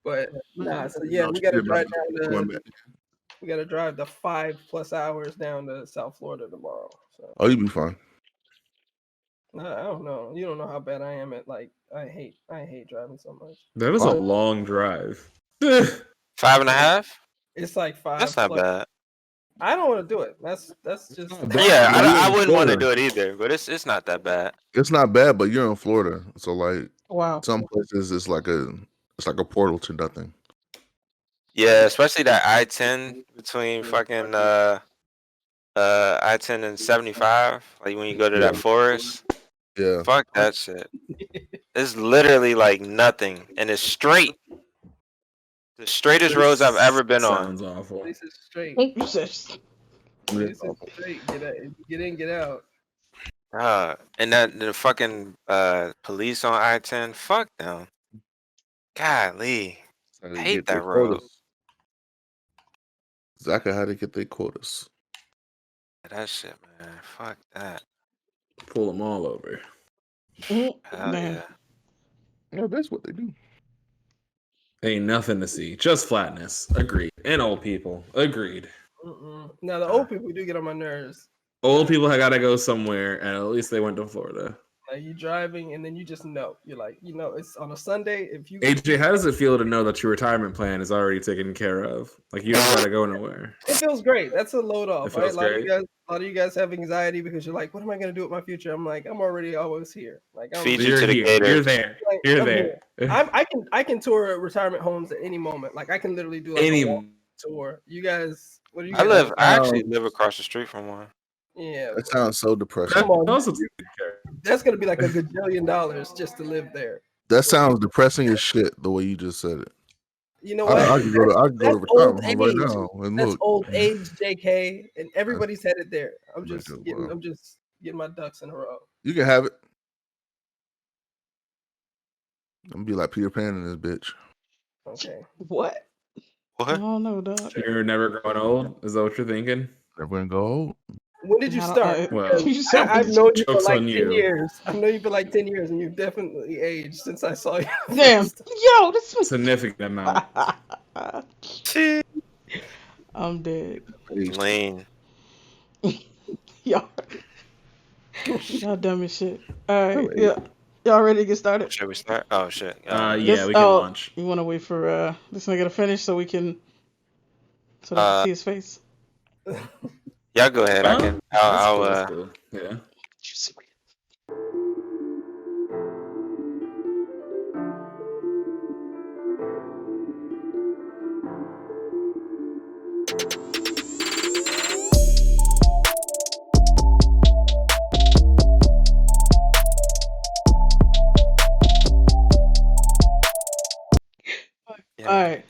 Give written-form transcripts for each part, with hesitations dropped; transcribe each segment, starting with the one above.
But nah, so yeah, No, we she gotta did not drive down going to back. we gotta drive the 5+ hours down to South Florida tomorrow. So Oh, you be fine. I don't know. You don't know how bad I am at like I hate driving so much. That is a long drive. 5.5. It's like 5. That's not bad. I don't want to do it. That's just Yeah, But you're I in wouldn't want to Florida. do it either, but it's not that bad. It's not bad, but you're in Florida, so like Wow. some places it's like a portal to nothing. Yeah, especially that I-10 between fucking I-10 and 75. Like when you go to that forest. Yeah. Fuck that shit. It's literally like nothing, and it's straight. The straightest roads I've ever been on. Sounds awful. This is straight. You said This is straight. Get in, get out. And that the fucking police on I-10. Fuck them. Golly, I hate that road. Exactly how they get their quotas. That shit, man. Fuck that. Pull them all over. Hell yeah. Yeah, that's what they do. Ain't nothing to see. Just flatness. Agreed. And old people. Agreed. Now the old people do get on my nerves. Old people gotta go somewhere, and at least they went to Florida. Like you driving, and then you just know. You're like, it's on a Sunday. If you AJ, how does it feel to know that your retirement plan is already taken care of? Like you don't gotta go nowhere. It feels great. That's a load off. It feels Right? great. A lot of you guys have anxiety because you're like, what am I gonna do with my future? I'm like, I'm already always here. Like feed you to the gator. You're there. Like, You're I'm there. here. I can tour retirement homes at any moment. Like I can literally do like a walk tour. You guys, what do you? I actually live across the street from one. Yeah, that sounds so depressing. Come on, that's gonna be like $1 gajillion just to live there. That sounds depressing as shit. The way you just said it. You know what? I can go to retirement home right now and That's look. old age, JK, and everybody's headed there. I'm just getting my ducks in a row. You can have it. I'm gonna be like Peter Pan in this bitch. Okay. What? I don't know, dog. You're never growing old? Is that what you're thinking? Never gonna go old. When did you start? Well, I've known you for joke's like on 10 you. years. I've known you for like 10 years, and you've definitely aged since I saw you. Damn. Yo, this was significant amount. I'm dead. Lane. Y'all dumb as shit. All right, yeah. Y'all ready to get started? Should we start? Oh shit. Yeah, we can launch. You want to wait for this nigga to finish so they can see his face? Y'all go ahead. I can. I'll cool. Yeah. All right.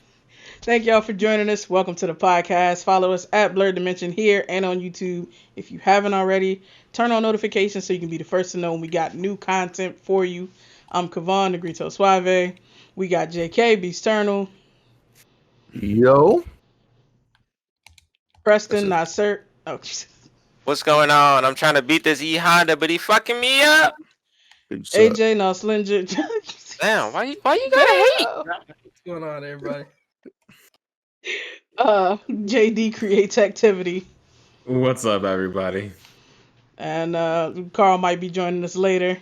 Thank y'all for joining us. Welcome to the podcast. Follow us at Blerdimension here and on YouTube. If you haven't already, turn on notifications so you can be the first to know when we got new content for you. I'm Kavan, the Grito Suave. We got JK, Beasternal. Yo. Preston, Nasser. Oh, Jesus. What's going on? I'm trying to beat this E Honda, but he fucking me up. AJ, no Slinger. Damn, why you gotta hate? What's going on, everybody? JD creates activity. What's up, everybody? And Carl might be joining us later.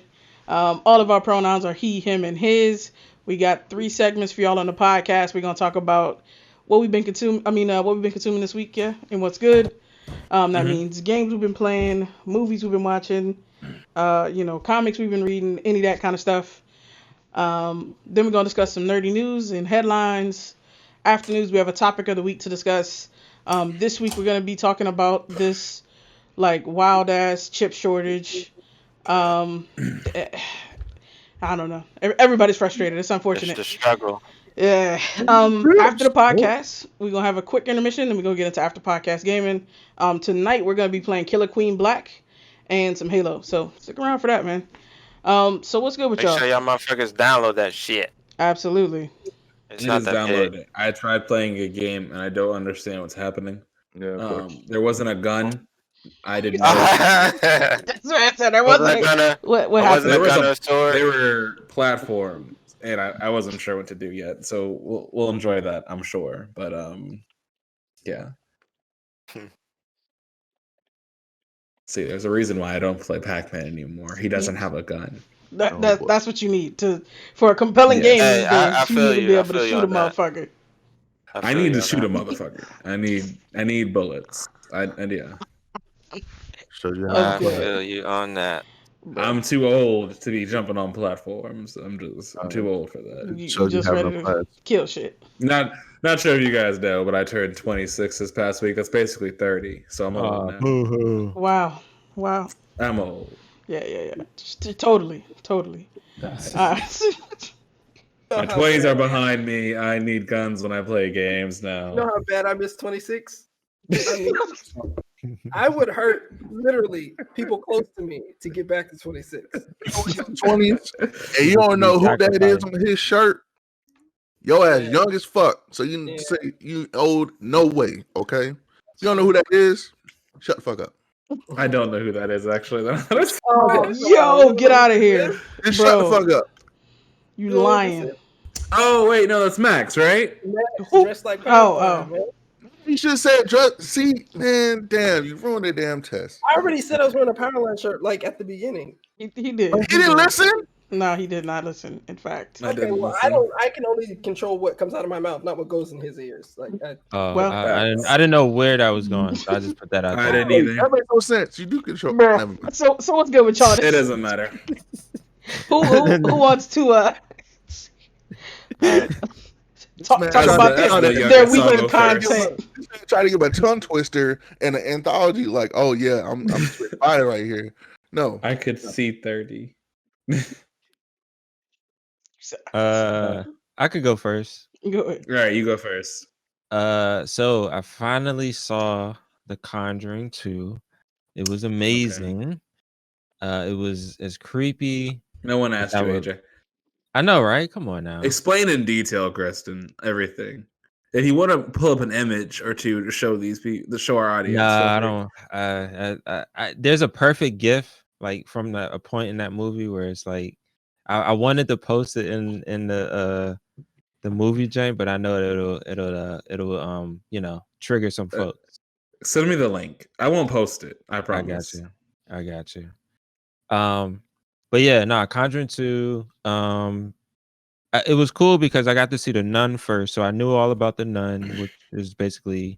All of our pronouns are he, him, and his. We got 3 segments for y'all on the podcast. We're gonna talk about what we've been consuming. What we've been consuming this week, yeah, and what's good. That means games we've been playing, movies we've been watching, comics we've been reading, any of that kind of stuff. Then we're gonna discuss some nerdy news and headlines. After news, we have a topic of the week to discuss. This week we're gonna be talking about this like wild ass chip shortage. I don't know. Everybody's frustrated. It's unfortunate. It's the struggle. Yeah. After the podcast, we're gonna have a quick intermission, and we're gonna get into after podcast gaming. Tonight we're gonna be playing Killer Queen Black and some Halo. So stick around for that, man. So what's good with y'all? Make sure y'all motherfuckers download that shit. Absolutely. It's not that download big. it. I tried playing a game and I don't understand what's happening. Yeah. There wasn't a gun. I didn't know. That's what I said. There wasn't a gun. What happened? There was a sword. There were platforms, and I wasn't sure what to do yet. So we'll enjoy that, I'm sure. But yeah. See, there's a reason why I don't play Pac-Man anymore. He doesn't have a gun. That's what you need for a compelling game Hey, these I days. You feel need to you. be I able to feel you shoot a on that. motherfucker. I need to shoot a motherfucker. I need bullets. And yeah. Show you how I to play. feel you on that. I'm too old to be jumping on platforms. I'm too old for that. You Show you just how ready to to play. kill shit. Not sure if you guys know, but I turned 26 this past week. That's basically 30. So I'm old now. Boo-hoo. Wow. I'm old. Yeah. Totally. My 20s are behind me. I need guns when I play games now. You know how bad I miss 26? I mean, I would hurt literally people close to me to get back to 26. 20s, and you don't know who that is on his shirt. Your ass young as fuck. So you say you old? No way. Okay. You don't know who that is? Shut the fuck up. I don't know who that is actually. Yo, get out of here, Just bro. shut the fuck up. You lying? Oh wait, no, that's Max, right? Max Who? dressed like Oh. man. You should have said drug. See, man, damn, you ruined the damn test. I already said I was wearing a Powerline shirt like at the beginning. He did. He didn't listen. No, he did not listen. In fact. Okay, well, I can only control what comes out of my mouth, not what goes in his ears. Like, I didn't know where that was going, so I just put that out there. I didn't either. That makes no sense. You do control. Bro, so what's good with y'all? It doesn't matter. Who wants to talk about their weekend content? Trying to give a tongue twister and an anthology, like, oh yeah, I'm fire right here. No, I could see 30. I could go first. Go ahead. All right, you go first. So I finally saw The Conjuring 2. It was amazing. It was as creepy. No one asked you, AJ. I know, right? Come on now. Explain in detail, Kristen, everything. If you want to pull up an image or two to show these people, to show our audience. Nah, I don't. There's a perfect GIF like from a point in that movie where it's like I wanted to post it in the movie joint, but I know it'll trigger some folks. Send me the link. I won't post it. I promise. I got you. But yeah, Conjuring 2. It was cool because I got to see the nun first, so I knew all about the nun, which is basically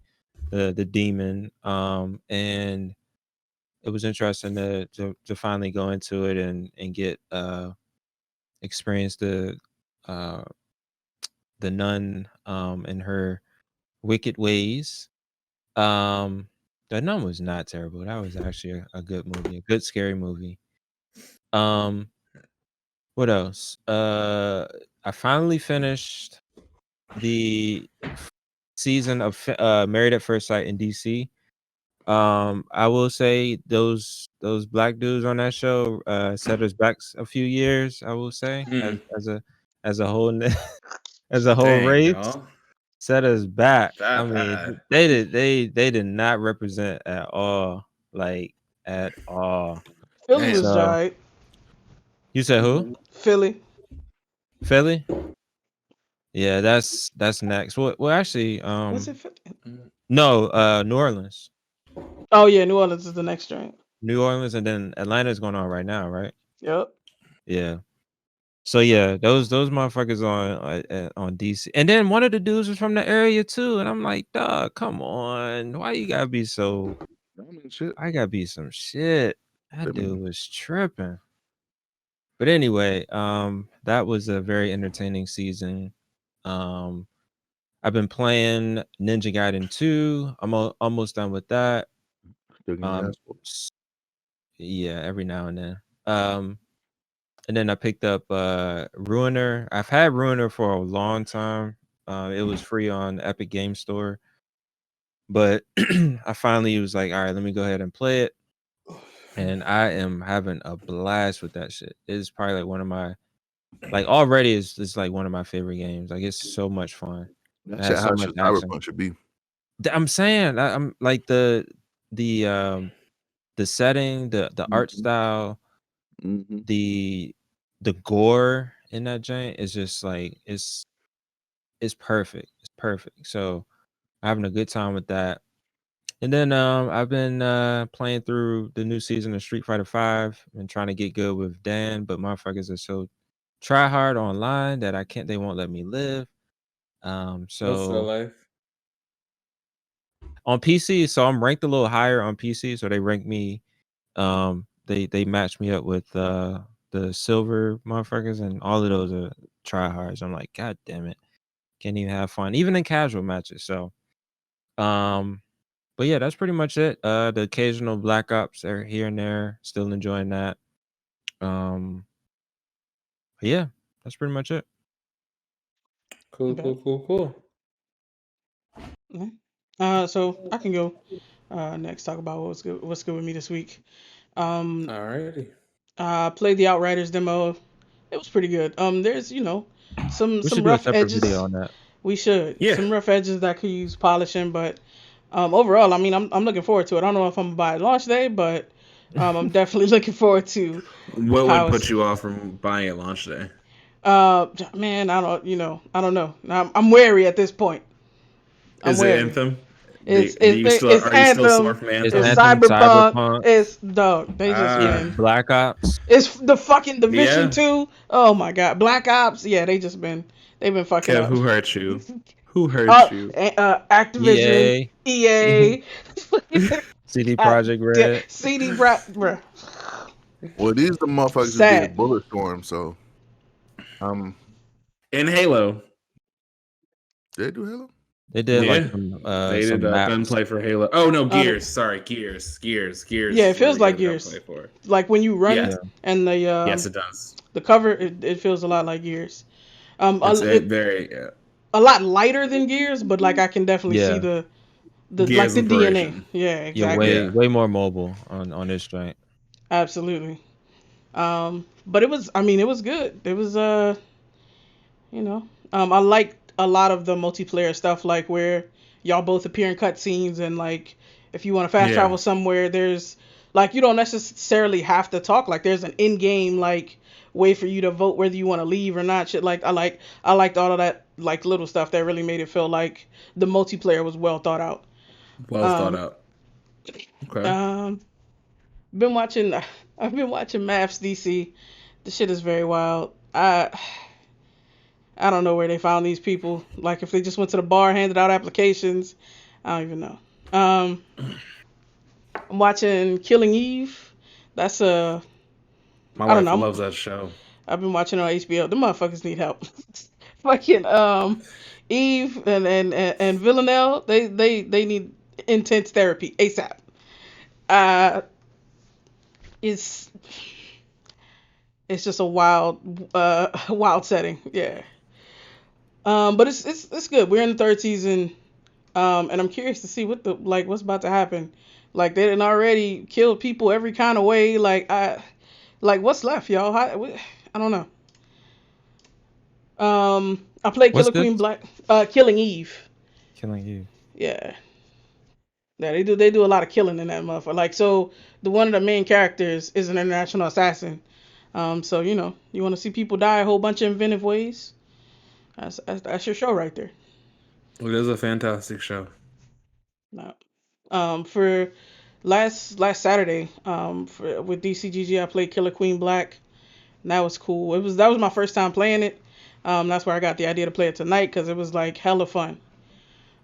the demon. And it was interesting to finally go into it and get experience the nun and her wicked ways. The nun was not terrible. That was actually a good movie, a good scary movie. What else? I finally finished the season of Married at First Sight in DC. I will say those black dudes on that show set us back a few years. I will say as a whole race. Y'all. Set us back. That I mean, bad. they did not represent at all, like at all. Philly was right. You said who? Philly. Yeah, that's next. Well, actually, Was it Philly? No, New Orleans. Oh yeah, New Orleans is the next joint. New Orleans, and then Atlanta's going on right now, right? Yep. Yeah. So yeah, those motherfuckers on DC, and then one of the dudes was from the area too, and I'm like, dog, come on, why you gotta be so? I gotta be some shit. That dude was tripping. But anyway, that was a very entertaining season. I've been playing Ninja Gaiden 2. I'm almost done with that. Yeah, every now and then. And then I picked up Ruiner. I've had Ruiner for a long time. It was free on the Epic Game Store. But I finally was like, all right, let me go ahead and play it. And I am having a blast with that shit. It's probably like one of my, like already it's like one of my favorite games. Like it's so much fun. That's how Cyberpunk should be. I'm saying I'm like the setting, the art style, the gore in that joint is just like it's perfect. It's perfect. So having a good time with that. And then I've been playing through the new season of Street Fighter 5 and trying to get good with Dan, but motherfuckers are so try hard online that they won't let me live. What's the So life? on PC, so I'm ranked a little higher on PC, so they rank me they match me up with the silver motherfuckers, and all of those are tryhards. I'm like, god damn it, can't even have fun even in casual matches. So but yeah, that's pretty much it. The occasional Black Ops are here and there, still enjoying that. But yeah, that's pretty much it. Cool. So I can go next. Talk about what's good with me this week. Alrighty. Played the Outriders demo. It was pretty good. There's some We should do a rough separate edges. video on that. We should. Yeah. Some rough edges that could use polishing, but overall, I mean, I'm looking forward to it. I don't know if I'm gonna buy it launch day, but I'm definitely looking forward to. What how would it's- put you off from buying it launch day? Man, I don't know. I'm wary at this point. I'm Is wary. it Anthem? It's are you still Anthem. sore from It's Anthem? It's Anthem, Cyberpunk. It's dog. They just Ah. been. Black Ops. It's the fucking Division Yeah. 2. Oh my god, Black Ops. Yeah, they've been fucking Kev, up. who hurt you? Who hurt you? Activision, EA, CD Projekt Red. CD bruh. Well, these the motherfuckers who Sad. did Bulletstorm, so In Halo. did they do Halo? They did Yeah. like some, They did some maps. gunplay for Halo. Oh no, Gears. Sorry, Gears. Yeah, it is feels where we like get Gears. gunplay for. Like when you run Yeah. and the Yes, it does. the cover, it feels a lot like Gears. It's very a lot lighter than Gears, but like I can definitely Yeah. see the Gears like the DNA. inspiration. Yeah, Yeah, exactly. way more mobile on this joint. Absolutely. But it was good. It was I liked a lot of the multiplayer stuff, like where y'all both appear in cutscenes, and like if you want to fast travel somewhere, there's like you don't necessarily have to talk. Like there's an in-game like way for you to vote whether you want to leave or not. Shit, like I liked all of that like little stuff that really made it feel like the multiplayer was well thought out. well thought out. Okay. I've been watching Maps DC. The shit is very wild. I don't know where they found these people. Like if they just went to the bar, handed out applications. I don't even know. I'm watching Killing Eve. That's My I wife don't know. loves that show. I've been watching it on HBO. The motherfuckers need help. Fucking Eve and Villanelle, they need intense therapy ASAP. It's just a wild setting, yeah. But it's good. We're in the third season, and I'm curious to see what's about to happen. Like they done already killed people every kind of way. Like what's left, y'all? I don't know. I played What's Killer Queen this? Black, Killing Eve. Killing you. Yeah. Yeah, they do a lot of killing in that motherfucker. Like so, one of the main characters is an international assassin. So you want to see people die a whole bunch of inventive ways. That's your show right there. It is a fantastic show. No. For last Saturday, with DCGG, I played Killer Queen Black. And that was cool. That was my first time playing it. That's where I got the idea to play it tonight because it was like hella fun.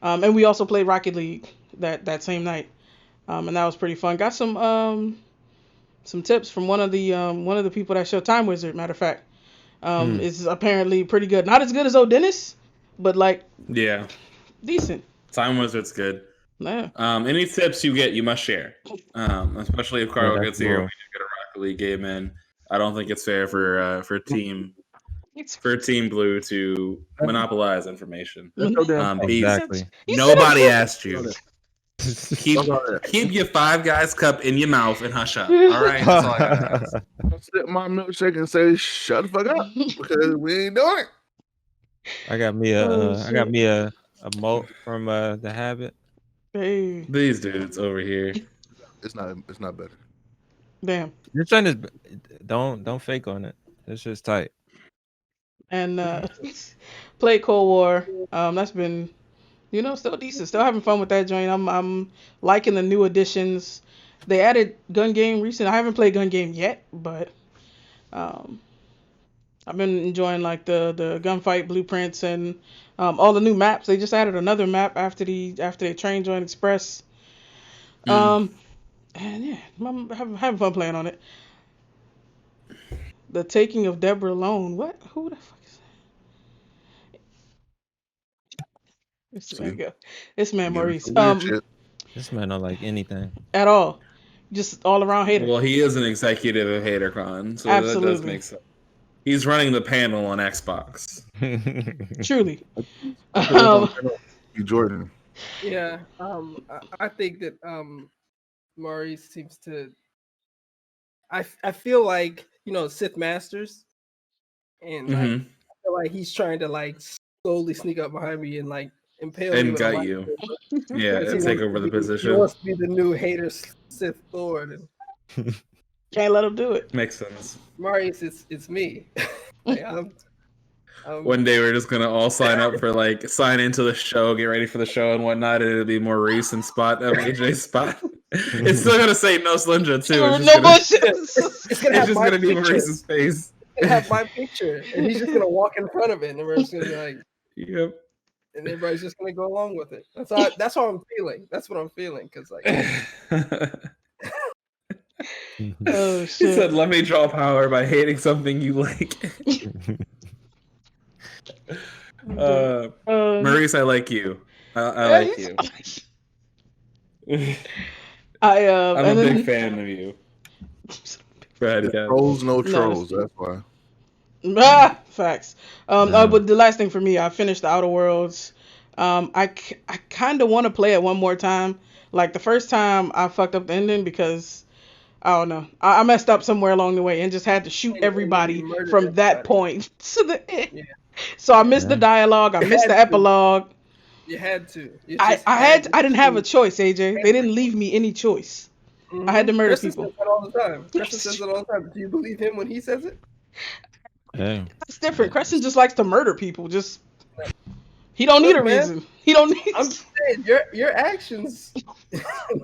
And we also played Rocket League that same night. And that was pretty fun. Got some tips from one of the people that showed Time Wizard. Matter of fact, is apparently pretty good. Not as good as Dennis, but like decent. Time Wizard's good. Yeah. Any tips you get, you must share. Especially if Carl gets here, cool. we get a Rocket League game in. I don't think it's fair for Team Blue to monopolize information. Exactly. Nobody asked you. Keep your Five Guys cup in your mouth and hush up. All right, that's all I gotta ask. I'll sip my milkshake and say, "Shut the fuck up," because we ain't doing it. I got me a moat from The Habit. Hey. These dudes over here. It's not better. Damn. This one is don't fake on it. It's just tight. and played Cold War. That's been still decent. Still having fun with that joint. I'm liking the new additions. They added gun game recent. I haven't played gun game yet, but um, I've been enjoying like the gunfight blueprints and all the new maps. They just added another map after the train joint express. And yeah, I'm having fun playing on it. The Taking of Deborah Lone. What? Who the fuck is that? This man See, go. This man getting Maurice. some weird shit. This man don't like anything. At all. Just all around hater. Well, he is an executive of HaterCon, so that does Absolutely. make sense. He's running the panel on Xbox. Truly. I put up on channel, Jordan. Yeah. I think that Maurice seems to. I feel like Sith Masters, and like Mhm. I feel like he's trying to like slowly sneak up behind me and like impale me And with a got you. lightsaber. Yeah, Because he take wants over to the be- He position. wants to be the new hater Sith Lord, and Can't let him do it. Makes sense. Maurice, it's me. Like, I'm One day we're just gonna all sign up for like sign into the show, get ready for the show and whatnot, and it'll be Maurice and Spot AJ Spot. It's still gonna say no Slinja too. It's No just bullshit. it's gonna it's have just my gonna be picture. Maurice's face. It's gonna have my picture, and he's just gonna walk in front of it, and we're just gonna be like, Yep. and everybody's just gonna go along with it. That's how I'm feeling. That's what I'm feeling, because like Oh He shit. said, "Let me draw power by hating something you like." Maurice, I like you. I like you. I'm a big fan of you. Go ahead, Kat. Trolls, no No, trolls. That's why. Facts. But the last thing for me, I finished the Outer Worlds. I kind of want to play it one more time. Like the first time, I fucked up the ending because I don't know. I messed up somewhere along the way and just had to shoot And you everybody murdered from that everybody. point to the end. Yeah. So I missed the Yeah. dialogue. I You missed had the to. epilogue. You had to. You I just didn't have a to. choice, AJ. They didn't leave me any choice. I had to murder Kristen people. says that all the time. Kristen says it all the time. Do you believe him when he says it? Hey. That's different. Crescent just likes to murder people. Just he don't need a Look, man, reason. He don't need. I'm just saying your actions,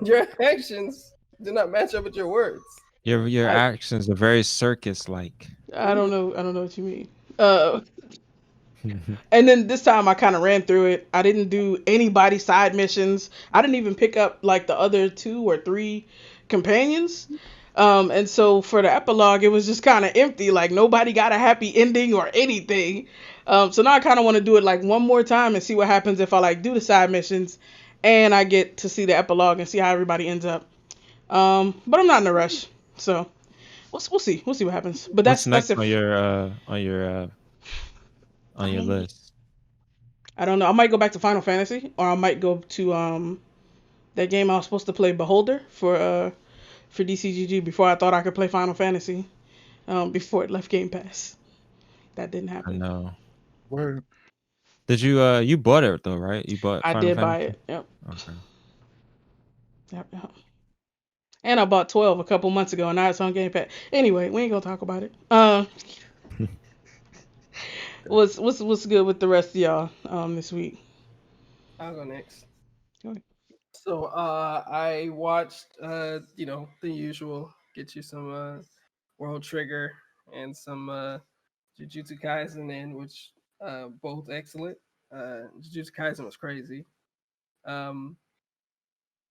your actions do not match up with your words. Your actions are very circus like. I don't know what you mean. And then this time I kind of ran through it. I didn't do anybody side missions. I didn't even pick up like the other 2 or 3 companions. And so for the epilogue, it was just kind of empty. Like nobody got a happy ending or anything. So now I kind of want to do it like one more time and see what happens if I like do the side missions, and I get to see the epilogue and see how everybody ends up. But I'm not in a rush, so we'll see. We'll see what happens. But What's that's next it. on your list? I don't know. I might go back to Final Fantasy, or I might go to that game I was supposed to play, Beholder, for DCGG before I thought I could play Final Fantasy. Before it left Game Pass, that didn't I happen. know. Word. Did you you bought it though, right? You bought I Final did buy Fantasy? it. Yep. Okay. Yep. And I bought 12 a couple months ago, and now it's on Game Pass. Anyway, we ain't gonna talk about it. What's good with the rest of y'all this week? I'll go next. Go ahead. So I watched the usual, get you some World Trigger and some Jujutsu Kaisen in, which both excellent. Jujutsu Kaisen was crazy.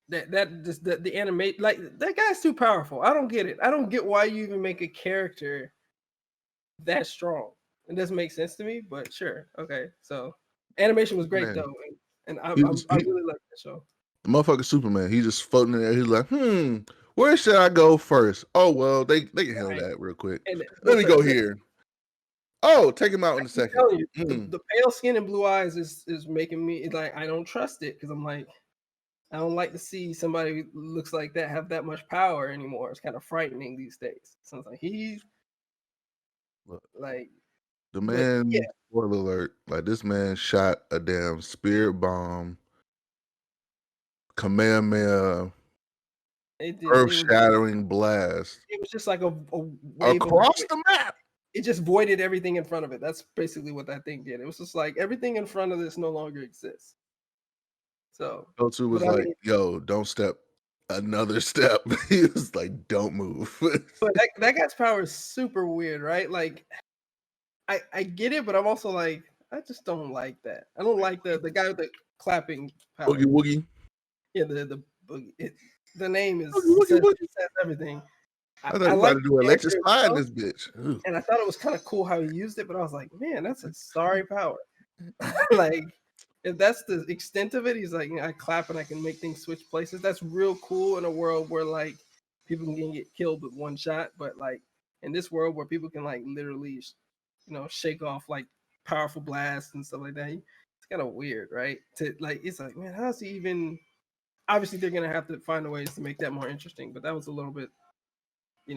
That just the animate, like, that guy's too powerful. I don't get it. I don't get why you even make a character that strong. It doesn't make sense to me, but sure, okay. So animation was great, Man. though, and I He- really like the show. The motherfucker Superman. He's just floating in there. He's like, where should I go first? Oh well, they can handle Right. that real quick. And Let me go here. Oh, take him out in a I'm second. telling you, the pale skin and blue eyes is making me like, I don't trust it, because I'm like, I don't like to see somebody who looks like that have that much power anymore. It's kind of frightening these days. So it's like he's Look, like, the but man, yeah. spoiler alert, like this man shot a damn spirit bomb, Kamehameha, It earth shattering blast It was just like a wave across of, the map. it just voided everything in front of it. That's basically what that thing did. It was just like everything in front of this no longer exists. So Goku was like, "Yo, don't step another step." He was like, "Don't move." But that guy's power is super weird, right? Like, I get it, but I'm also like, I just don't like that. I don't like the guy with the clapping power. Boogie woogie. Yeah, the name is Boogie says, woogie. says everything. I thought you like about to do electric slide in this bitch. Ugh. And I thought it was kind of cool how he used it, but I was like, man, that's a sorry power. Like, if that's the extent of it, he's like, I clap and I can make things switch places. That's real cool in a world where like people can get killed with one shot, but like in this world where people can like literally, shake off like powerful blasts and stuff like that, it's kind of weird, right? To like, it's like, man, how's he even? Obviously, they're gonna have to find ways to make that more interesting, but that was a little bit, I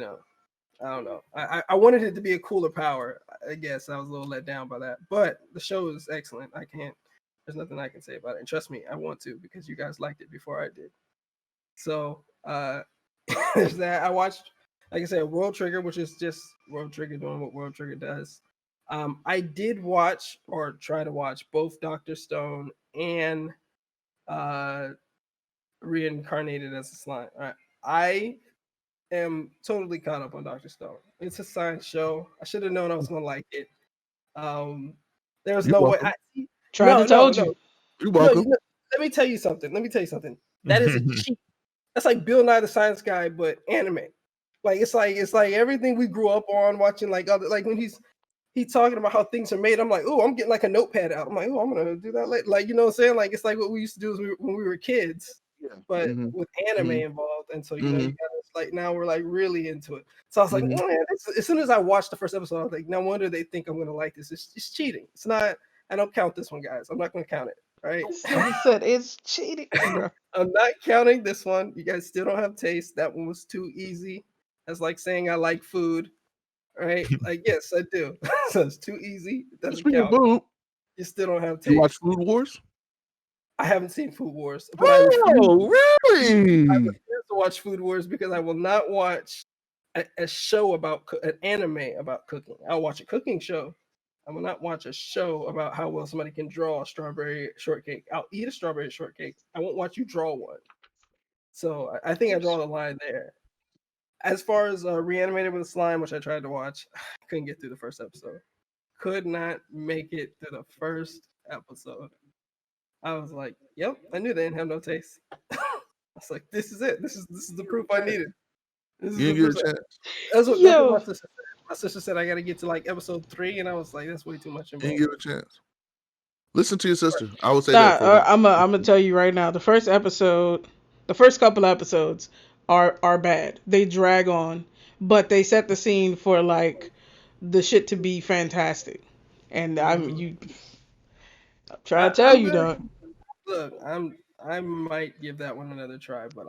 don't know. I wanted it to be a cooler power. I guess I was a little let down by that. But the show is excellent. There's nothing I can say about it. And trust me, I want to because you guys liked it before I did. So there's that. I watched, like I said, World Trigger, which is just World Trigger doing what World Trigger does. I did watch or try to watch both Dr. Stone and Reincarnated as a Slime. All right. I am totally caught up on Dr. Stone. It's a science show. I should have known I was gonna like it. There was no way. Tried to told you. You're welcome. Let me tell you something. That is a cheat. That's like Bill Nye the Science Guy, but anime. Like it's like everything we grew up on watching. Like other, like when he's talking about how things are made. I'm like, oh, I'm getting like a notepad out. I'm like, oh, I'm gonna do that later. Like, you know what I'm saying? Like it's like what we used to do when we were kids. But with anime involved, and so you know, you gotta, like now we're like really into it. So I was like, man, as soon as I watched the first episode, I was like, no wonder they think I'm gonna like this. It's cheating. It's not. I don't count this one, guys. I'm not gonna count it. Right? He said it's cheating, bro. I'm not counting this one. You guys still don't have taste. That one was too easy. That's like saying I like food. Right? Like yes, I do. So it's too easy. It doesn't count. You still don't have taste. You watch Food Wars? I haven't seen Food Wars, but really? I refuse to watch Food Wars because I will not watch a show about an anime about cooking. I'll watch a cooking show. I will not watch a show about how well somebody can draw a strawberry shortcake. I'll eat a strawberry shortcake. I won't watch you draw one. So I think I draw the line there. As far as Reanimated with a Slime, which I tried to watch, I couldn't get through the first episode. Could not make it to the first episode. I was like, yep, I knew they didn't have no taste. I was like, this is it. This is the proof I needed. This is you the proof. That's what my sister said. My sister said I got to get to like episode 3, and I was like, that's way too much. You give it a chance. Listen to your sister. I would say that. that. I'm gonna tell you right now. The first couple episodes are bad. They drag on, but they set the scene for like the shit to be fantastic. And I'm trying to tell you, dog. Look, I might give that one another try, but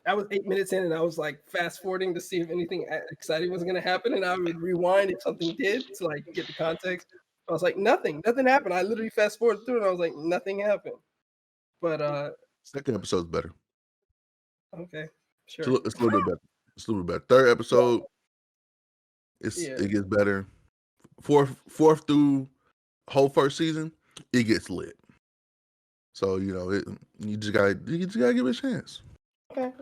I was 8 minutes in and I was like fast forwarding to see if anything exciting was gonna happen, and I would rewind if something did to like get the context. I was like, nothing happened. I literally fast forwarded through and I was like, nothing happened. But second episode's better. Okay, sure. It's a little bit better. Third episode, it gets better. Fourth through whole first season, it gets lit. So you know, you just gotta give it a chance. Okay,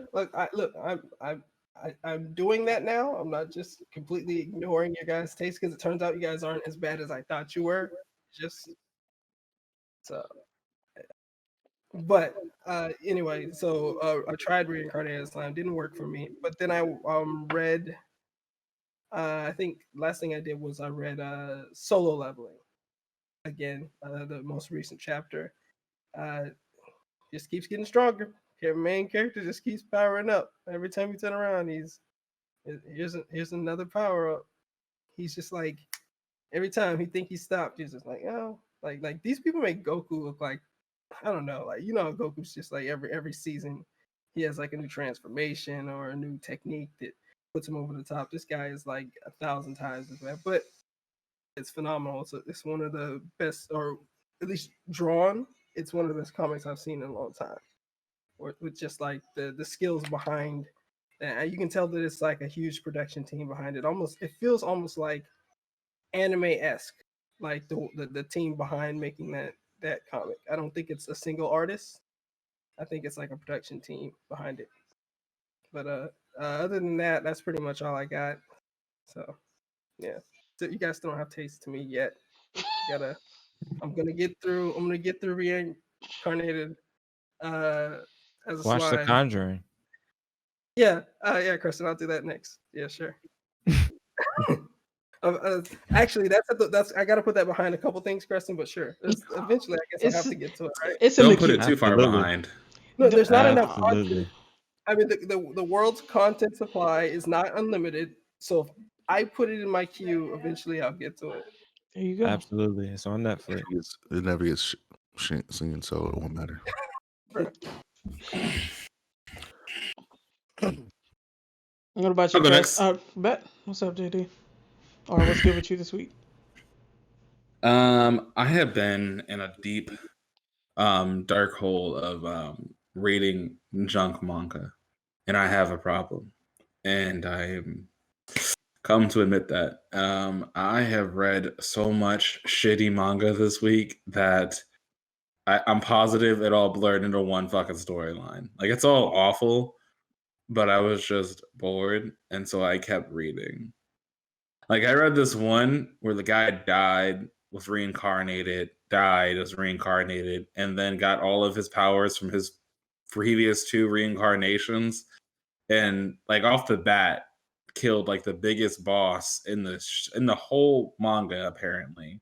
I'm doing that now. I'm not just completely ignoring your guys' taste because it turns out you guys aren't as bad as I thought you were. Just so, but anyway, so I tried Reincarnated as Slime, didn't work for me. But then I read. I think last thing I did was I read Solo Leveling again, the most recent chapter. Just keeps getting stronger. Your main character just keeps powering up. Every time you turn around, here's another power up. He's just like every time he think he stopped, he's just like, oh, like these people make Goku look like, I don't know, like, you know, Goku's just like every season he has like a new transformation or a new technique that puts him over the top. This guy is like 1,000 times as bad, but it's phenomenal. So it's one of the best, or at least drawn. It's one of the best comics I've seen in a long time. With just like the skills behind, and you can tell that it's like a huge production team behind it. It feels almost like anime-esque, like the team behind making that comic. I don't think it's a single artist. I think it's like a production team behind it. But other than that, that's pretty much all I got. So yeah, so you guys don't have taste to me yet. I'm gonna get through reincarnated as a Watch The slime. Conjuring. Yeah, yeah, Kristen, I'll do that next. Yeah, sure. Actually, that's I gotta put that behind a couple things, Kristen. But sure, eventually, I guess I'll have to get to it, right? It's in Don't the put queue. it too far Absolutely. behind. No, there's not enough Absolutely. content. I mean, the world's content supply is not unlimited. So if I put it in my queue, eventually I'll get to it. There you go. Absolutely. It's on Netflix. It never gets seen, so it won't matter. What about you, I'll go Chris? next. Bet. What's up, JD? Or what's good with you this week? I have been in a deep, dark hole of reading junk manga, and I have a problem, and I am come to admit that. I have read so much shitty manga this week that I'm positive it all blurred into one fucking storyline. Like it's all awful, but I was just bored, and so I kept reading. Like I read this one where the guy died, was reincarnated, died, was reincarnated, and then got all of his powers from his previous 2 reincarnations, and like off the bat killed like the biggest boss in the whole manga apparently.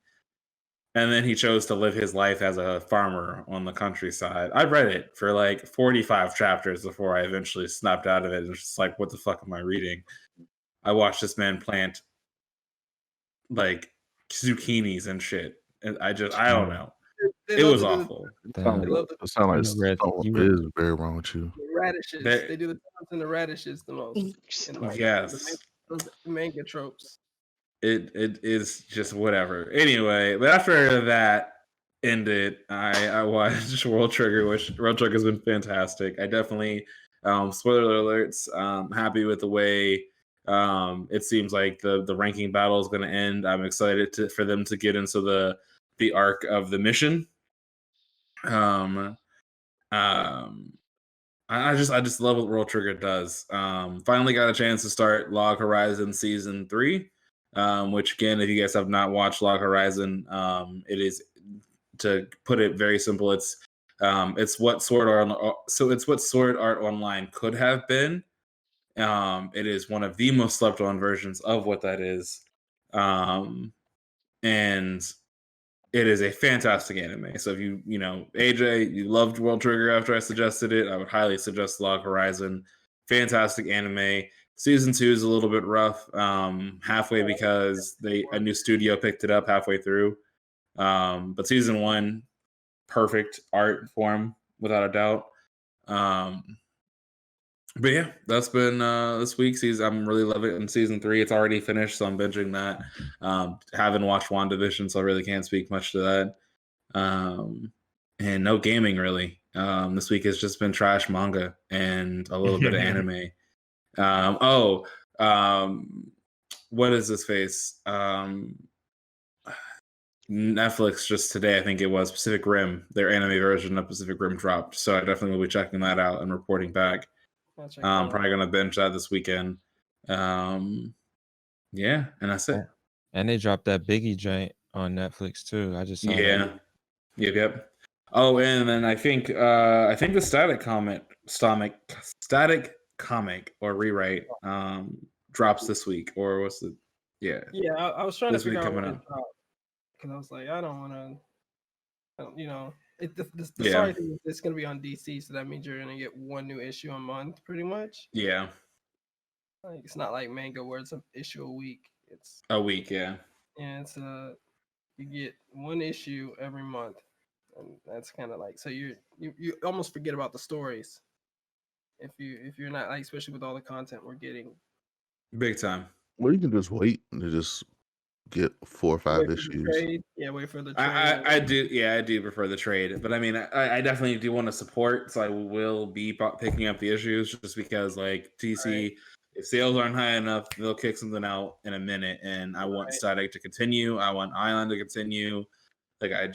And then he chose to live his life as a farmer on the countryside. I read it for like 45 chapters before I eventually snapped out of it. It's just like, what the fuck am I reading? I watched this man plant like zucchinis and shit. And I don't know. They It love was to do awful. Sound They like, love it sound like You read- something you read- is very wrong with you. the radishes. They- They do the tons and the radishes the most. And like Yes. those manga tropes. It is just whatever. Anyway, but after that ended, I watched World Trigger, which World Trigger has been fantastic. I definitely spoiler alerts, happy with the way it seems like the ranking battle is going to end. I'm excited for them to get into the arc of the mission. I just love what World Trigger does. Finally got a chance to start Log Horizon Season 3, which again, if you guys have not watched Log Horizon, it is, to put it very simple, it's what Sword Art Online could have been. It is one of the most slept on versions of what that is. And it is a fantastic anime. So if you AJ, you loved World Trigger after I suggested it, I would highly suggest Log Horizon. Fantastic anime. Season 2 is a little bit rough, halfway because a new studio picked it up halfway through. But season 1, perfect art form without a doubt. But yeah, that's been this week's season. I'm really loving it in season 3. It's already finished, so I'm binging that. Haven't watched WandaVision, so I really can't speak much to that. And no gaming really. This week has just been trash manga and a little bit of anime. What is this face? Netflix just today, I think it was, Pacific Rim. Their anime version of Pacific Rim dropped, so I definitely will be checking that out and reporting back. Probably gonna binge that this weekend. Yeah, and that's it. And they dropped that Biggie joint on Netflix too. I just saw that. Yep. Oh, and then I think the static comic or rewrite drops this week, or was it? Yeah. Yeah, I was trying This to figure week out coming what up. it dropped because I was like, I don't want to. The Yeah. sorry thing is it's gonna be on DC, so that means you're gonna get one new issue a month, pretty much. Yeah. Like it's not like manga where it's an issue a week. It's a week, yeah. And it's you get one issue every month, and that's kind of like, so you almost forget about the stories if you're not, like, especially with all the content we're getting. Big time. Well, you can just wait to just get 4 or 5 issues. Yeah, wait for the trade. I do prefer the trade, but I mean, I definitely do want to support, so I will be picking up the issues just because like DC if sales aren't high enough, they'll kick something out in a minute. And I want Static to continue. I want Island to continue. Like I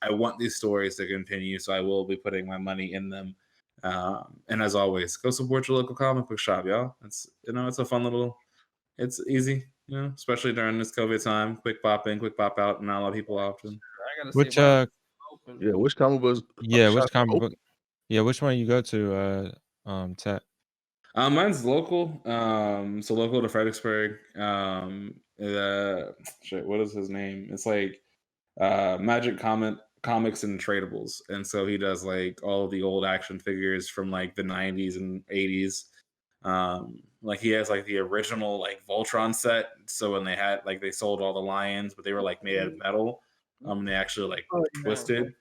want these stories to continue. So I will be putting my money in them. And as always, go support your local comic book shop, y'all. It's it's a fun little. It's easy, especially during this COVID time. Quick pop in, quick pop out, and not a lot of people often. I gotta Which say, yeah, which comic books? which comic book? Yeah, which one you go to? Tat. Mine's local. So local to Fredericksburg. Shit, what is his name? It's like Magic Comics and Tradables, and so he does like all of the old action figures from like the 90s and 80s. Like he has like the original like Voltron set. So when they sold all the lions, but they were like made out of metal. They actually like twisted.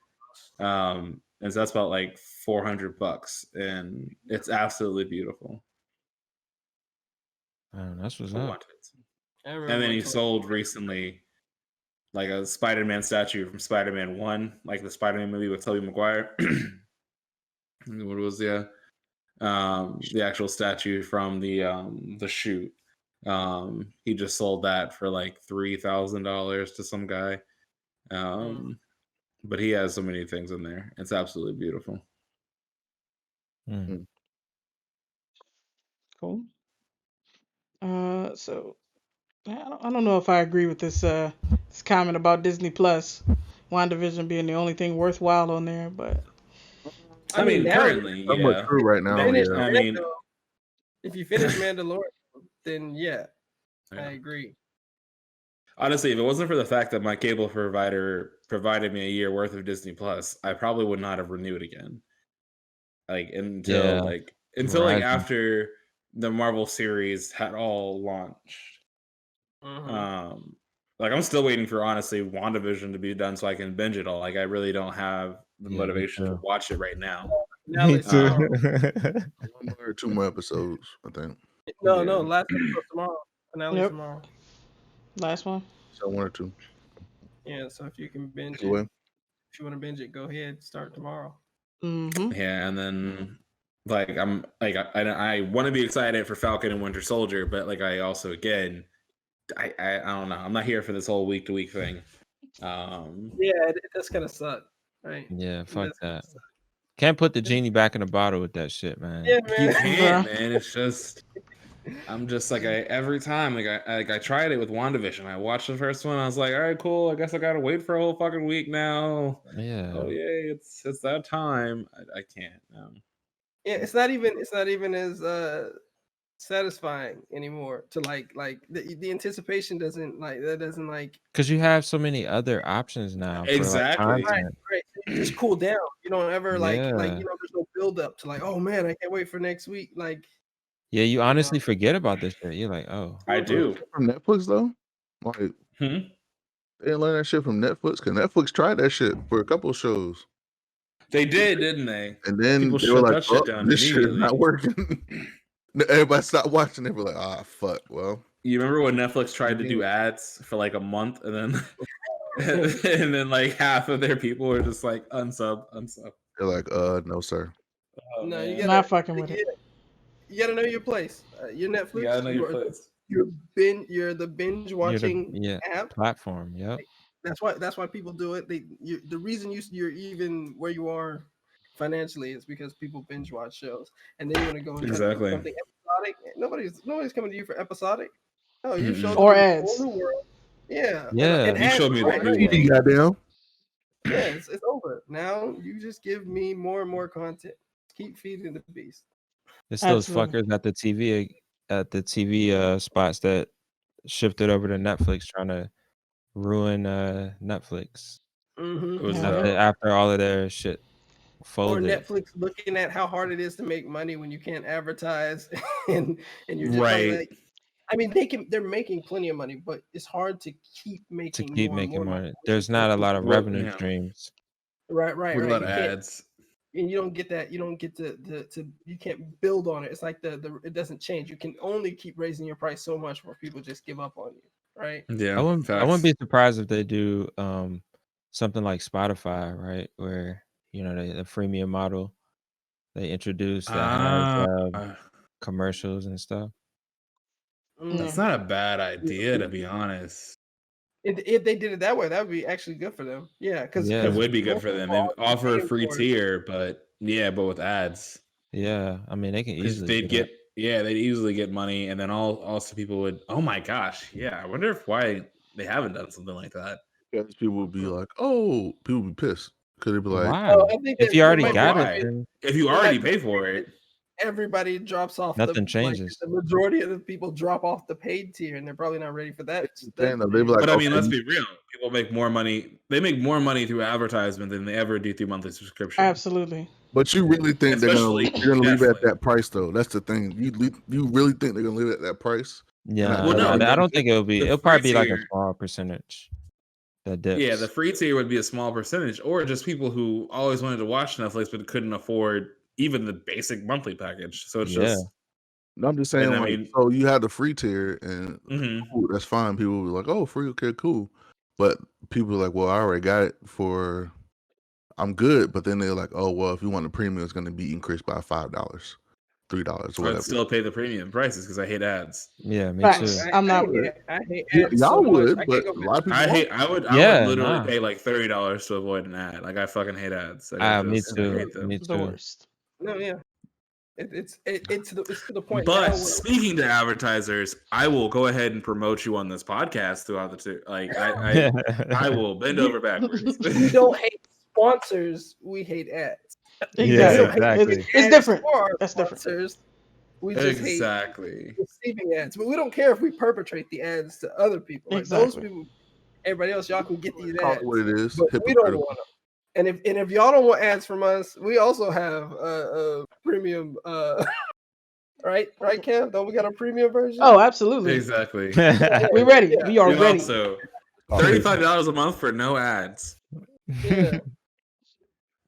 And so that's about like $400, and it's absolutely beautiful. That's what's up. And then he sold recently like a Spider-Man statue from Spider-Man 1, like the Spider-Man movie with Tobey Maguire. What was the actual statue from the shoot. He just sold that for like $3,000 to some guy. But he has so many things in there. It's absolutely beautiful. Cool. So I don't know if I agree with this comment about Disney Plus, WandaVision being the only thing worthwhile on there, but I mean currently, yeah. True right now. I mean, if you finish Mandalorian, then yeah, I agree. Honestly, if it wasn't for the fact that my cable provider provided me a year worth of Disney Plus, I probably would not have renewed again. Like until after the Marvel series had all launched. Like I'm still waiting for honestly WandaVision to be done so I can binge it all. Like I really don't have the motivation to watch it right now. Me too. 1 or 2 more episodes, I think. No, last episode tomorrow. Finale tomorrow. Last one. So 1 or 2. Yeah, so if you can binge it, if you want to binge it, go ahead. Start tomorrow. Yeah, and then like I'm like I want to be excited for Falcon and Winter Soldier, but like I also again I don't know. I'm not here for this whole week to week thing. Yeah, it does kind of suck, right? Yeah, fuck that. Can't put the genie back in the bottle with that shit, man. Yeah, man. You can't, man. It's just I'm just like every time I tried it with WandaVision. I watched the first one. I was like, all right, cool. I guess I gotta wait for a whole fucking week now. Yeah. Oh yay, it's that time. I can't. Yeah, it's not even as satisfying anymore to like the anticipation doesn't because you have so many other options now. Exactly. For, like, right. You just cool down. You don't ever Yeah. there's no build up to like, oh man, I can't wait for next week. Like, yeah, you honestly forget about this shit. You're like, oh, I do. From Netflix though, like they didn't learn that shit from Netflix because Netflix tried that shit for a couple of shows. They did, didn't they? And then people they were like, that shit down this shit is not working. Everybody stopped watching. They were like, fuck. Well, you remember when Netflix tried to do ads for like a month, and then and then like half of their people were just like unsub. They're like, no, sir. No, you gotta not fucking with it. You gotta know your place. Your Netflix. You gotta know your place. You're the binge watching app platform. Yep. That's why people do it. The reason you're even where you are financially is because people binge watch shows, and then you want to go and try to do something episodic. Nobody's coming to you for episodic. Oh, you showed or ads. Whole new world. Yeah. And you showed me that. Goddamn. Yeah, it's over. Now you just give me more and more content. Keep feeding the beast. It's those fuckers at the TV spots that shifted over to Netflix trying to ruin Netflix. After all of their shit folded. Or Netflix looking at how hard it is to make money when you can't advertise and you're just like, I mean, they're making plenty of money, but it's hard to keep making more money. There's not a lot of revenue streams. Right. With a lot of ads. And you don't get that. You don't get to you can't build on it. It's like it doesn't change. You can only keep raising your price so much where people just give up on you. Right. Yeah. I wouldn't be surprised if they do something like Spotify, right? Where, the freemium model they introduced that has commercials and stuff. That's not a bad idea, to be honest. If they did it that way, that would be actually good for them. Yeah, because It would be good for them. And offer a free tier, but with ads. Yeah, I mean they can easily. They'd easily get money, and then also people would. Oh my gosh, yeah. I wonder why they haven't done something like that. Because people would be like, "Oh," people would be pissed. Could it be like, "Why? If you already got it, if you already pay for it, everybody drops off. Nothing changes. The majority of the people drop off the paid tier, and they're probably not ready for that. But I mean, let's be real. People make more money. They make more money through advertisement than they ever do through monthly subscription. Absolutely. But you really think they're gonna leave it at that price, though? That's the thing. You really think they're gonna leave it at that price? Yeah, I don't think it'll be. It'll probably be like a small percentage. That dips. Yeah, the free tier would be a small percentage, or just people who always wanted to watch Netflix but couldn't afford even the basic monthly package. So it's just. No, I'm just saying, so you have the free tier, and cool, that's fine. People were like, "Oh, free, okay, cool," but people are like, "Well, I already got it for." I'm good, but then they're like, "Oh, well, if you want the premium, it's going to be increased by $5, $3, or whatever." I'd still pay the premium prices because I hate ads. Yeah, me too. I'm not. I hate ads. Y'all so would, much. but a lot of people. I would literally pay like $30 to avoid an ad. Like I fucking hate ads. Me too. Me too. The worst. No, yeah. It's to the point. But speaking to advertisers, I will go ahead and promote you on this podcast throughout the two. Like I will bend over backwards. We don't hate sponsors. We hate ads. Exactly. It's different. That's different. We just hate receiving ads, but we don't care if we perpetrate the ads to other people. Like those people, everybody else, y'all can get these ads. What it is, but we don't want them. And if y'all don't want ads from us, we also have a premium. Right, Cam? Don't we got a premium version? Oh, absolutely. Exactly. We're ready. We are ready. Also, $35 a month for no ads. Yeah.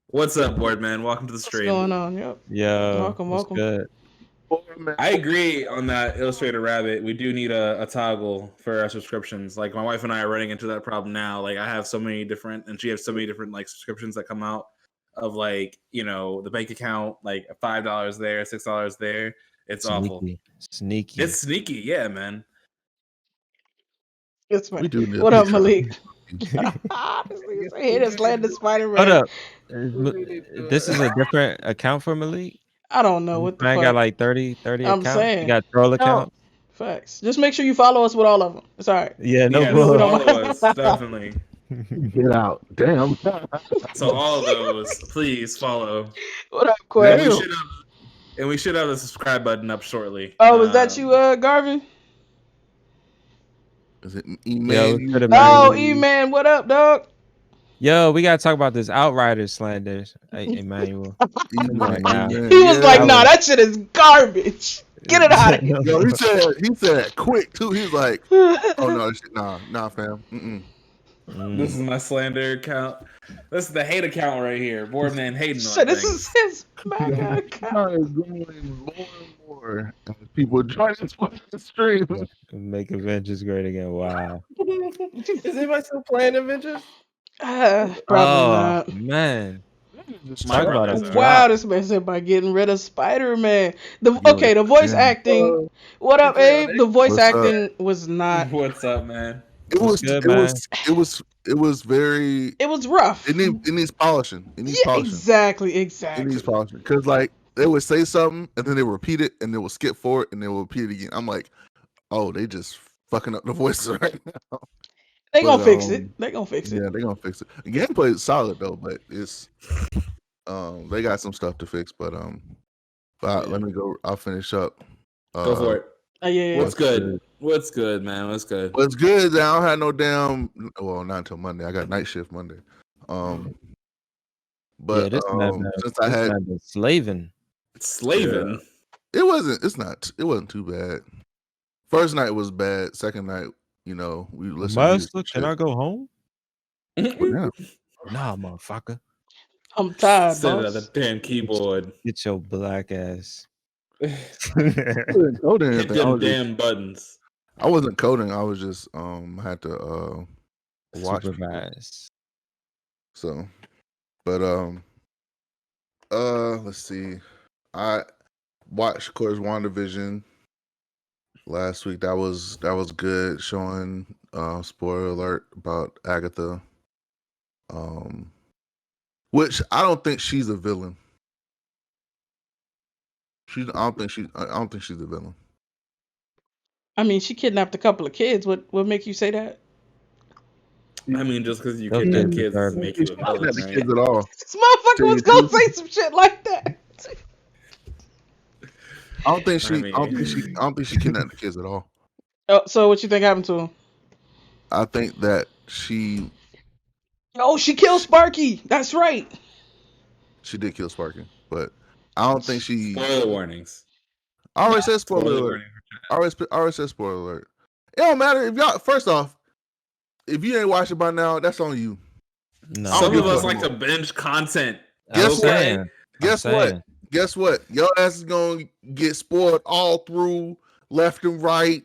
What's up, Boardman? Welcome to the stream. What's going on? Yep. Yeah. Welcome. Good. I agree on that, Illustrator Rabbit. We do need a toggle for our subscriptions. Like my wife and I are running into that problem now. Like I have so many different, and she has so many different like subscriptions that come out of like the bank account, like $5 there, $6 there. It's awful. Sneaky. It's sneaky, yeah, man. It's fine. What up, Malik? Hit us land the Spider-Man. Hold up. This is a different account for Malik? I don't know what the fuck. Got like 30 I'm accounts. saying. You got troll accounts. Facts. Just make sure you follow us with all of them. It's all right. Yeah, no follow us, definitely. Get out. Damn. So all of those, please follow. What up, Quay? And we should have the subscribe button up shortly. Oh, was that you, Garvin? Is it E-Man? Oh, E-Man, what up, dog? Yo, we gotta talk about this Outriders slander. Hey, Emmanuel. He was like, "Nah, that shit is garbage. Get it out of here." Yo, he said it quick too. He was like, "Oh no, nah, fam. This is my slander account. This is the hate account right here. Boardman hating on things. This is his MAGA account. Is going more and more as people join the stream. Make Avengers great again. Wow. Is anybody still playing Avengers? Probably not. Man. Wow, this man said by getting rid of Spider-Man. The voice acting. What up, Abe? The voice acting was not. What's up, man? It was very. It was rough. It needs polishing. It needs polishing. Exactly. It needs polishing because like they would say something and then they would repeat it and they would skip forward and they would repeat it again. I'm like, oh, they just fucking up the voices right now. They gonna fix it. They gonna fix it. Yeah, they gonna fix it. The gameplay is solid though, but it's they got some stuff to fix. But let me go. I'll finish up. Go for it. Yeah. What's good? What's good, man? What's good? What's good? I don't have no damn. Well, not until Monday. I got night shift Monday. But since I had slaving. Yeah, it wasn't. It's not. It wasn't too bad. First night was bad. Second night, we listened. Master, can I go home? Yeah. Nah, motherfucker. I'm tired. Sit at the damn keyboard. Get your black ass. Hit them damn buttons. I wasn't coding. I was just had to watch supervise. So, but let's see. I watched, of course, WandaVision. last week. That was good. Showing spoiler alert about Agatha. Which I don't think she's a villain. I don't think she's a villain. I mean, she kidnapped a couple of kids. What make you say that? I mean, just because you Those kidnap kids kids deserve doesn't it. make you a She's villain, not the right? kids at all. This motherfucker was gonna say some shit like that. I don't think she. I I don't think she. mean, I don't think she kidnapped the kids at all. Oh, so what you think happened to him? I think that she Oh, she killed Sparky. That's right. did kill Sparky, but I don't think she. spoiler warnings. I already said spoiler Spoiler alert. warning. I already said spoiler alert. It don't matter if y'all. First off, if you ain't watched it by now, that's on you. No. I don't Some give of a us fuck like to anymore. binge content. Guess what? saying. Guess what? Guess what? Your ass is gonna get spoiled all through, left and right,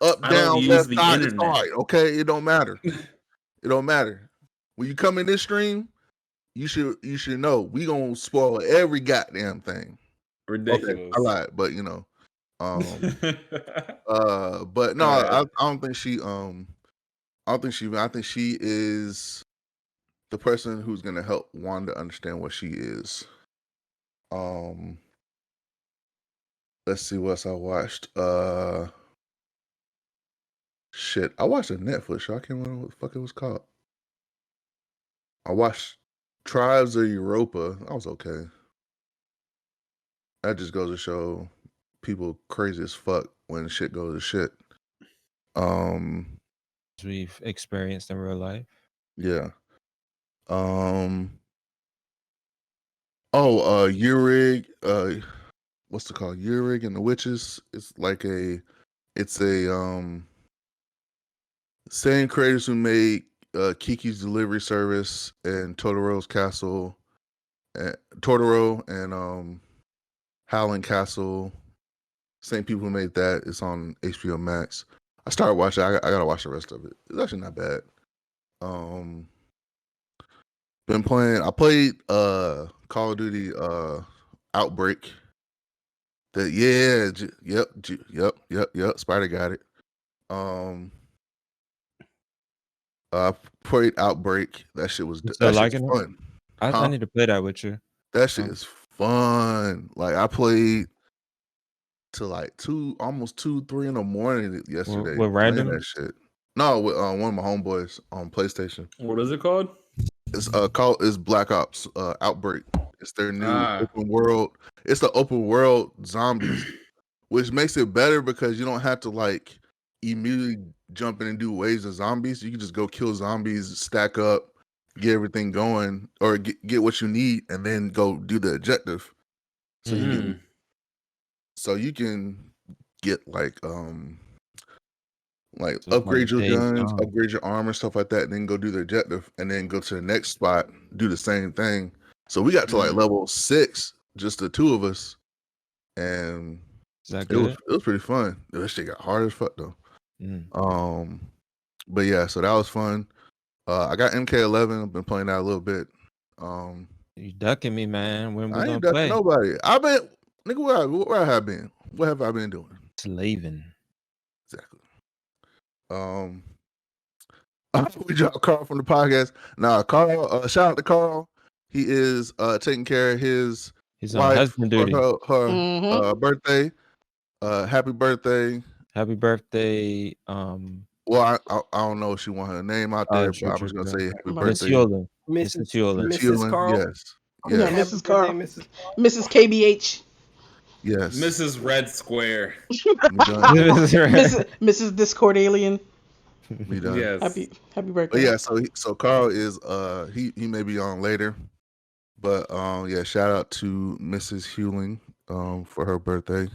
up, I don't down, use left, the side, internet. side. Okay, it don't matter. It don't matter. When you come in this stream, you should know we gonna spoil every goddamn thing. Ridiculous. Okay, I lied, but you know, but no, All right. I don't think she I think she is the person who's gonna help Wanda understand what she is. Let's see what else I watched. Shit, I watched a Netflix show. I can't remember what the fuck it was called. I watched Tribes of Europa. That was okay. That just goes to show people crazy as fuck when shit goes to shit. We've experienced in real life. Yeah. Urig, what's it called? Urig and the Witches. It's same creators who made Kiki's Delivery Service and Totoro's Castle, and Totoro and Howling Castle. Same people who made that. It's on HBO Max. I started watching. I gotta watch the rest of it. It's actually not bad. Been playing. I played Call of Duty Outbreak. Yep. Spider got it. I played Outbreak. That shit was You still that shit's liking it? fun. I need to play that with you. That shit is fun. Like I played to like almost 2-3 in the morning yesterday. With playing random? that shit. No, with one of my homeboys on PlayStation. What is it called? It's Black Ops Outbreak. It's their new open world. It's the open world zombies, which makes it better because you don't have to like immediately jump in and do waves of zombies. You can just go kill zombies, stack up, get everything going, or get what you need, and then go do the objective. So you can get like upgrade your guns, upgrade your armor, stuff like that, and then go do the objective, and then go to the next spot, do the same thing. So we got to like level 6, just the two of us, and it was pretty fun. That shit got hard as fuck though. But yeah, so that was fun. I got MK11. I've been playing that a little bit. You ducking me, man. When we I gonna ain't ducking play? nobody. I've been nigga. Where I have been? What have I been doing? Slaving. Exactly. We dropped Carl from the podcast. Nah, Carl. Shout out to Carl. He is taking care of his wife for her birthday. Happy birthday. Happy birthday. Well, I don't know if she want her name out there, but I'm just gonna say happy birthday, Mrs. Yolin. Mrs. Carl. Yes. Yeah, Mrs. Carl. Mrs. KBH. Yes. Mrs. Red Square. Mrs. Discord Alien. We done. Yes. Happy birthday. But yeah, so Carl is he may be on later. But yeah, shout out to Mrs. Hewling for her birthday.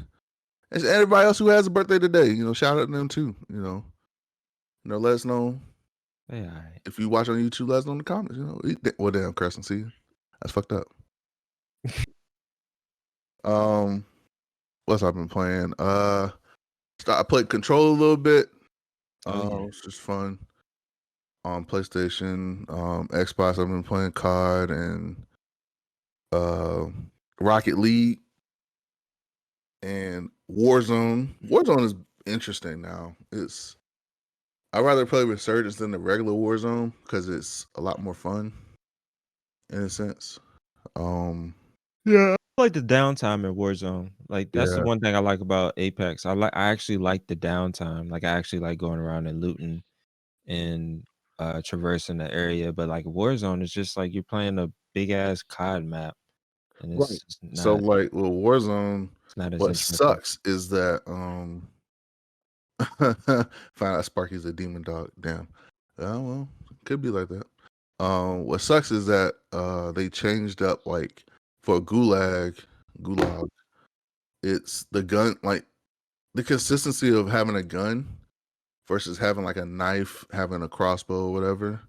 And everybody else who has a birthday today, shout out to them too. Let us know. Hey, if you watch on YouTube, let us know in the comments. Well, damn, Crescent, see, that's fucked up. What's I've been playing? I played Control a little bit. It's just fun on PlayStation, Xbox. I've been playing COD and Rocket League and Warzone. Warzone interesting now. I'd rather play Resurgence than the regular Warzone because it's a lot more fun in a sense. Yeah. I like the downtime in Warzone. Like that's the one thing I like about Apex. I actually like the downtime. Like I actually like going around and looting and traversing the area. But like Warzone is just like you're playing a big ass COD map, and it's just So not. like with Warzone, It's not as what interesting. sucks is that find out Sparky's a demon dog. Damn. Well, could be like that. What sucks is that they changed up like for gulag, it's the gun, like the consistency of having a gun versus having like a knife, having a crossbow, or whatever.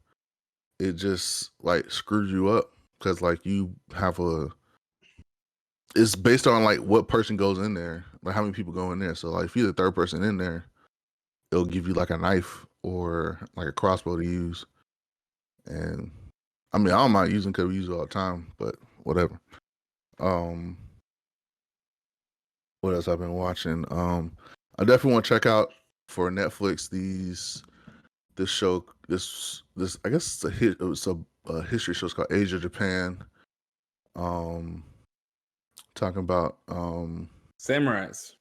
It just like screws you up because like you have it's based on like what person goes in there, like how many people go in there. So like if you're the third person in there, it'll give you like a knife or like a crossbow to use. And I mean, I don't mind using because we use it all the time, but whatever. What else I've been watching? I definitely want to check out for Netflix this show. This I guess it's a history show. It's called Asia Japan. Talking about Samurais.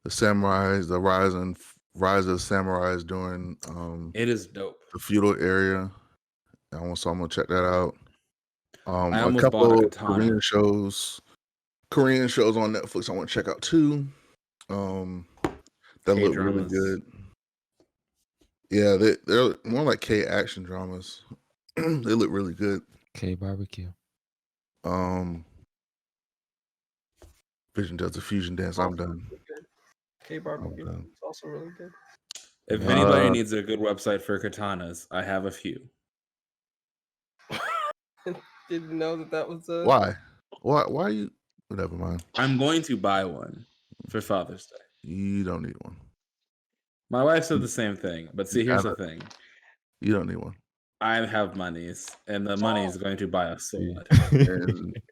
the samurais, the rise of samurais during It is dope. the feudal area. So I'm gonna check that out. I A almost bought a couple katana. Korean shows on Netflix I want to check out too. That look really K-dramas. good. Yeah, they're more like K action dramas. They look really good. K barbecue. Vision does the fusion dance. I'm done. K barbecue. It's also really good. If anybody needs a good website for katanas, I have a few. Didn't know that was a. Why are you? Never mind. I'm going to buy one for Father's Day. You don't need one. My wife said the same thing, but see, here's the thing. You don't need one. I have monies, and the money is going to buy a sword.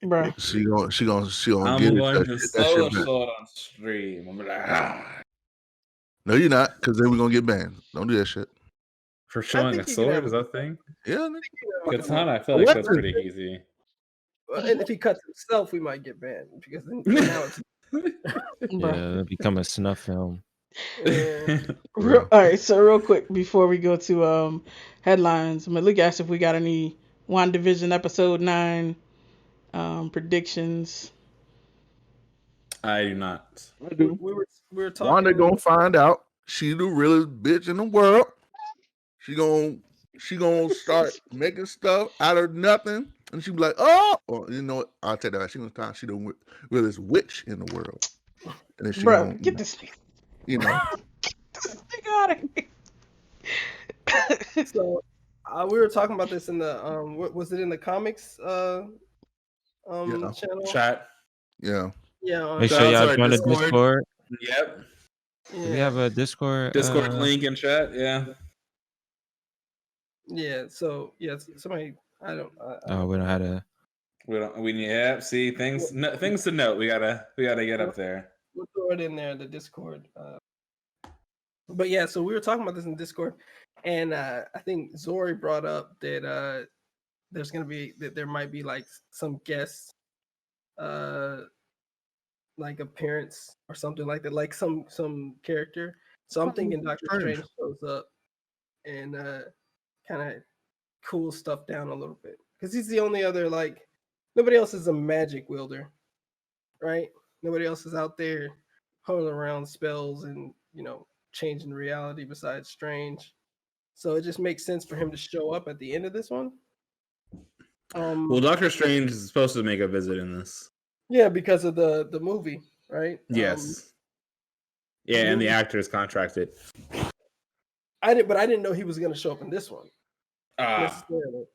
Bro. She gonna I'm get going it. to sell a sword on stream. I'm like, No, you're not, because then we're gonna get banned. Don't do that shit. For showing a sword, is that a thing? Yeah. Katana, I feel like that's pretty easy. And if he cuts himself, we might get banned because then now it's. Yeah, it'll become a snuff film. All right, so real quick before we go to headlines, Malik asked if we got any WandaVision episode 9 predictions. I do not. I do. We were talking. Wanda gonna find out she the realest bitch in the world. She gonna start making stuff out of nothing, and she be like, "Oh, well, you know what? I'll take that back. She gonna find she the realest witch in the world." And then she Bro, gonna, get this nigga. you know, Get this nigga out of here. So we were talking about this in the was it in the comics channel? Chat. Yeah. Yeah. Make sure y'all join the Discord. Yep. Do we have a Discord link in chat? Yeah. Yeah. So somebody. I don't. Oh, we don't have to. We need. See things. Things to note. We gotta get up there. We'll throw it in there, the Discord. But yeah, so we were talking about this in Discord, and I think Zori brought up that there might be like some guest like appearance or something like that, like some character. So I'm thinking Doctor Strange shows up and kind of cools stuff down a little bit, because he's the only other, like, nobody else is a magic wielder, right? Nobody else is out there holding around spells and, changing reality besides Strange. So it just makes sense for him to show up at the end of this one. Well, Doctor Strange is supposed to make a visit in this. Yeah, because of the movie, right? Yes. And the actor is contracted. I didn't know he was going to show up in this one. Necessarily.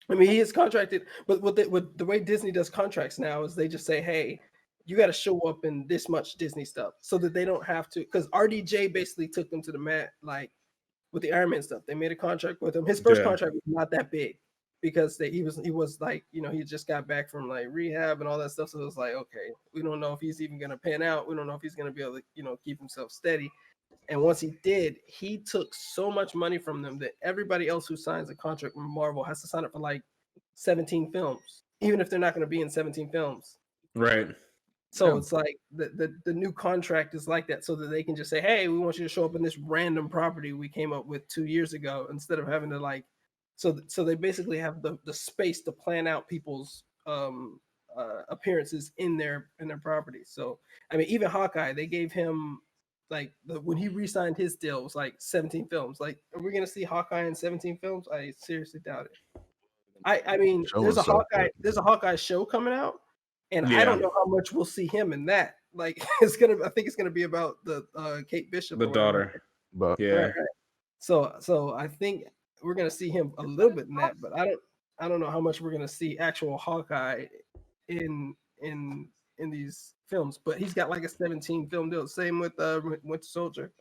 I mean, he is contracted, but with the way Disney does contracts now is they just say, "Hey, you got to show up in this much Disney stuff," so that they don't have to. Because RDJ basically took them to the mat, like with the Iron Man stuff. They made a contract with him. His first contract was not that big. because he was like, he just got back from like rehab and all that stuff. So it was like, okay, we don't know if he's even gonna pan out. We don't know if he's gonna be able to, keep himself steady. And once he did, he took so much money from them that everybody else who signs a contract with Marvel has to sign up for like 17 films, even if they're not going to be in 17 films. Right. So it's like the new contract is like that, so that they can just say, hey, we want you to show up in this random property we came up with 2 years ago, instead of having to like, so they basically have the space to plan out people's appearances in their properties. So I mean, even Hawkeye, they gave him like when he re-signed his deal, it was like 17 films. Like, are we gonna see Hawkeye in 17 films? I seriously doubt it. I mean, there's a Hawkeye show coming out, and I don't know how much we'll see him in that. Like, I think it's gonna be about the Kate Bishop, the daughter. But yeah. Right. So I think we're gonna see him a little bit in that, but I don't know how much we're gonna see actual Hawkeye in these films. But he's got like a 17 film deal. Same with Winter Soldier,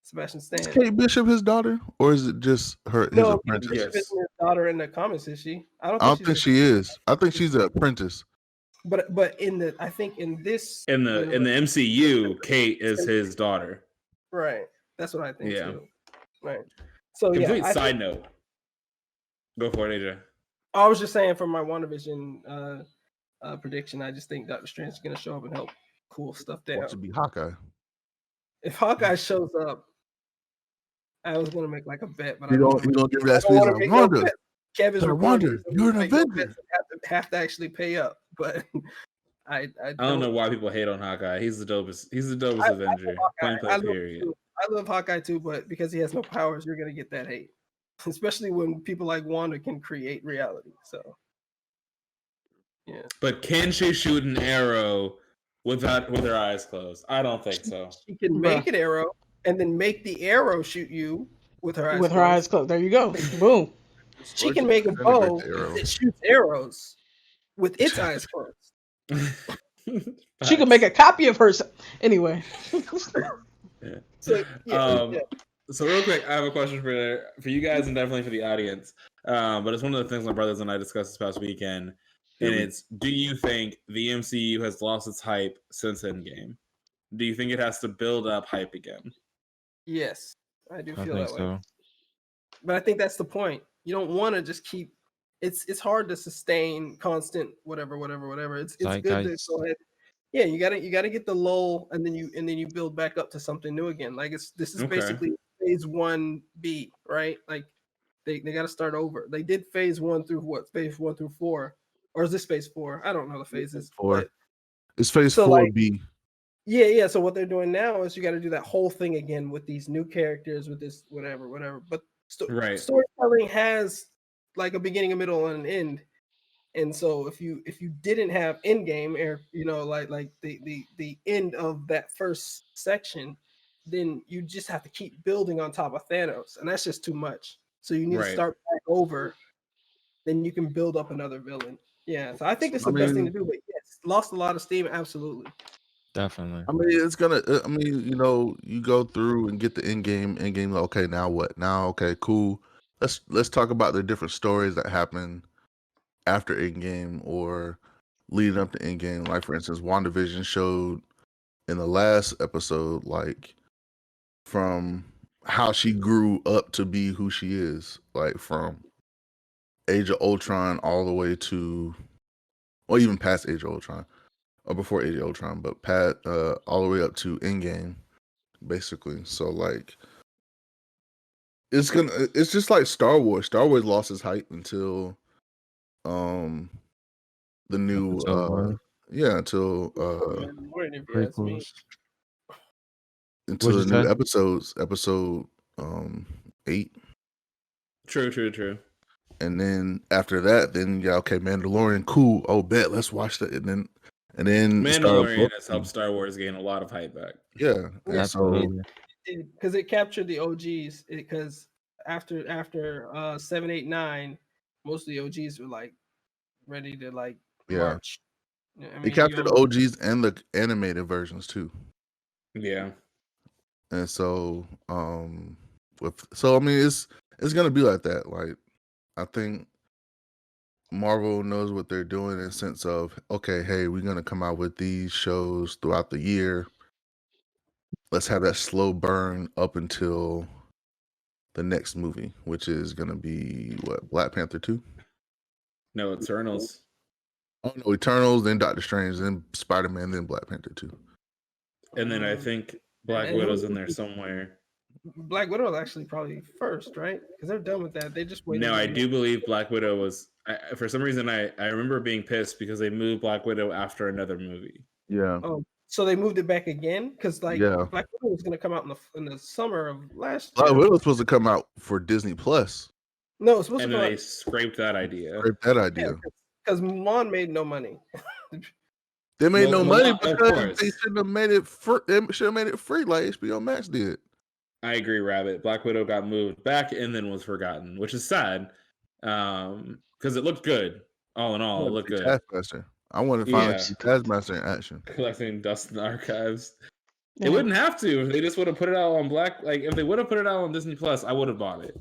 Sebastian Stan. Is Kate Bishop his daughter, or is it just his apprentice? Kate Bishop isn't his daughter in the comics, is she? I don't think she is. I think she's an apprentice. But I think in this in the MCU, Kate is his daughter. Right. That's what I think too. Right. So complete side note. Go for it, AJ. I was just saying, for my WandaVision prediction, I just think Doctor Strange is going to show up and help cool stuff down. Or to be Hawkeye. If Hawkeye shows up, I was going to make like a bet, but you don't give that speech like Wanda. Kevin's Wanda, you're an Avenger. Have to actually pay up, but I don't know why people hate on Hawkeye. He's the dopest. He's the dopest Avenger. I love Hawkeye too, but because he has no powers, you're gonna get that hate, especially when people like Wanda can create reality. So, yeah. But can she shoot an arrow with her eyes closed? I don't think so. She can make an arrow and then make the arrow shoot you with her eyes closed. Her eyes closed. There you go. Boom. She can make a bow that shoots arrows with its eyes closed. She can make a copy of herself. Anyway. Yeah. So real quick, I have a question for you guys and definitely for the audience. But it's one of the things my brothers and I discussed this past weekend. And it's, do you think the MCU has lost its hype since Endgame? Do you think it has to build up hype again? Yes, I do feel that way. So. But I think that's the point. You don't want to just keep. It's hard to sustain constant whatever. It's good to go ahead. Yeah, you gotta get the lull, and then you build back up to something new again. Like this is basically phase 1B, right? Like they got to start over. They did phase 1 through phase 1 through 4, or is this phase 4? I don't know the phases. 4. It's phase 4B. Yeah. So what they're doing now is you got to do that whole thing again with these new characters, with this whatever. But storytelling has like a beginning, a middle, and an end. And so if you didn't have Endgame, or like the end of that first section, then you just have to keep building on top of Thanos, and that's just too much. So you need to start back over. Then you can build up another villain. Yeah, so I think it's the best thing to do. But yes, lost a lot of steam, absolutely. Definitely. I mean, it's gonna. I mean, you go through and get the end game. Like, okay, now what? Now, okay, cool. Let's talk about the different stories that happen after Endgame or leading up to Endgame. Like, for instance, WandaVision showed in the last episode, like, from how she grew up to be who she is, like from Age of Ultron all the way to, or even past Age of Ultron, or before Age of Ultron, but all the way up to Endgame, basically. So like, it's just like Star Wars. Star Wars lost its hype until the new until the new episode 8. True. And then after that, then Mandalorian, cool. Oh, bet, let's watch that. And then Mandalorian has helped Star Wars gain a lot of hype back. Yeah, absolutely. Because it captured the OGs. Because after 7, 8, 9, most of the OGs were like ready to like march. It captured the OGs and the animated versions too. Yeah. And so, I mean, it's gonna be like that. Like, I think Marvel knows what they're doing in the sense of, okay, hey, we're gonna come out with these shows throughout the year. Let's have that slow burn up until the next movie, which is gonna be what, Black Panther 2? No, Eternals. Oh no, Eternals, then Doctor Strange, then Spider-Man, then Black Panther 2. And then I think Black Widow's in there somewhere. Black Widow is actually probably first, right? Because they're done with that. They just waited. No, I do believe Black Widow was. For some reason, I remember being pissed because they moved Black Widow after another movie. Yeah. Oh, so they moved it back again? Because Black Widow was going to come out in the summer of last year. Black Widow was supposed to come out for Disney Plus. No, it's supposed and to then come they out. scraped that idea. Because Mulan made no money. They made no money because they shouldn't have made it free. They should have made it free like HBO Max did. I agree, Rabbit. Black Widow got moved back and then was forgotten, which is sad because it looked good. All in all, it looked good. Taskmaster. I want to finally see Taskmaster in action. Collecting dust in the archives. They wouldn't have to if they just would have put it out on Black. Like if they would have put it out on Disney Plus, I would have bought it.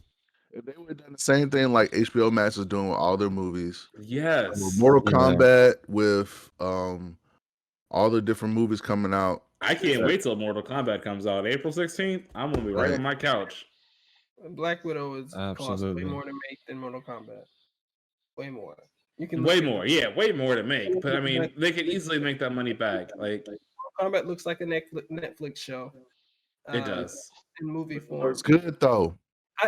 If they would have done the same thing like HBO Max is doing with all their movies. Yes. With Mortal Kombat, with all the different movies coming out. I can't wait till Mortal Kombat comes out April 16th. I'm gonna be right on my couch. Black Widow is cost way more to make than Mortal Kombat. Way more. You can way more to make. But I mean, they could easily make that money back. Like Mortal Kombat looks like a Netflix show. It does in movie form. It's good though.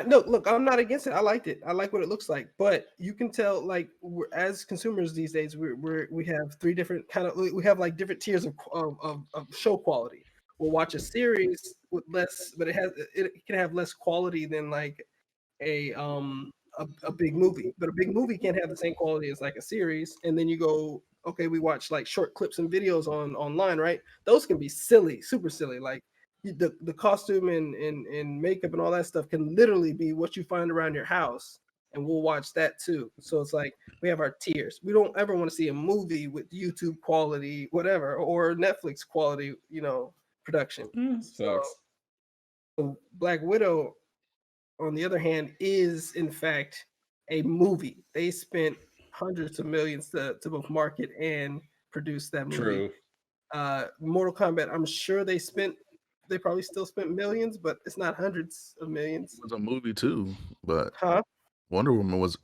Look, I'm not against it. I liked it. I like what it looks like, but you can tell, like, as consumers these days, we have three different we have like different tiers of show quality. We'll watch a series with less, but it can have less quality than like a big movie. But a big movie can't have the same quality as like a series. And then you go, okay, we watch like short clips and videos online, right? Those can be silly, super silly, like. The costume and makeup and all that stuff can literally be what you find around your house, and we'll watch that too. So it's like we have our tiers. We don't ever want to see a movie with YouTube quality, whatever, or Netflix quality, production. So Black Widow, on the other hand, is in fact a movie. They spent hundreds of millions to both market and produce that movie. True. Mortal Kombat, I'm sure they probably still spent millions, but it's not hundreds of millions. It was a movie too, but Wonder Woman was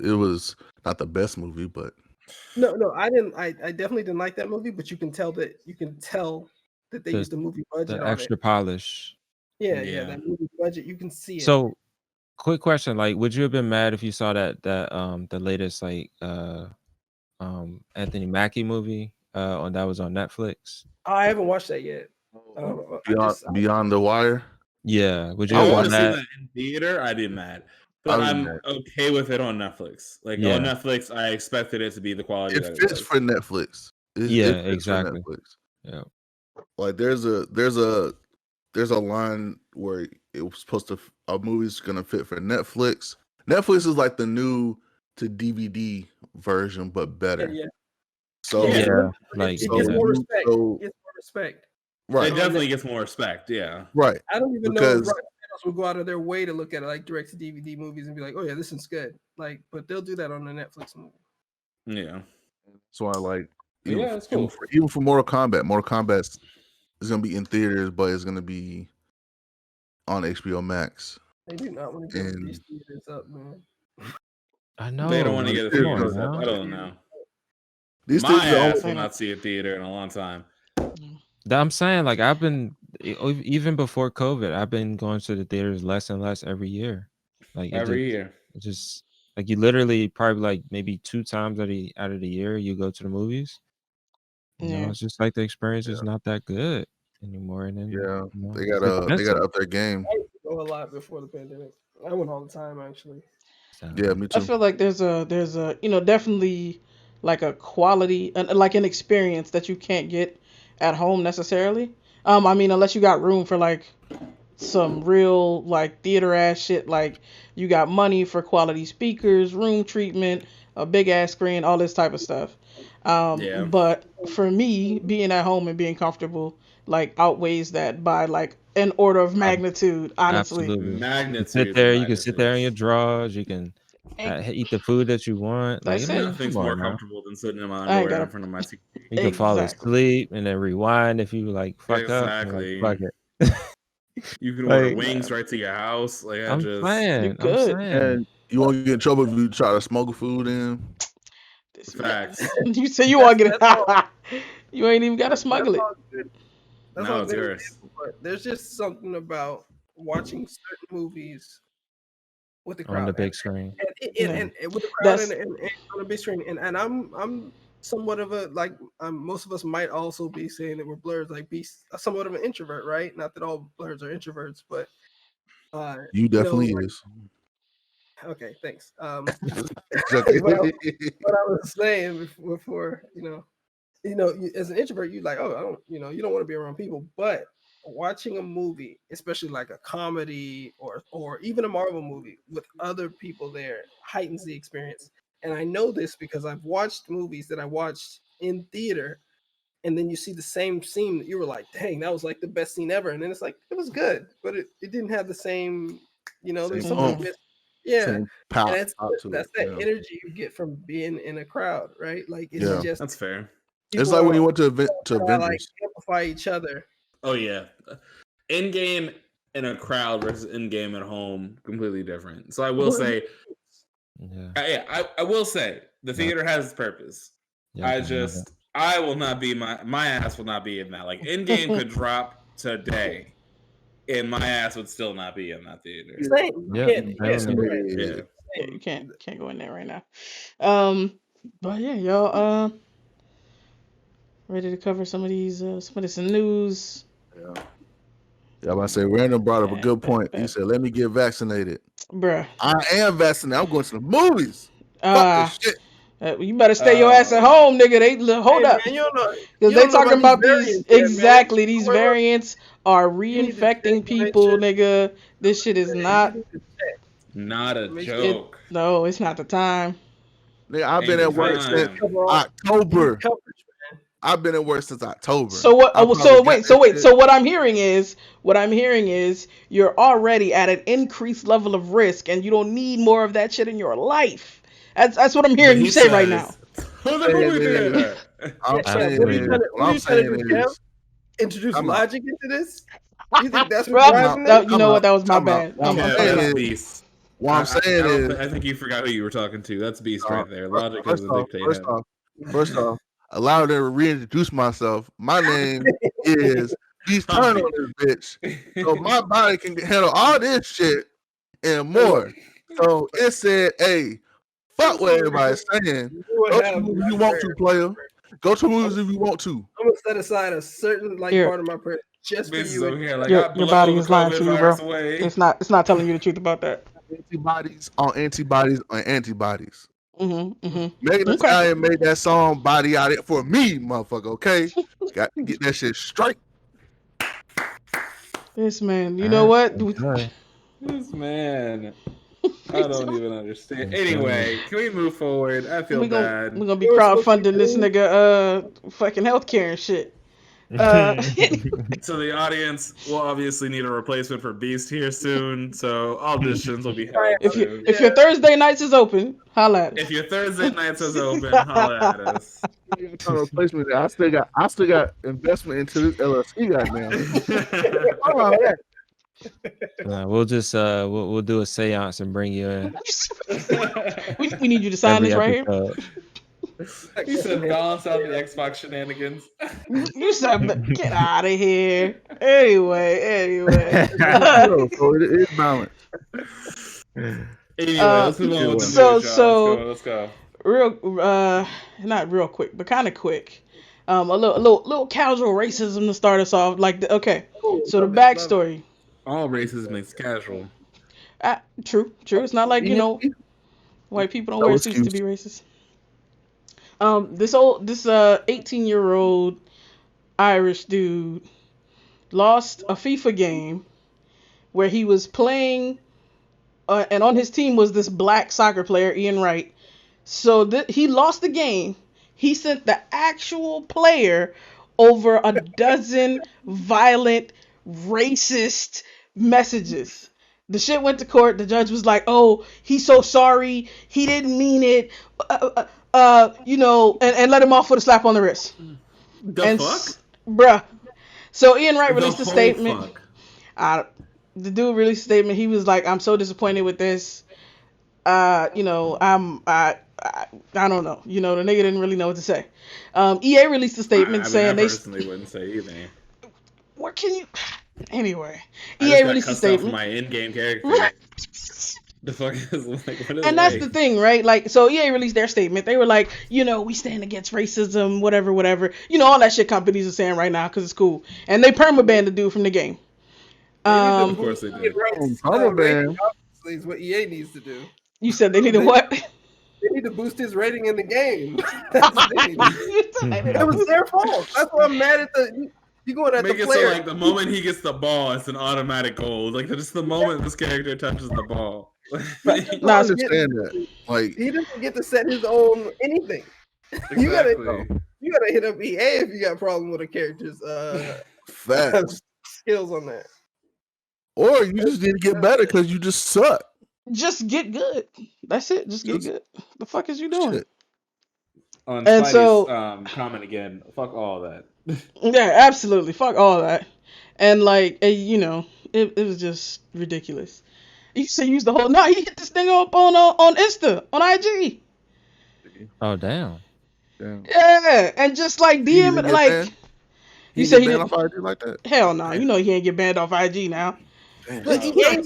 not the best movie, but no, I didn't. I definitely didn't like that movie, but you can tell that they used the movie budget, the extra polish. Yeah, that movie budget, you can see it. So, quick question: like, would you have been mad if you saw that the latest like Anthony Mackie movie that was on Netflix? I haven't watched that yet. Beyond the Wire. Yeah, would you? I want to see that in theater. I'd be mad, but I'm okay with it on Netflix. Like on Netflix, I expected it to be the quality. It fits for Netflix. It exactly. Netflix. Yeah, like there's a line where it was supposed to a movie's gonna fit for Netflix. Netflix is like the new to DVD version, but better. Yeah. So like it gets more respect. It gets more respect. Right. It definitely gets more respect, yeah. Right. I don't even know if will go out of their way to look at it like direct to DVD movies and be like, oh yeah, this is good. Like, but they'll do that on a Netflix movie. Yeah. So I like it's cool. Even for Mortal Kombat is gonna be in theaters, but it's gonna be on HBO Max. They do not want to get these theaters up, man. I know. They don't want to get the theaters up. I don't know. My ass will not see a theater in a long time. I'm saying, like, I've been even before COVID, I've been going to the theaters less and less every year. Like every year, it's just like you literally probably like maybe 2 times out of the year you go to the movies. You know, it's just like the experience is not that good anymore. And then they got up their game. I used to go a lot before the pandemic. I went all the time actually. Yeah, me too. I feel like there's a definitely like a quality and like an experience that you can't get at home necessarily. I mean, unless you got room for like some real like theater ass shit, like you got money for quality speakers, room treatment, a big ass screen, all this type of stuff. But for me, being at home and being comfortable like outweighs that by like an order of magnitude. Honestly, absolutely. You can sit there in your drawers. You can eat the food that you want. Like, That's man, it. Nothing's come more on now. comfortable than sitting in my I ain't underwear gotta- in front of my TV. You can fall Exactly. asleep and then rewind if you like fuck up. Exactly. Like, fuck it. You can order Like, wings right to your house. Like I'm You saying. I'm good. saying. And you won't get in trouble if you try to smuggle food in. Facts. You say you want to get That's it. You ain't even gotta smuggle it. all good. That's Now all it's good and yours. beautiful, but there's just something about watching certain movies with the On crowd the big screen. and with the crowd That's- and on the big screen. And I'm somewhat of a like most of us might also be saying that we're blurs, like be somewhat of an introvert, right? Not that all blurs are introverts, but You definitely like, is. okay, thanks. Joking. what I was saying before, as an introvert, you like, oh, I don't, you don't want to be around people, but watching a movie, especially like a comedy or even a Marvel movie with other people there, heightens the experience. And I know this because I've watched movies that I watched in theater, and then you see the same scene that you were like, dang, that was like the best scene ever. And then it's like, it was good, but it didn't have the same, there's Same something oomph. missing. Yeah. Same pop And that's to that it. Yeah. energy you get from being in a crowd, right? Like it's Yeah. just That's fair. It's like when you went to like Avengers. amplify each other. Oh yeah. In game in a crowd versus in game at home, completely different. So I will say, I will say the theater has its purpose. I will not be my ass will not be in that. Like in game could drop today, and my ass would still not be in that theater. Yeah, you can't go in there right now. But yeah, y'all ready to cover some of this news. Yeah, I say Random brought up a good point. He said, "Let me get vaccinated, bruh. I am vaccinated. I'm going to the movies. Fuck this shit. You better stay your ass at home, nigga. Hold up, because they talking about these these variants are reinfecting people, nigga. This shit is not a joke. No, it's not the time. Nigga, I've been at work since October. I've been at work since October. So what? So what I'm hearing is you're already at an increased level of risk, and you don't need more of that shit in your life. That's what I'm hearing you say right now. I'm saying is introduce logic into this. You think that's what driving you know what? That was my bad. Beast. What I'm saying is, I think you forgot who you were talking to. That's Beast right there. Logic is a dictator. First off, allow me to reintroduce myself. My name is Beast Turn on this bitch. So my body can handle all this shit and more. So it said, hey, fuck what everybody's saying. Go to movies if you want to, player. Go to movies if you want to. I'm gonna set aside a certain part of my prayer just for you. Your body is lying to you, bro. It's not telling you the truth about that. Antibodies on antibodies on antibodies. Megan Thee Stallion made that song "Body Out It" for me, motherfucker. Okay, got to get that shit straight. This man, you know what? This man, I don't even understand. Anyway, can we move forward? I feel bad. We're gonna be crowdfunding this nigga fucking healthcare and shit. So the audience will obviously need a replacement for Beast here soon. So auditions will be held soon. If your Thursday nights is open, holla at us. If your Thursday nights is open, holla at us. Replacement. I still got investment into this LLC right now. We'll just we'll do a seance and bring you in. we need you to sign this right here. He said balance out the Xbox shenanigans. You said get out of here. Anyway. So it is balanced. Anyway, let's move on with the news, let's go. Not real quick, but kind of quick. A little casual racism to start us off. So the backstory. All racism is casual. True. It's not like white people don't wear suits to be racist. This 18-year-old Irish dude lost a FIFA game where he was playing, and on his team was this black soccer player, Ian Wright. So he lost the game. He sent the actual player over a dozen violent, racist messages. The shit went to court. The judge was like, "Oh, he's so sorry. He didn't mean it." And let him off with a slap on the wrist. The And fuck? Bruh. So Ian Wright The released a whole statement. fuck. The dude released a statement. He was like, "I'm so disappointed with this. I don't know. The nigga didn't really know what to say." EA released a statement I saying they. personally wouldn't say anything. What can you? Anyway, I EA just got released a cussed out for statement. my in-game character. The fuck is like? What is And that's the thing, right? Like, so EA released their statement. They were like, we stand against racism, whatever. All that shit companies are saying right now because it's cool. And they permabanned the dude from the game. Of course they did. Rating, obviously, is what EA needs to do. You said they needed what? They need to boost his rating in the game. That's what they need to do. It was their fault. That's why I'm mad at the. You going at Make the it player. so like the moment he gets the ball, it's an automatic goal. Like just the moment this character touches the ball. I understand that. Like he doesn't get to set his own anything. Exactly. You gotta hit up EA if you got a problem with a character's skills on that. Or you just need to get better because you just suck. Just get good. That's it. Just get good. The fuck is you doing? Shit. On And Spidey's comment again, fuck all that. Yeah, absolutely. Fuck all that. And like, it was just ridiculous. You said use the whole. No, he hit this thing up on Insta, on IG. Oh damn. Yeah, and just like DM it like. You said he didn't off IG like that? Hell no, he ain't get banned off IG now. But EA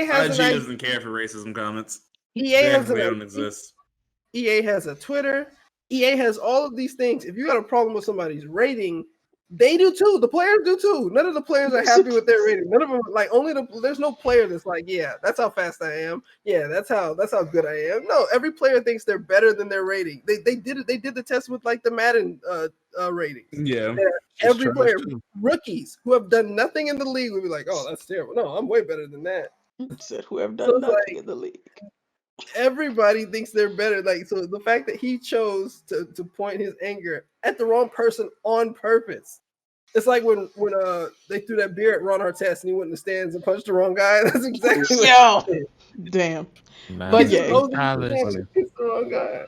has IG doesn't care for racism comments. They don't exist. EA has a Twitter. EA has all of these things. If you got a problem with somebody's rating, they do too. The players do too. None of the players are happy with their rating. None of them there's no player that's like, yeah, that's how fast I am. Yeah, that's how good I am. No, every player thinks they're better than their rating. They did it. They did the test with like the Madden ratings. Yeah. Every player, rookies who have done nothing in the league would be like, oh, that's terrible. No, I'm way better than that. Said who have done nothing in the league. Everybody thinks they're better. Like, so the fact that he chose to point his anger at the wrong person on purpose. It's like when they threw that beer at Ron Artest and he went in the stands and punched the wrong guy. That's exactly what he did. Damn. Man, but yeah, it's the wrong guy.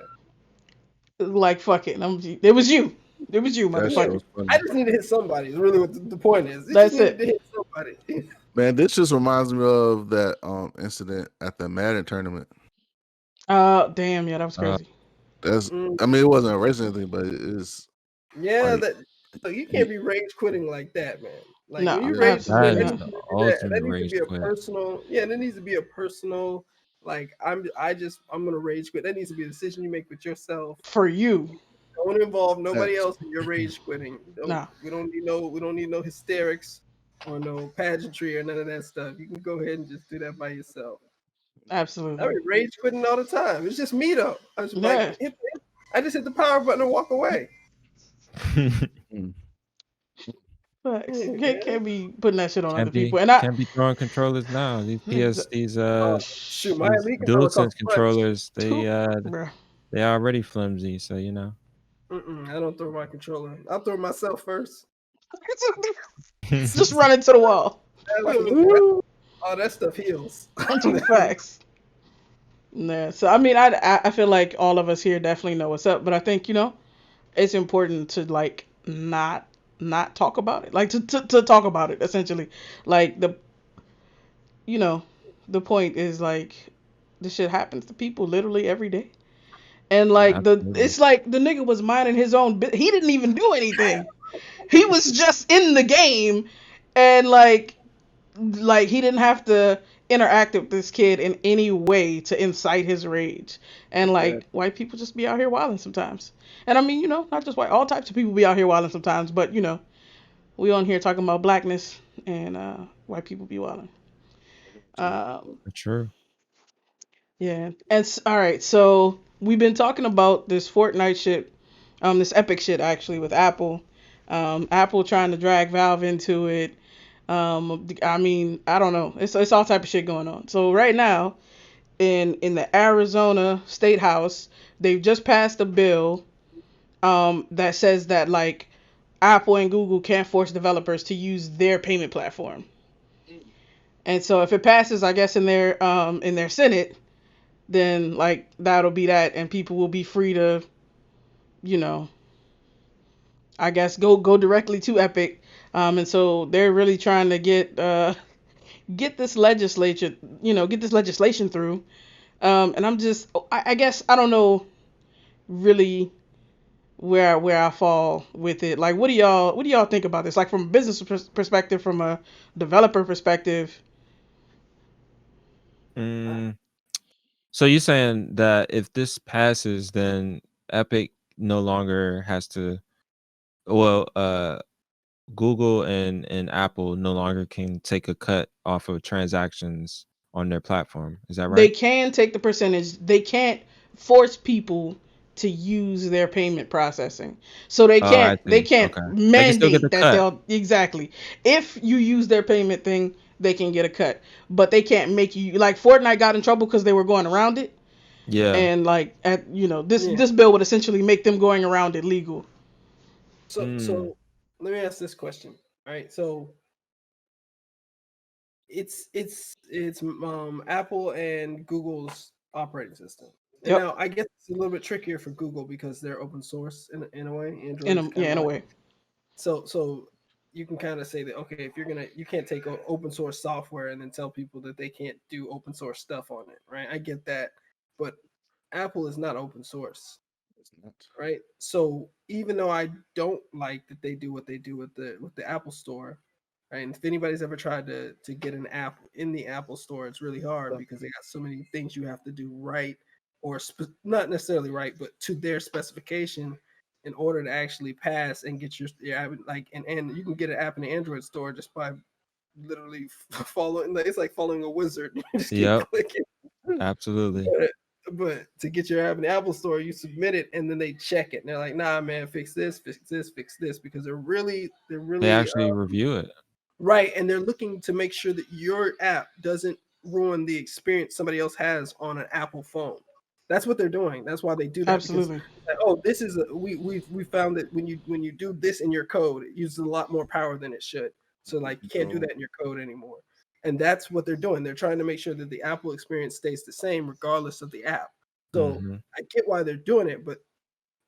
Like fuck it. It was you. It was you, motherfucker. I just need to hit somebody. Is really what the point is. That's it. To hit somebody. Man, this just reminds me of that incident at the Madden tournament. Damn, yeah, that was crazy. I mean, it wasn't a race or anything, but it's you can't be rage quitting like that, man. Like no, when you rage quit, that needs to be a personal. Yeah, there needs to be a personal. Like I'm gonna rage quit. That needs to be a decision you make with yourself. For you. Don't involve nobody else in your rage quitting. No. We don't need no hysterics or no pageantry or none of that stuff. You can go ahead and just do that by yourself. Absolutely. I mean, rage quitting all the time. It's just me though. I just I just hit the power button and walk away. Can't be putting that shit on other people. And can't be throwing controllers now. These DualSense controllers, they already flimsy, so I don't throw my controller. I'll throw myself first. Just run into the wall. Oh, that stuff heals. Facts. Nah, so I mean, I feel like all of us here definitely know what's up, but I think it's important to like not talk about it, like to talk about it essentially. Like the point is like this shit happens to people literally every day, and like it's like the nigga was minding his own business. He didn't even do anything. He was just in the game, and like he didn't have to interact with this kid in any way to incite his rage. And like white people just be out here wilding sometimes. And I mean, not just white, all types of people be out here wilding sometimes, but we on here talking about blackness and white people be wilding. True. Yeah. And all right, so we've been talking about this Fortnite shit, this Epic shit actually with Apple. Apple trying to drag Valve into it. I mean, I don't know. It's all type of shit going on. So right now, in the Arizona State House, they've just passed a bill that says that like Apple and Google can't force developers to use their payment platform. And so if it passes, I guess in their Senate, then like that'll be that, and people will be free to, you know, I guess go directly to Epic. And so they're really trying to get this legislature, get this legislation through. And I guess I don't know really where I fall with it. Like, what do y'all think about this? Like from a business perspective, from a developer perspective. Mm. So you're saying that if this passes, then Epic no longer has to. Well, Google and Apple no longer can take a cut off of transactions on their platform. Is that They right? can take the percentage. They can't force people to use their payment processing. So Oh, I they see. can't Okay. They can still get the mandate that cut. they'll exactly. If you use their payment thing, they can get a cut. But they can't make you like Fortnite got in trouble because they were going around it. Yeah. And like this Yeah. this bill would essentially make them going around it legal. So let me ask this question. All right. So it's Apple and Google's operating system. And Yep. now I guess it's a little bit trickier for Google because they're open source in a way. Android is kind In of a like way. so you can kind of say that okay, if you can't take open source software and then tell people that they can't do open source stuff on it, right? I get that, but Apple is not open source, It's not. right? So even though I don't like that they do what they do with the Apple Store, right? And if anybody's ever tried to get an app in the Apple Store, it's really hard because they got so many things you have to do right, or not necessarily right, but to their specification in order to actually pass and get your app. Like and you can get an app in the Android store just by literally following. It's like following a wizard. You just keep Yep. clicking. Absolutely. But to get your app in the Apple Store, you submit it and then they check it. And they're like, "Nah, man, fix this, fix this," because they're They really actually review it. right, and they're looking to make sure that your app doesn't ruin the experience somebody else has on an Apple phone. That's what they're doing. That's why they do that because Absolutely. like, oh, this is we found that when you do this in your code, it uses a lot more power than it should. So like you can't do that in your code anymore. And that's what they're doing. They're trying to make sure that the Apple experience stays the same regardless of the app. So Mm-hmm. I get why they're doing it, but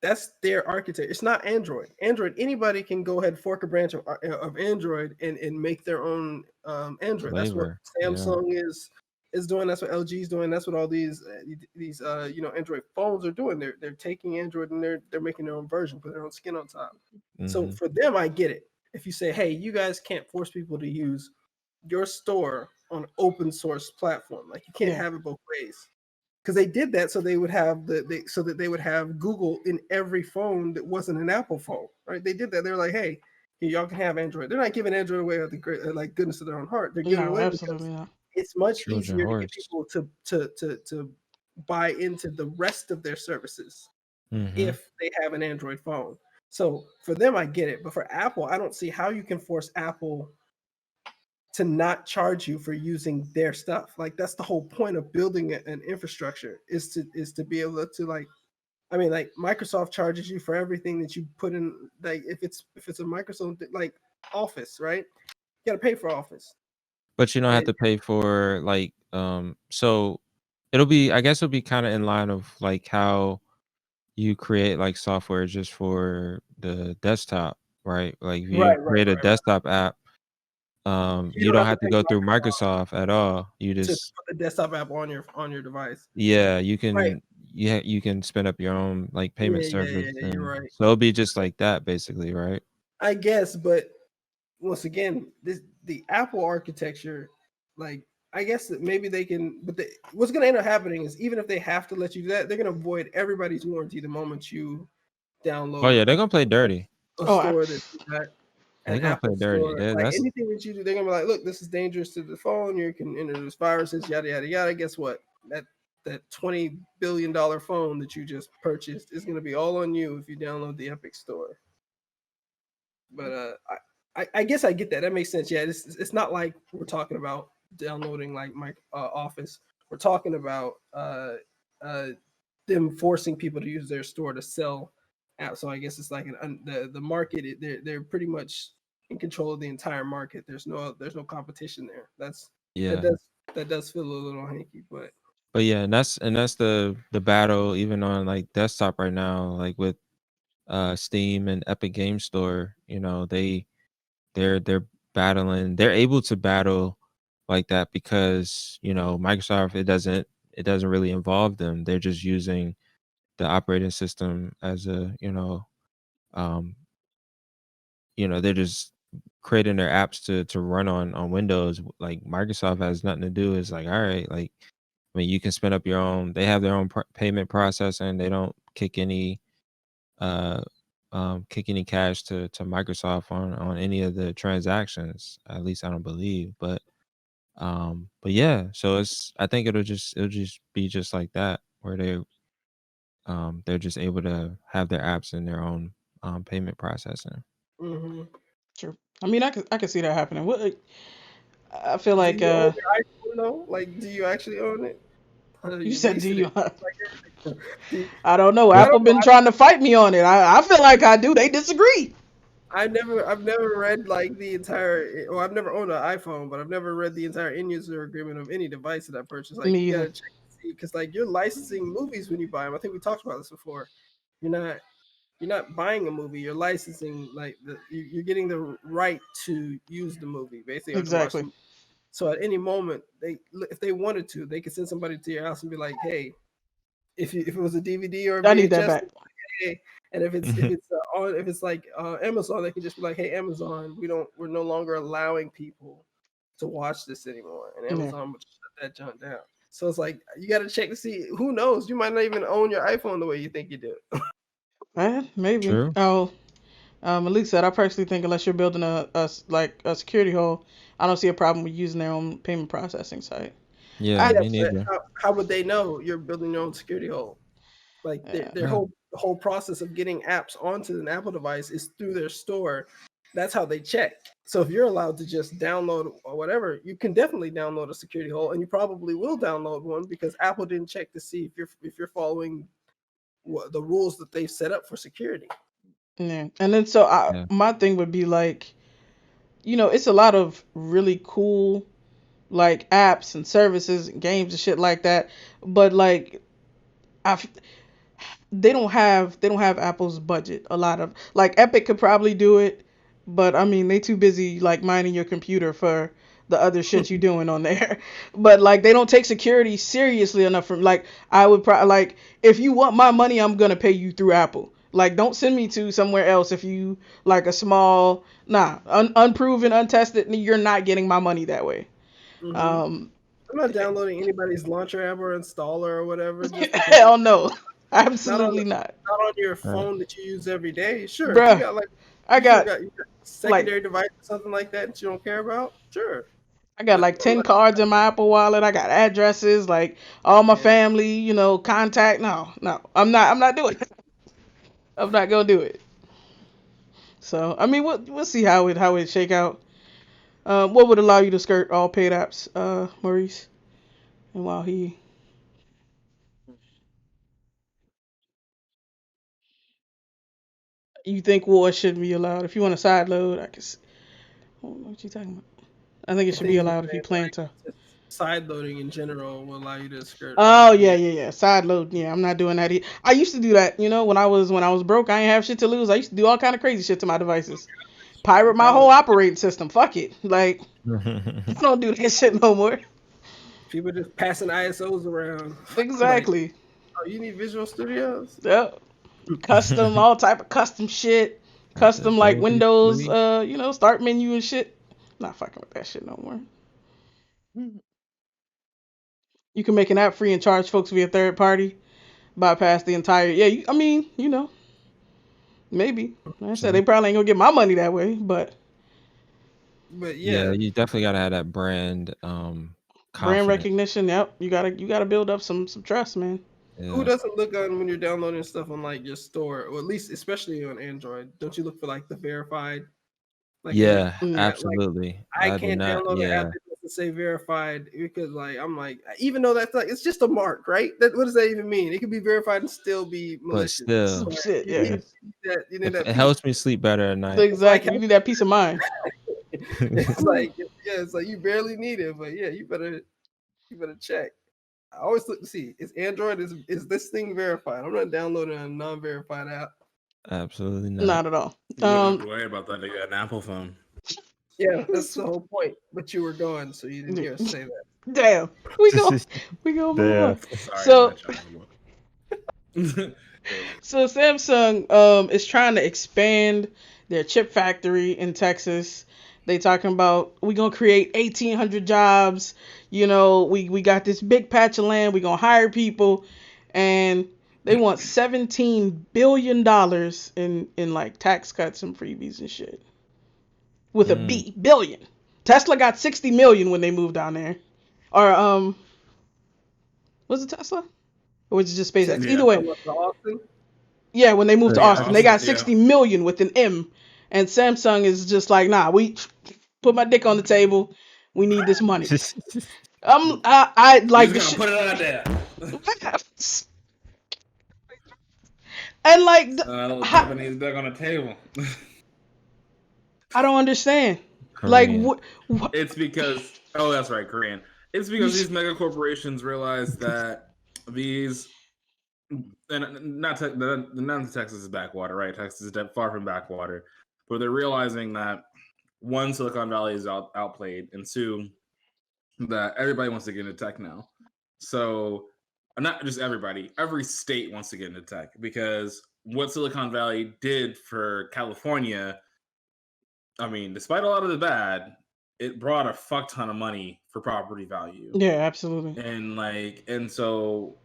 that's their architecture. It's not Android. Anybody can go ahead fork a branch of Android and make their own Android. That's what Flavor. Yeah. Samsung is doing. That's what LG is doing. That's what all these Android phones are doing. They're taking Android and they're making their own version, put their own skin on top. So Mm-hmm. for them, I get it. If you say, hey, you guys can't force people to use your store on open source platform, like you can't Yeah. have it both ways because they did that so they would have so that they would have Google in every phone that wasn't an Apple phone, right? They did that. They're like, hey, here, y'all can have Android. They're not giving Android away at the great like goodness of their own heart. They're giving it No, away absolutely because not. it's much Trojan easier to get horse. people to buy into the rest of their services Mm-hmm. if they have an Android phone. So for them, I get it, but for Apple, I don't see how you can force Apple to not charge you for using their stuff. Like that's the whole point of building an infrastructure is to be able to like I mean like Microsoft charges you for everything that you put in like if it's a Microsoft like Office, right? You got to pay for Office. But you don't have And to pay for like so I guess it'll be kind of in line of like how you create like software just for the desktop, right? Like if you create a right. desktop app, You you don't don't have to have to pay go through Microsoft at all. You to just put the desktop app on your device. yeah, Right. you can spin up your own like payment service You're and right. so it'll be just like that basically, right? I guess, but once again, the Apple architecture, like I guess that maybe they can, but what's going to end up happening is even if they have to let you do that, they're going to void everybody's warranty the moment you Oh download yeah, they're gonna play dirty. a Oh, store that's got an They're gonna Apple play dirty. store. Like That's anything that you do, they're going to be like, look, this is dangerous to the phone. You can introduce viruses, yada yada yada. Guess what? That $20 billion phone that you just purchased is going to be all on you if you download the Epic store. But I guess I get that. That makes sense. Yeah, it's not like we're talking about downloading like my Office. We're talking about them forcing people to use their store to sell apps. So I guess it's like the market. They're pretty much in control of the entire market. There's no competition there. Yeah. That does feel a little hanky, but yeah, and that's the battle even on like desktop right now, like with Steam and Epic Game Store. You know, they're battling. They're able to battle like that because Microsoft it doesn't really involve them. They're just using the operating system as a um they're just creating their apps to run on Windows. Like Microsoft has nothing to do. It's like, all right, like I mean, you can spin up your own. They have their own payment processor, and they don't uh kick any cash to Microsoft on any of the transactions. At least I don't believe. But yeah, so I think it'll just be just like that, where they're just able to have their apps in their own payment processing. Sure. I mean, I could see that happening. I feel do like you own your iPhone though? Like, do you actually own it? Or you you said, do leasing you? it? Like everything. I don't know. I Apple don't know. been trying to fight me on it. I feel like I do. They disagree. I've never read like the entire. Well, I've never owned an iPhone, but I've never read the entire end user agreement of any device that I purchased. Like, Me you either. gotta check to see because like you're licensing movies when you buy them. I think we talked about this before. You're not buying a movie. You're licensing like you're getting the right to use the movie basically or to watch Exactly. the movie. So at any moment, if they wanted to, they could send somebody to your house and be like, "Hey, if it was a DVD or a I need that VHS, back. hey." And if it's like Amazon, they can just be like, "Hey, Amazon, we're no longer allowing people to watch this anymore," and Yeah. Amazon would shut that junk down. So it's like you got to check to see. Who knows? You might not even own your iPhone the way you think you do. Maybe. True. Oh, Malik said, I personally think unless you're building like a security hole, I don't see a problem with using their own payment processing site. Yeah, I Yeah, me but neither. how would they know you're building your own security hole? Like their Yeah. whole process of getting apps onto an Apple device is through their store. That's how they check. So if you're allowed to just download or whatever, you can definitely download a security hole, and you probably will download one because Apple didn't check to see if you're following the rules that they've set up for security. Yeah. And then so Yeah. my thing would be like, it's a lot of really cool like apps and services and games and shit like that, but like I they don't have Apple's budget. A lot of like Epic could probably do it, but I mean they too busy like mining your computer for the other shit you doing on there. But like they don't take security seriously enough. From like I would probably like if you want my money, I'm gonna pay you through Apple. Like don't send me to somewhere else if you like a small unproven, untested. You're not getting my money that way. Um, I'm not downloading anybody's launcher app or installer or whatever just because hell no, not on absolutely not, not on your Right. phone that you use every day. Sure, if you bruh. got like I got you got like secondary device or something like that you don't care about, sure. I got But like I'm 10 not. cards in my Apple wallet. I got addresses, like all my Yeah. family, contact. No, no. I'm not doing it. I'm not gonna do it. So I mean we'll see how it shake out. What would allow you to skirt all paid apps, Maurice? And while you think war shouldn't be allowed. If you want to side load, I don't know what you talking about. I think it I should be think he's allowed if you saying plan like to. just side loading in general will allow you to skirt all Oh yeah, paid. yeah, yeah. Side load. Yeah, I'm not doing that. I used to do that. When I was broke, I didn't have shit to lose. I used to do all kind of crazy shit to my devices. No Pirate my problem. whole operating system. Fuck it. Like I don't do that shit no more. People just passing ISOs around. Like, Exactly. oh, you need Visual Studios? Yep. Custom, all type of custom shit. That's a Custom like Adobe Windows, Suite. start menu and shit. Not fucking with that shit no more. You can make an app free and charge folks via third party. Bypass the entire. Yeah, I mean, maybe. Like I said, they True. probably ain't gonna get my money that way, but But Yeah, yeah, you definitely gotta have that brand brand confidence. recognition. Yep, you gotta build up some trust, man. who Yeah. doesn't look on when you're downloading stuff on like your store, or at least especially on Android? Don't you look for like the verified? Like if Yeah, like absolutely. I I do can't not. download an app Yeah, that doesn't say verified because like I'm like even though that's like it's just a mark, right? What does that even mean? It could be verified and still be but malicious. still, Some But shit, you yeah. need it's, you need that it piece. helps me sleep better at night. It's like Exactly. You need that peace of mind. it's like Yeah, it's like you barely need it, but yeah, you better check. I always look to see is Android is this thing verified? I'm not downloading a non-verified app. Absolutely not. Not at all. You don't have to worry about that. They got an Apple phone. Yeah, that's the whole point. But you were gone, so you didn't hear us say that. Damn. We go move on. Sorry, So I'm not So Samsung is trying to expand their chip factory in Texas. They talking about we gonna create 1,800 jobs. You know, we got this big patch of land. We gonna hire people, and they want $17 billion in like tax cuts and freebies and shit. With a B, billion. Tesla got 60 million when they moved down there, or was it Tesla? Or was it just SpaceX? Yeah. Either way. Austin? Yeah, when they moved to Yeah, Austin, they got Austin, 60 million with an M, and Samsung is just like, nah, we put my dick on the table. We need this money. I like He's gonna put it out there. And like, Japanese duck on the table. I don't understand. Korean. Like, what? It's because that's right, Korean. It's because these mega corporations realize that these, and not Texas is backwater, right? Texas is far from backwater, but they're realizing that one, Silicon Valley is outplayed, and two, that everybody wants to get into tech now. So not just everybody, every state wants to get into tech because what Silicon Valley did for California, I mean, despite a lot of the bad, it brought a fuck ton of money for property value. Yeah, absolutely. And so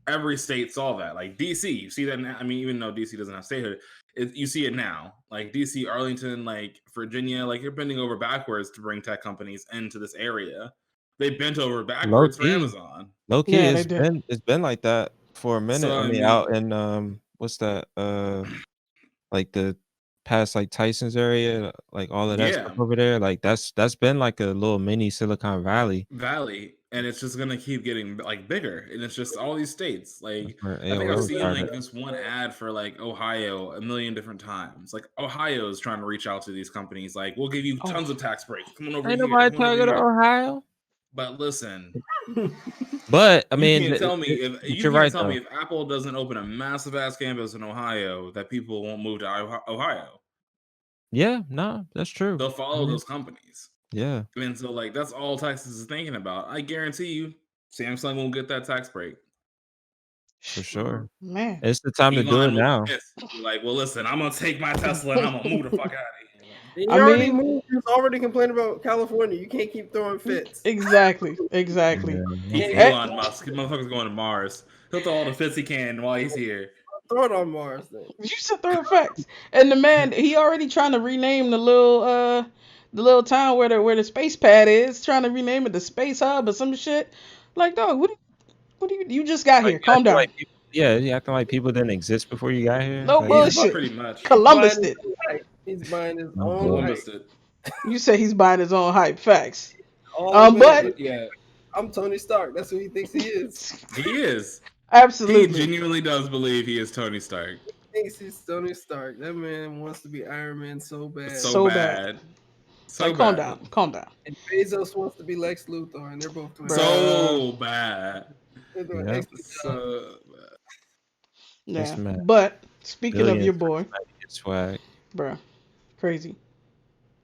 every state saw that. Like DC, you see that now. I mean, even though DC doesn't have statehood, you see it now. Like DC, Arlington, like Virginia, like you're bending over backwards to bring tech companies into this area. They bent over backwards for Amazon. Low key, Yeah, it's been like that for a minute. So, I mean, out in what's that? Like the past like Tyson's area, like all of that stuff over there. Like that's been like a little mini Silicon Valley. And it's just gonna keep getting like bigger. And it's just all these states. Like I think AOL I've seen started. like this one ad for like Ohio a million different times. Like Ohio is trying to reach out to these companies. Like we'll give you tons of tax breaks. Come on over Ain't here. nobody talking to Ohio. But listen, but I mean, you can't tell me if Apple doesn't open a massive ass campus in Ohio that people won't move to Ohio. Yeah, no, that's true. They'll follow those companies. Yeah, and so like that's all Texas is thinking about. I guarantee you, Samsung won't get that tax break for sure. Man, it's the time to do it now. Like, well, listen, I'm gonna take my Tesla and I'm gonna move the fuck out of here. You already moved. You're already complaining about California. You can't keep throwing fits. Exactly. Elon Musk, motherfucker's going to Mars. He'll throw all the fits he can while he's here. Throw it on Mars, then. You should throw facts. And the man, he already trying to rename the little town where the space pad is. Trying to rename it the Space Hub or some shit. Like, dog, what do you just got here? Calm down. You acting like people didn't exist before you got here. No bullshit. Pretty much. Columbus did. He's buying his own hype. You say he's buying his own hype. Facts. But yeah, I'm Tony Stark. That's who he thinks he is. He is. Absolutely. He genuinely does believe he is Tony Stark. He thinks he's Tony Stark. That man wants to be Iron Man so bad. So bad. So bad. Calm down. And Bezos wants to be Lex Luthor, and they're both doing so bad. They're doing so bad. Yeah. But speaking of your boy, swag, bruh, crazy.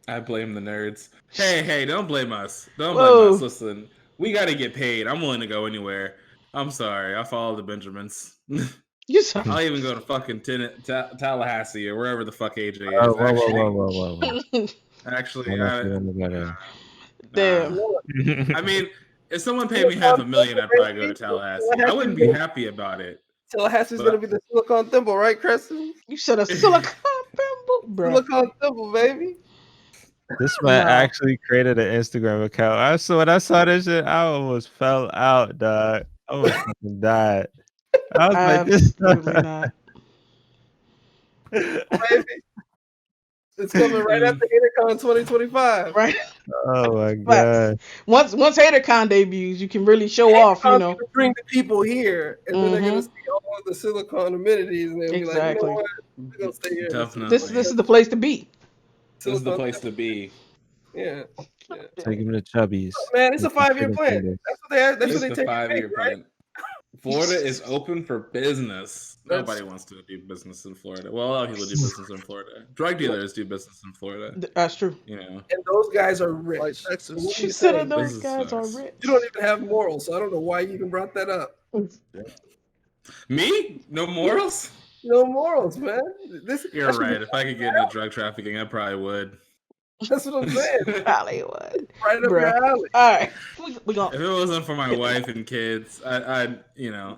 I blame the nerds. Hey, don't blame us. Don't blame us. Listen, we got to get paid. I'm willing to go anywhere. I'm sorry. I follow the Benjamins. I'll even go to fucking Tallahassee or wherever the fuck AJ is. Whoa. Actually, damn. I mean, if someone paid me $500,000, I'd probably go to Tallahassee. I wouldn't be happy about it. Tallahassee's gonna be the Silicon Thimble, right, Creston? You said a Silicon Thimble, bro. Silicon Thimble, baby. This man actually created an Instagram account. When I saw this shit, I almost fell out, dog. I almost fucking died. I was like, this not. Baby. It's coming right after HaterCon 2025. Right. Oh my god. Once HaterCon debuts, you can really show off, you know. Bring the people here, and then they're gonna see all of the silicon amenities, and they'll be like, you know what? We're gonna stay here. Definitely. This is the place to be. This is the place to be. Yeah. Take him to Chubby's. Man, it's a Get some 5-year chicken plan. fingers. That's what they. That's It's what they the take. 5-year Right? plan. Florida is open for business. That's- Nobody wants to do business in Florida. Well, a lot of people do business in Florida. Drug dealers do business in Florida. That's true. You know, And those guys are rich. Like So Texas. what do you Some say? of those This is guys are facts. rich. You don't even have morals, so I don't know why you even brought that up. me? No morals? No morals, man. You're right. If I could get into drug trafficking, I probably would. That's what I'm saying. Hollywood. Right up Bruh. your alley. All right. We If gonna, it wasn't for my wife and kids, I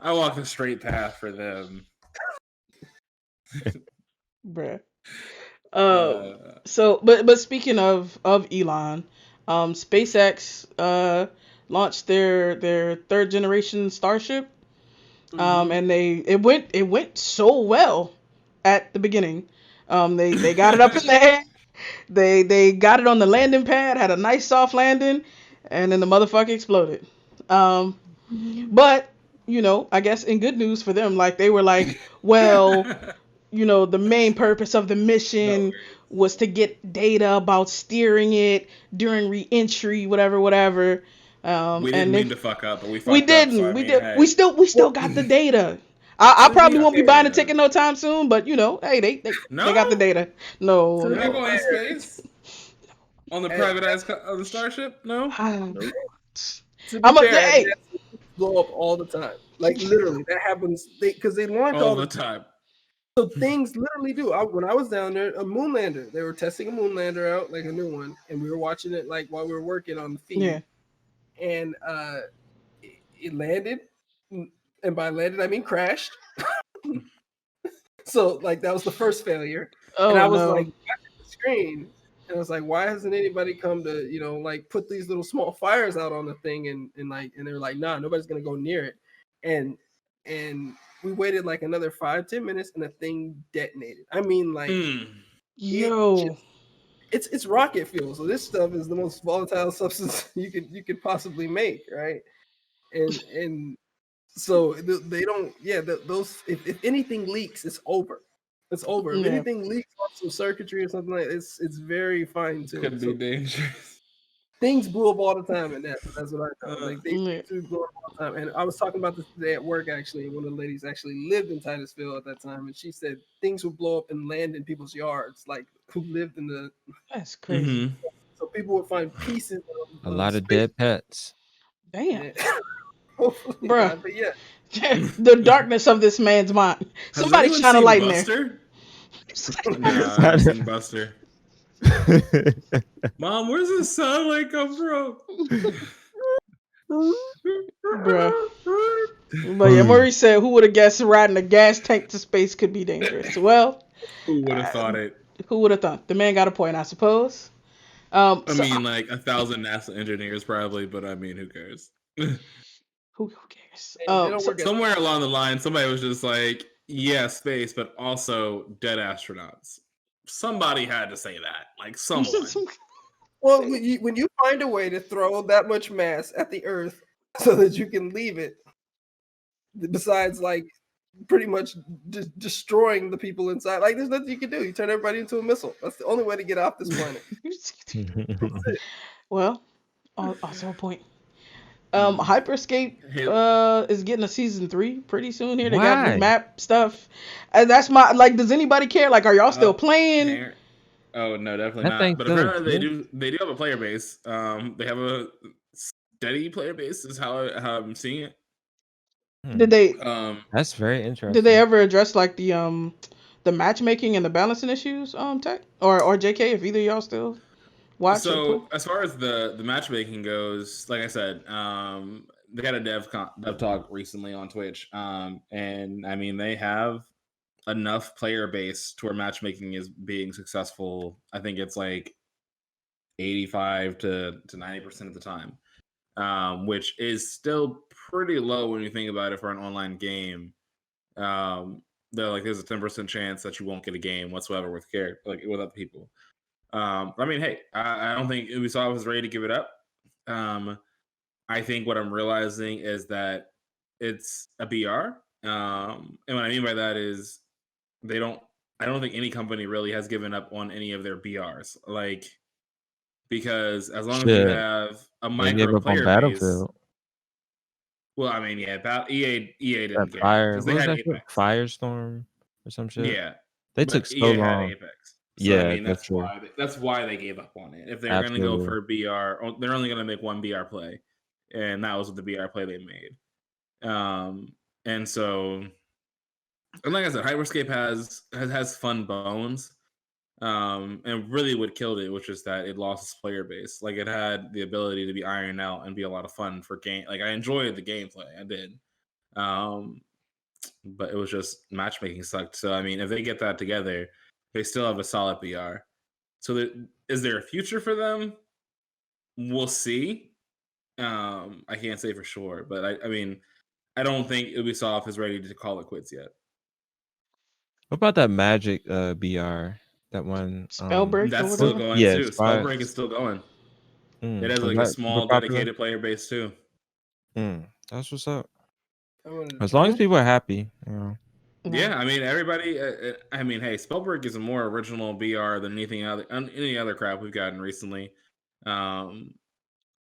walk the straight path for them. bruh. Uh, So, but speaking of Elon, SpaceX launched their third generation Starship. And it went so well at the beginning. They got it up in the air. They got it on the landing pad, had a nice soft landing, and then the motherfucker exploded. But I guess in good news for them, like they were like, well, the main purpose of the mission was to get data about steering it during re-entry, whatever. we didn't mean to fuck up, but we fucked We up. didn't. So, I we mean, did. hey. We still got the data. I probably won't be buying a data. ticket no time soon, but hey, they got the data. No, We're not no. going to space on the privatized on the Starship. No. To be I'm a fair, hey. blow up all the time. Like literally, that happens. Because they launch All the time. So things literally do. When I was down there, a moon lander. They were testing a moon lander out, like a new one, and we were watching it like while we were working on the feed. Yeah. And it landed, and by landed I mean crashed. So like that was the first failure. Oh And I was no. like watching the screen, and I was like, why hasn't anybody come to like put these little small fires out on the thing? And they were like, nah, nobody's gonna go near it. And we waited like another 5-10 minutes, and the thing detonated. I mean, like, Yo. it's rocket fuel. So this stuff is the most volatile substance you could possibly make, right? And so they don't. Yeah, those. If anything leaks, it's over. It's over. If Yeah. anything leaks off some circuitry or something like it's very fine too. Could be dangerous. Things blew up all the time in that. That's what I know. Like they Yeah. do blow up all the time. And I was talking about this today at work. Actually, one of the ladies actually lived in Titusville at that time, and she said things would blow up and land in people's yards, like who lived in the. That's crazy. Mm-hmm. So people would find pieces. A lot of dead pets. Damn. Hopefully Bruh. not, but yeah. The darkness of this man's mind. Somebody shine a light in there. Nah, I haven't seen Buster. Mom, where's the satellite come from? Bruh. But yeah, Maurice said, who would have guessed riding a gas tank to space could be dangerous? Well, Who would have thought it? who would have thought? The man got a point, I suppose. I mean, like 1,000 NASA engineers probably, but I mean, who cares? Who cares? They don't work at- Somewhere along the line, somebody was just like, yeah, space, but also dead astronauts. Somebody had to say that. Like, someone. Well, when you find a way to throw that much mass at the Earth so that you can leave it, besides like pretty much destroying the people inside, like there's nothing you can do. You turn everybody into a missile. That's the only way to get off this planet. Well, also a point. Hyperscape is getting a season 3 pretty soon here. They got new map stuff. And that's my does anybody care? Like, are y'all still playing? Oh no, definitely not. But apparently they do have a player base. They have a steady player base is how I'm seeing it. Did they That's very interesting. Did they ever address like the matchmaking and the balancing issues, Tech? Or JK, if either of y'all still watch? So as far as the matchmaking goes, like I said, they got a dev talk recently on Twitch. And I mean they have enough player base to where matchmaking is being successful. I think it's like 85 to 90% of the time, which is still pretty low when you think about it for an online game. There's a 10% chance that you won't get a game whatsoever with other people. I mean, hey, I don't think Ubisoft was ready to give it up. I think what I'm realizing is that it's a BR. And what I mean by that is I don't think any company really has given up on any of their BRs. Like because as long as you Shit. have a They gave micro up on player base. Battlefield. Well, I mean, yeah, EA didn't That care fire. because What they was had that shit? Apex. Firestorm or some shit. Yeah, They but took so EA had long. Apex. So I Yeah, mean, that's true. that's why they gave up on it. If they're going to go Absolutely. for BR, they're only going to make one BR play, and that was the BR play they made. And so, and like I said, Hyperscape has fun bones. And really what killed it, which is that it lost its player base. Like it had the ability to be ironed out and be a lot of fun for game. Like I enjoyed the gameplay, I did. But it was just matchmaking sucked. So I mean, if they get that together, they still have a solid BR. So is there a future for them? We'll see. I can't say for sure, but I mean, I don't think Ubisoft is ready to call it quits yet. What about that Magic BR? That one Spellbreak or that's still whatever. going Yeah, too. Spellbreak is still going. It has was like a that super small popular? dedicated player base too. That's what's up. As try long it. as people are happy, you know. Yeah, I mean everybody. I mean, hey, Spellbreak is a more original BR than any other crap we've gotten recently. I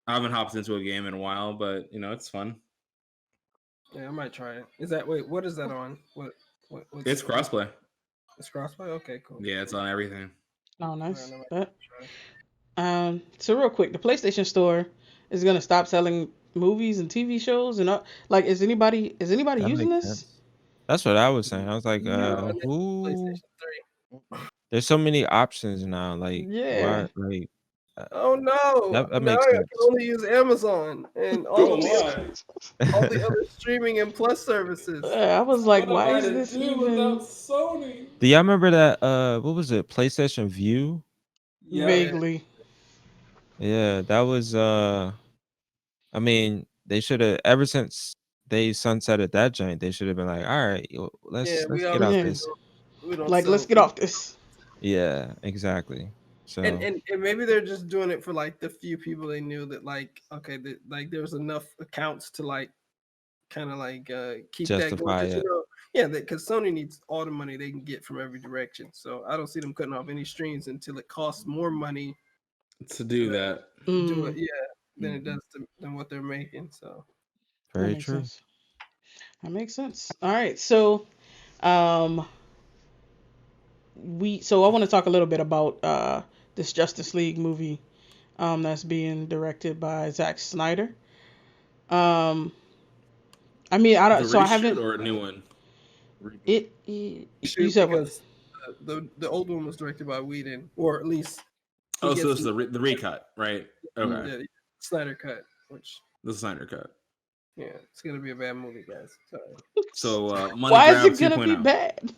haven't hopped into a game in a while, but you know it's fun. Yeah, I might try it. Is that wait? What is that on? What's It's crossplay. It's crossplay. Okay, cool. Yeah, it's on everything. Oh, nice. I might But, try it. so real quick, the PlayStation Store is gonna stop selling movies and TV shows and like, is anybody That using makes this? sense. That's what I was saying. I was like, No, who? PlayStation 3. There's so many options now. Like, Yeah. why? Like, Oh no! that Now makes I sense. can only use Amazon and all the other streaming and plus services. I was like, why is this even Sony? Do y'all remember that? What was it? PlayStation View. vaguely? Yeah, that was. I mean, they should have ever since they sunsetted that joint. They should have been like, all right, let's We get out Yeah. this. We don't Like, sell. let's get off this. Yeah, exactly. So And maybe they're just doing it for like the few people they knew that like okay that like there was enough accounts to like kind of like keep that going. justify 'Cause, it. yeah, because Sony needs all the money they can get from every direction. So I don't see them cutting off any streams until it costs more money To do that. do it. Yeah, than it does than what they're making. So That Very makes true. sense. That makes sense. All right, so I want to talk a little bit about this Justice League movie that's being directed by Zack Snyder. I mean, I don't. The So I reshoot haven't. or a new one? You shoot, said what? because the old one was directed by Whedon, or at least he Oh, so gets it's the recut, right? Okay, the Snyder cut, which the Snyder cut. yeah, it's gonna be a bad movie, guys. Sorry. So money Why grab is it gonna be 2.0. bad?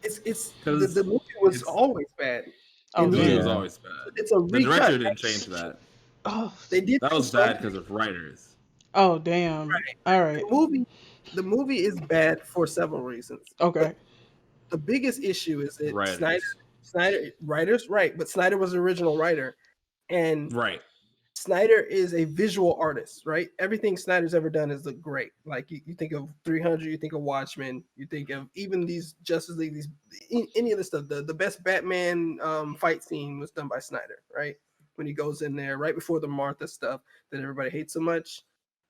It's 'Cause the movie was it's- always bad. Oh, In The the movie end, was Yeah. always bad. it's a The director recut. didn't change that. Oh, They did That do was bad something. because of writers. oh, damn. All right. The movie is bad for several reasons. Okay. The biggest issue is that Writers. Snyder writers, right? But Snyder was the original writer, and Right. Snyder is a visual artist, right? Everything Snyder's ever done is look great. Like you think of 300, you think of Watchmen, you think of even these Justice League, any of this stuff. The best Batman fight scene was done by Snyder, right? When he goes in there right before the Martha stuff that everybody hates so much,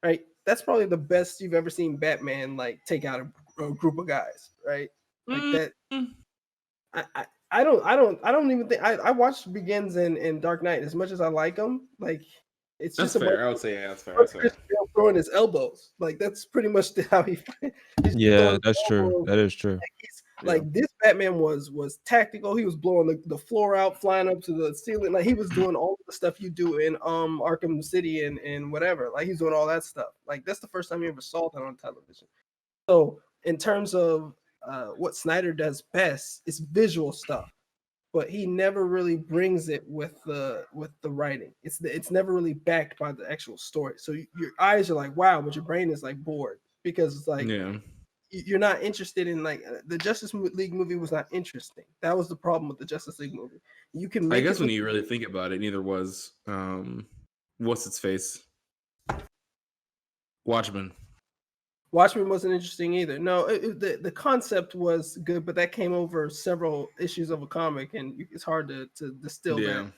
right? That's probably the best you've ever seen Batman like take out a group of guys, right? Like that. I don't even think I watched Begins and Dark Knight as much as I like them. Like it's That's just fair. I would say that's fair. That's fair. Christian Bale throwing his elbows. Like that's pretty much how he. He's Yeah, throwing that's true. elbows. That is true. Like this Batman was tactical. He was blowing the floor out, flying up to the ceiling. Like he was doing all the stuff you do in Arkham City and whatever. Like he's doing all that stuff. Like that's the first time you ever saw that on television. So in terms of what Snyder does best, it's visual stuff, but he never really brings it with the writing. It's never really backed by the actual story. So your eyes are like wow, but your brain is like bored because it's like you're not interested in like the Justice League movie was not interesting. That was the problem with the Justice League movie. You can make I guess it when you really think about it, neither was what's its face? Watchmen. Watchmen wasn't interesting either. No, the concept was good, but that came over several issues of a comic, and it's hard to distill that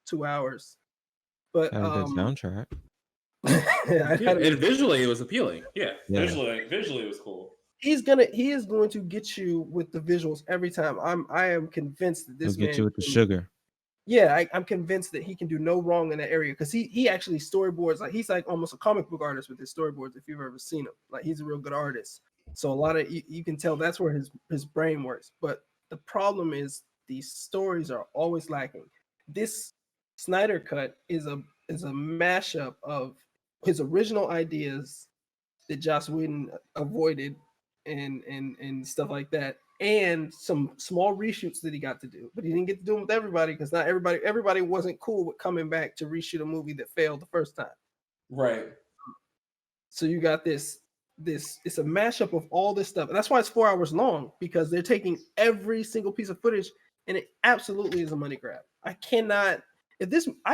2 hours. But Had a good soundtrack. And visually it was appealing. Yeah. Yeah. Visually it was cool. he is going to get you with the visuals every time. I am convinced that this He'll man get you with the sugar. Yeah, I'm convinced that he can do no wrong in that area because he actually storyboards. Like, he's like almost a comic book artist with his storyboards. If you've ever seen him, like, he's a real good artist. So a lot of you can tell that's where his brain works. But the problem is these stories are always lacking. This Snyder cut is a mashup of his original ideas that Joss Whedon avoided and stuff like that, and some small reshoots that he got to do, but he didn't get to do them with everybody because not everybody wasn't cool with coming back to reshoot a movie that failed the first time. Right. So you got this it's a mashup of all this stuff, and that's why it's 4 hours long, because they're taking every single piece of footage, and it absolutely is a money grab. I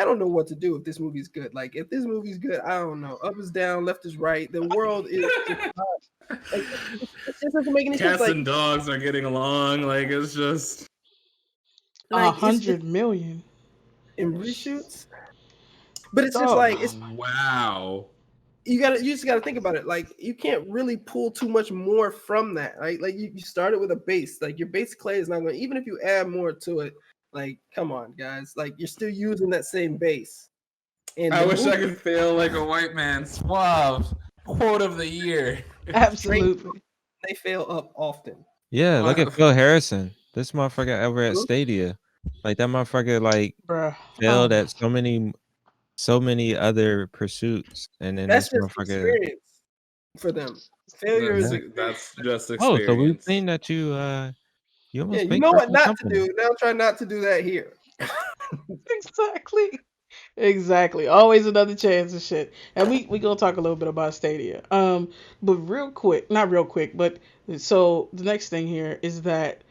don't know what to do if this movie's good. Like, if this movie's good, I don't know. Up is down, left is right. The world is just not, it just doesn't make any sense. Cats and dogs are getting along. Like, it's just like 100 million in reshoots. But it's just like, it's wow. You just gotta think about it. Like, you can't really pull too much more from that. Right? Like, you started with a base. Like, your base clay is not going. Even if you add more to it, like, come on, guys. Like, you're still using that same base. And I wish I could feel like a white man. Suave. Quote of the year. Absolutely. They fail up often. Yeah, look at Phil Harrison. This motherfucker over at Stadia. Like, that motherfucker, like, failed at so many other pursuits, and then that's this just motherfucker experience for them. Failure is that's just experience. Oh, so we've seen that you almost you know what not to do. Now try not to do that here. Exactly. Always another chance and shit. And we gonna talk a little bit about Stadia. But real quick, not real quick, but so the next thing here is that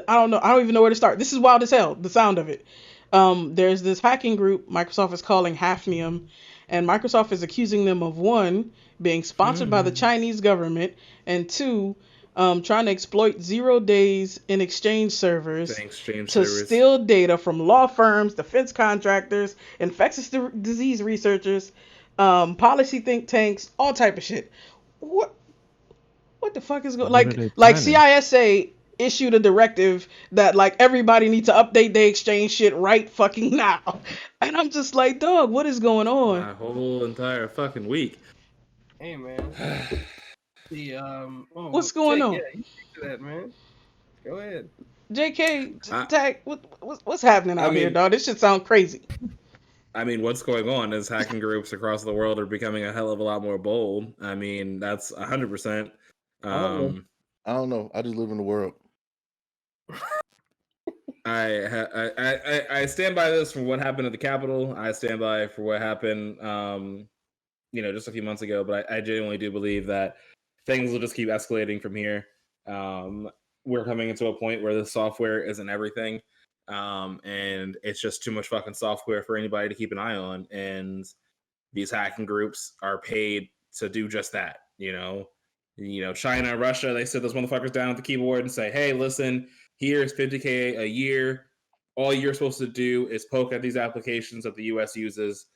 I don't know. I don't even know where to start. This is wild as hell. The sound of it. There's this hacking group Microsoft is calling Hafnium, and Microsoft is accusing them of, one, being sponsored by the Chinese government, and two, trying to exploit 0 days in exchange servers to steal data from law firms, defense contractors, infectious disease researchers, policy think tanks, all type of shit. What the fuck is going? Like CISA issued a directive that, like, everybody needs to update their exchange shit right fucking now, and I'm just like, dog, what is going on? My whole entire fucking week. Hey, man. What's going on? Yeah, you speak to that, man. Go ahead. JK, tag. What's happening out here, dog? This shit sound crazy. I mean, what's going on is hacking groups across the world are becoming a hell of a lot more bold. I mean, that's 100%. I don't know. I just live in the world. I stand by this from what happened at the Capitol. I stand by for what happened, just a few months ago. But I genuinely do believe that things will just keep escalating from here. We're coming into a point where the software isn't everything, and it's just too much fucking software for anybody to keep an eye on. And these hacking groups are paid to do just that. China, Russia, they sit those motherfuckers down at the keyboard and say, "Hey, listen, here's $50K a year. All you're supposed to do is poke at these applications that the US uses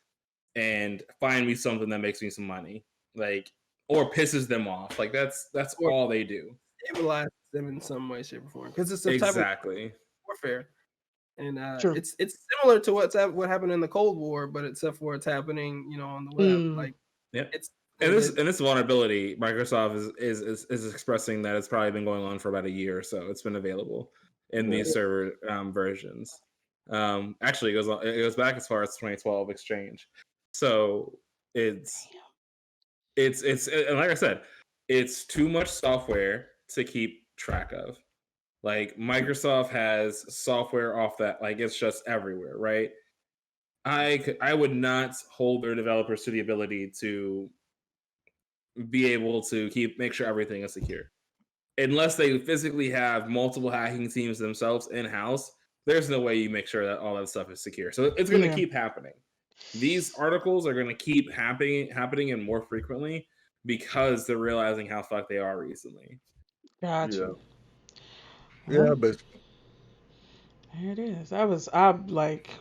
and find me something that makes me some money." Like, or pisses them off. Like, that's all they do. Stabilize them in some way, shape, or form, because it's a type of warfare, and it's similar to what happened in the Cold War, but except for it's happening, on the web. Like, it's. And this vulnerability, Microsoft is expressing that it's probably been going on for about a year or so. It's been available in these server versions. Actually, it goes back as far as 2012 Exchange. So it's and like I said, it's too much software to keep track of. Like, Microsoft has software off that, like, it's just everywhere, right? I would not hold their developers to the ability to be able to make sure everything is secure. Unless they physically have multiple hacking teams themselves in-house, there's no way you make sure that all that stuff is secure. So it's going to keep happening. These articles are going to keep happening and more frequently because they're realizing how fucked they are recently. Gotcha. Yeah, but there it is. I'm like,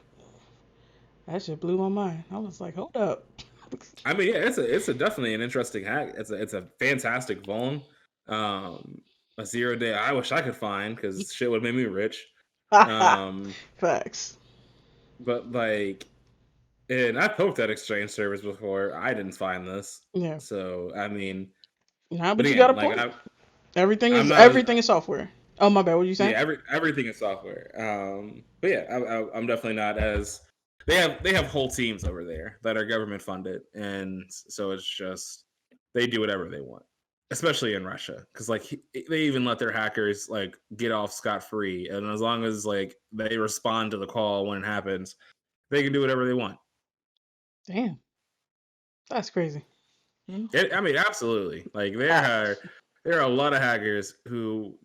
That shit blew my mind. I was like, hold up. I mean, yeah, it's a definitely an interesting hack. It's a fantastic vuln. A 0-day I wish I could find because shit would make me rich. Facts. But like, and I poked that exchange service before. I didn't find this. Yeah. So I mean, Nah, but but you got again, a like point. Everything I'm is not as, everything is software. Oh my bad. What you saying? yeah, everything is software. But yeah, I'm definitely not as they have whole teams over there that are government funded, and so it's just they do whatever they want, especially in Russia, because like they even let their hackers like get off scot free, and as long as like they respond to the call when it happens, they can do whatever they want. Damn, that's crazy. I mean, absolutely. Like there are a lot of hackers who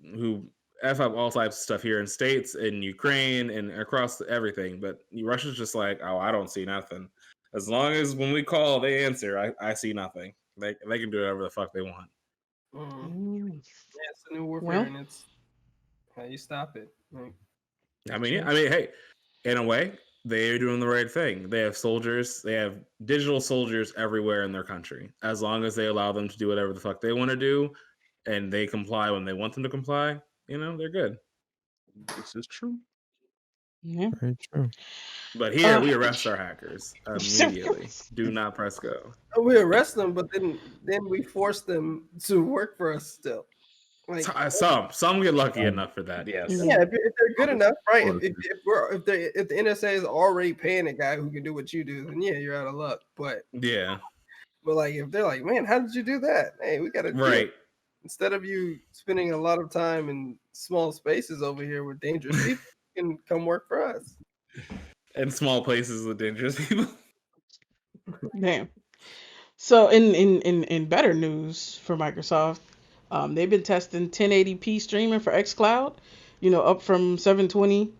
f up all types of stuff here in states, in Ukraine, and across everything. But Russia's just like, oh, I don't see nothing. As long as when we call, they answer. I see nothing. They can do whatever the fuck they want. Mm. Yeah, it's a new warfare, Well. and it's how you stop it. Like, I mean, yeah. I mean, hey, in a way, they're doing the right thing. They have soldiers. They have digital soldiers everywhere in their country. As long as they allow them to do whatever the fuck they want to do, and they comply when they want them to comply, they're good. This is true. Yeah. Very true. But here we arrest our hackers immediately. Do not press go. we arrest them, but then we force them to work for us still. Like Some get lucky enough for that. Yes. Yeah, if they're good enough, right? If the NSA is already paying a guy who can do what you do, then yeah, you're out of luck. But yeah, but like if they're like, man, how did you do that? Hey, we got to right. Instead of you spending a lot of time in small spaces over here with dangerous people, you can come work for us. In small places with dangerous people. Damn. So in better news for Microsoft, they've been testing 1080p streaming for xCloud, up from 720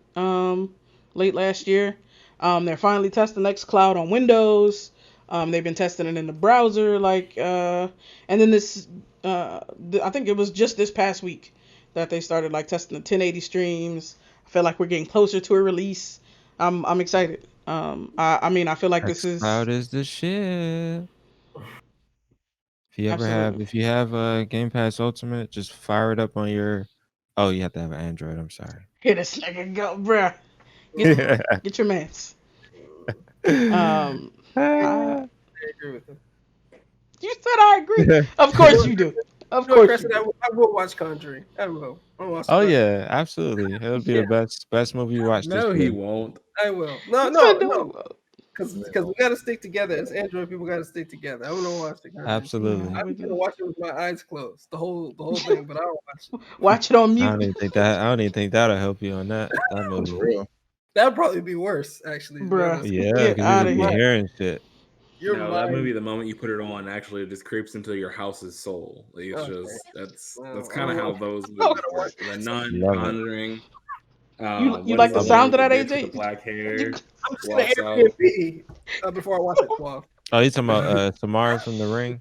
late last year. They're finally testing xCloud on Windows. They've been testing it in the browser, and then I think it was just this past week that they started testing the 1080 streams. I feel like we're getting closer to a release. I'm excited. I mean, I feel like this is xCloud is the shit. Absolutely. If you have Game Pass Ultimate, just fire it up on your. Oh, you have to have an Android. I'm sorry. Here this nigga go, bruh. Get your mans. I agree with him. You said I agree. Of course you do. Of course you do. I will watch Conjuring. I will. Oh yeah, absolutely. It'll be the best movie you watch. No, he won't. I will. No. Because we got to stick together. As Android people, got to stick together. I want to watch the Conjuring. Absolutely. I'm gonna watch it with my eyes closed, the whole thing. But I'll watch it. Watch it on mute. I don't even think that'll help you on that movie. That'd probably be worse, actually. Bruh. Yeah, because you'll be hearing shit. That movie, the moment you put it on, actually just creeps into your house's soul. Like, it's that's kind of how those movies work. The Nun, Conjuring. You like the sound of that, AJ? The black hair. I'm just gonna Airbnb before I watch it. Wow. Oh, you talking about Samara from The Ring?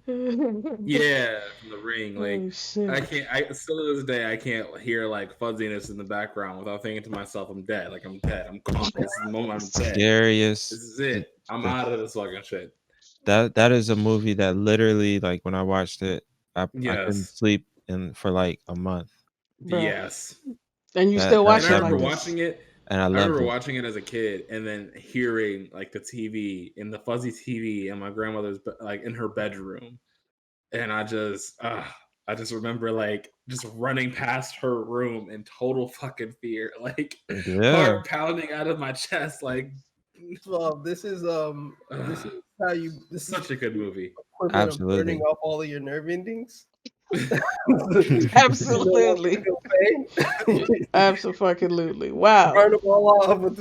Yeah, from The Ring. Like, Oh, I still to this day I can't hear fuzziness in the background without thinking to myself, I'm dead. Like I'm dead. I'm gone. This is the moment I'm dead. Scariest. This is it. I'm out of this fucking shit. That is a movie that literally, when I watched it, I couldn't sleep for a month. Bruh. Yes. And you still watch it? it? I remember watching it. And I remember watching it as a kid, and then hearing the TV in the fuzzy TV in my grandmother's in her bedroom, and I just remember just running past her room in total fucking fear, heart pounding out of my chest, Well, this is how you. This is such a good movie. Absolutely. Burning off all of your nerve endings. Absolutely. Absolutely. Wow. Burn them all off with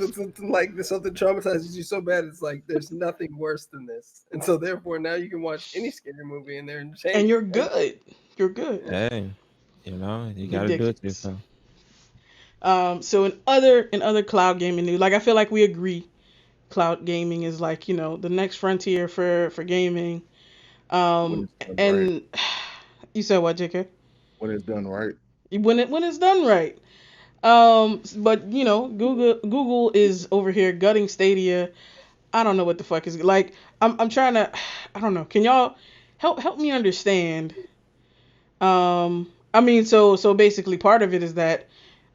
something traumatizes you so bad. It's there's nothing worse than this, and so therefore now you can watch any scary movie and they're entertaining. And you're good. You're good. Hey, you gotta do it to yourself. So in other cloud gaming news, I feel like we agree, cloud gaming is the next frontier for gaming. And you said what, JK? When it's done right. When it's done right. But Google is over here gutting Stadia. I don't know what the fuck is like. I'm trying to. I don't know. Can y'all help me understand? I mean, so basically, part of it is that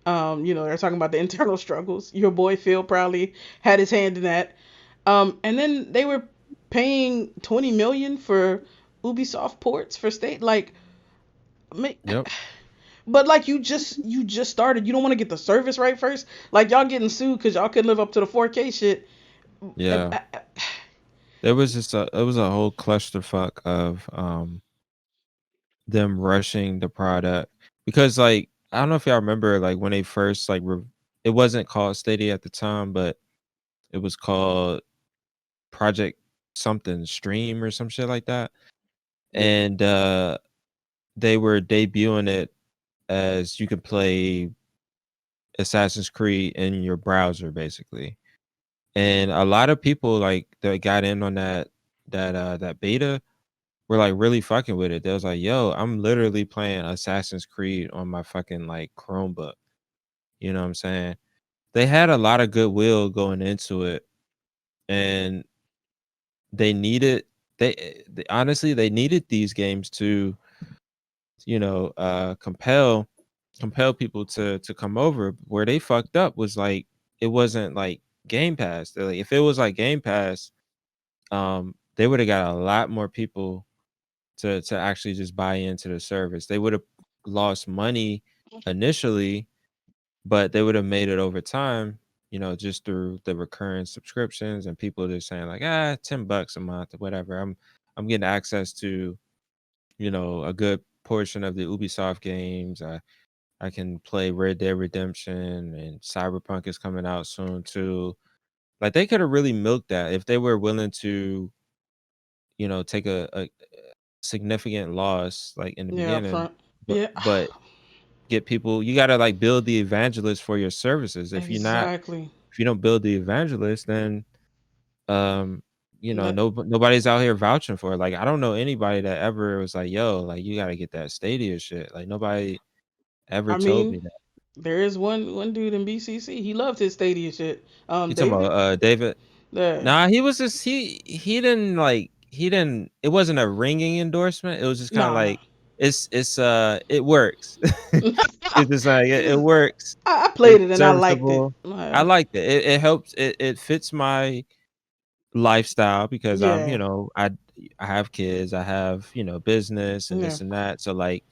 they're talking about the internal struggles. Your boy Phil probably had his hand in that. And then they were paying 20 million for Ubisoft ports for state. Like, Yep. but like you just started. You don't want to get the service right first. Like y'all getting sued because y'all couldn't live up to the 4K shit. Yeah. There was just it was a whole clusterfuck of them rushing the product because like I don't know if y'all remember like when they first like it wasn't called Stadia at the time, but it was called Project something Stream or some shit like that. And they were debuting it as you could play Assassin's Creed in your browser basically. And a lot of people like that got in on that beta were like really fucking with it. They was like, "Yo, I'm literally playing Assassin's Creed on my fucking like Chromebook." You know what I'm saying? They had a lot of goodwill going into it, and they needed they honestly they needed these games to compel people to come over. Where they fucked up was like it wasn't like Game Pass. They're like, if it was like Game Pass, they would have got a lot more people to actually just buy into the service. They would have lost money initially, but they would have made it over time, just through the recurring subscriptions and people just saying like, $10 a month or whatever. I'm getting access to, a good portion of the Ubisoft games. I can play Red Dead Redemption and Cyberpunk is coming out soon too. Like they could have really milked that if they were willing to, take a significant loss like in the Yeah, up beginning, front. but Yeah, but get people. You got to like build the evangelist for your services. exactly. If you don't build the evangelist, then um That, nobody's out here vouching for it. Like I don't know anybody that ever was like, yo, like you got to get that Stadia shit. Like nobody ever I told me mean, that. there is one dude in BCC. He loved his Stadia shit. You talking about David. David? Yeah. Nah, he was just he didn't it wasn't a ringing endorsement. It was just kind of Nah, nah. like it works. It's just like it works. I It's played it and I liked it. serviceable. I liked it. It helps. It fits my lifestyle because I'm, Yeah, I have kids, I have, business and yeah, this and that. So like,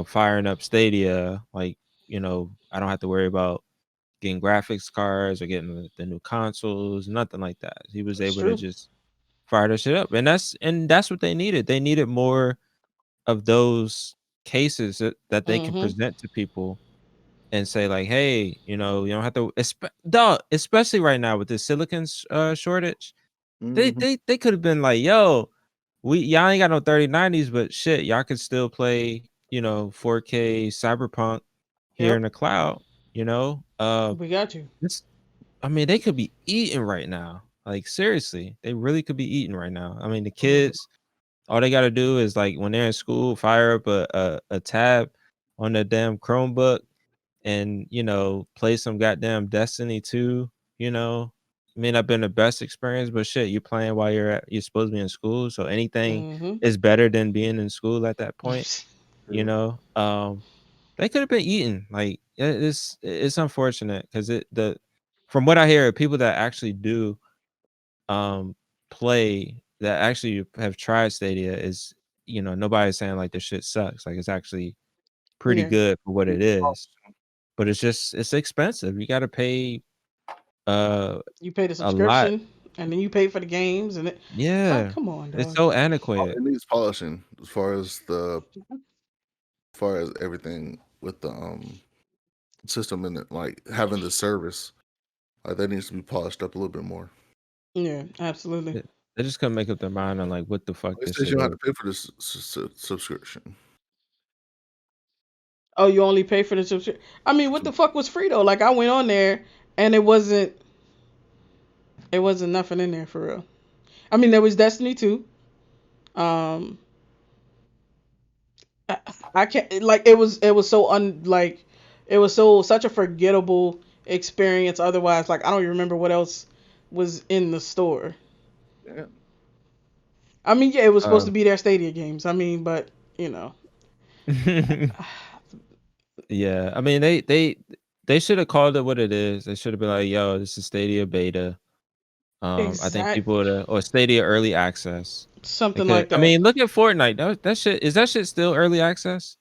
firing up Stadia, like, I don't have to worry about getting graphics cards or getting the new consoles, nothing like that. He was it's able to true. just fire that shit up. And that's what they needed. They needed more of those cases that they can Mhm. present to people and say like, hey, you don't have to dog, especially right now with the silicon shortage. They Mhm. they they could have been like, yo, y'all ain't got no 3090s, but shit, y'all could still play, 4K Cyberpunk here in Yep. the cloud, you know? We got you. This I mean, they could be eating right now. Like seriously, they really could be eating right now. I mean, the kids, all they gotta do is like when they're in school, fire up a tab on their damn Chromebook and play some goddamn Destiny 2, may not been the best experience, but shit, you're playing while you're supposed to be in school, so anything Mhm. is better than being in school at that point, you True. know. They could have been eating. Like it's unfortunate because the from what I hear, people that actually do play that actually have tried Stadia is nobody's saying like this shit sucks. Like it's actually pretty Yeah. good for what it is, but it's expensive. You got to pay uh You pay the a lot. subscription and then you pay for the games and it's like, Yeah, come on, it's dog. so Oh, antiquated. it needs polishing as far as everything with the system and it, like having the service. Like that needs to be polished up a little bit more. Yeah, absolutely. They just couldn't make up their mind on like what the fuck It this says you shit don't have is. to pay for this subscription. Oh, you only pay for the subscription. I mean, what the fuck was free though? Like I went on there and it wasn't nothing in there for real. I mean, there was Destiny 2. Um I, I can't like it was so it was so such a forgettable experience otherwise. Like I don't even remember what else was in the store. Yeah. I mean, yeah, it was supposed to be their Stadia games. I mean, but you know, Yeah, I mean they should have called it what it is. They should have been like, "Yo, this is Stadia beta." I think exact people would have, or Stadia early access. They something could. like I that. mean, look at Fortnite. That shit is that shit still early access?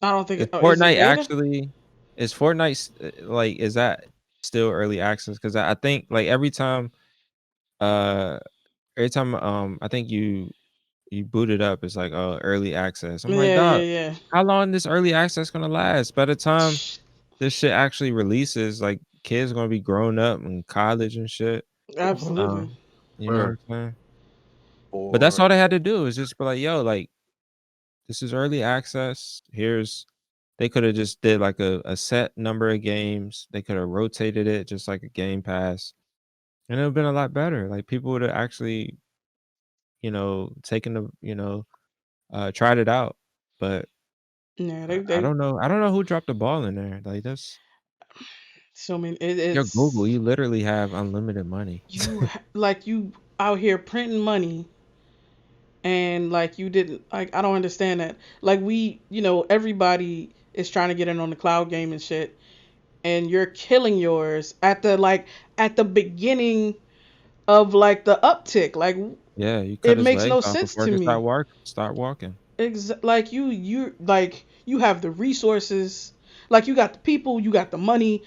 I don't think. Is Oh, is it Fortnite beta? actually? Is Fortnite like? Is that still early access? Because I think like uh every time I think you boot it up, it's like, oh, early access. I'm like, Yeah, dog, yeah, how long this early access gonna last? By the time yeah. this shit actually releases, like kids gonna be grown up in college and shit. Absolutely. Um, you know what Bruh. I'm saying? But that's Or all they had to do is just be like, yo, like this is early access. Here's they could have just did like a set number of games. They could have rotated it just like a game pass. And it would have been a lot better. Like people would have actually, taken the, tried it out. But Yeah, I they don't know. I don't know who dropped the ball in there. Like that's so many. your Google. It's You literally have unlimited money. like you out here printing money, and like you didn't like. I don't understand that. Like everybody is trying to get in on the cloud game and shit, and you're killing yours at the beginning of like the uptick. Like Yeah, you cut it his makes legs no off sense before he to could start me. work. Start walking. Like you have the resources, like you got the people, you got the money,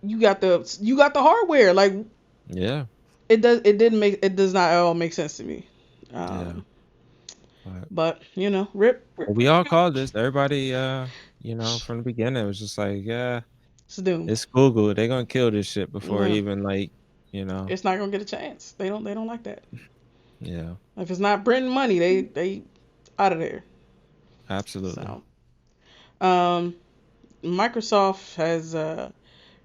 you got the hardware. Like Yeah, it does not at all make sense to me. yeah. Um, But but rip, well, rip, we rip, all rip. called this. Everybody, from the beginning, it was just like, yeah, It's doomed. it's Google. They're gonna kill this shit before No, even like, you know. it's not gonna get a chance. They don't like that. Yeah, If it's not printing money, they out of there. absolutely. So, um, Microsoft has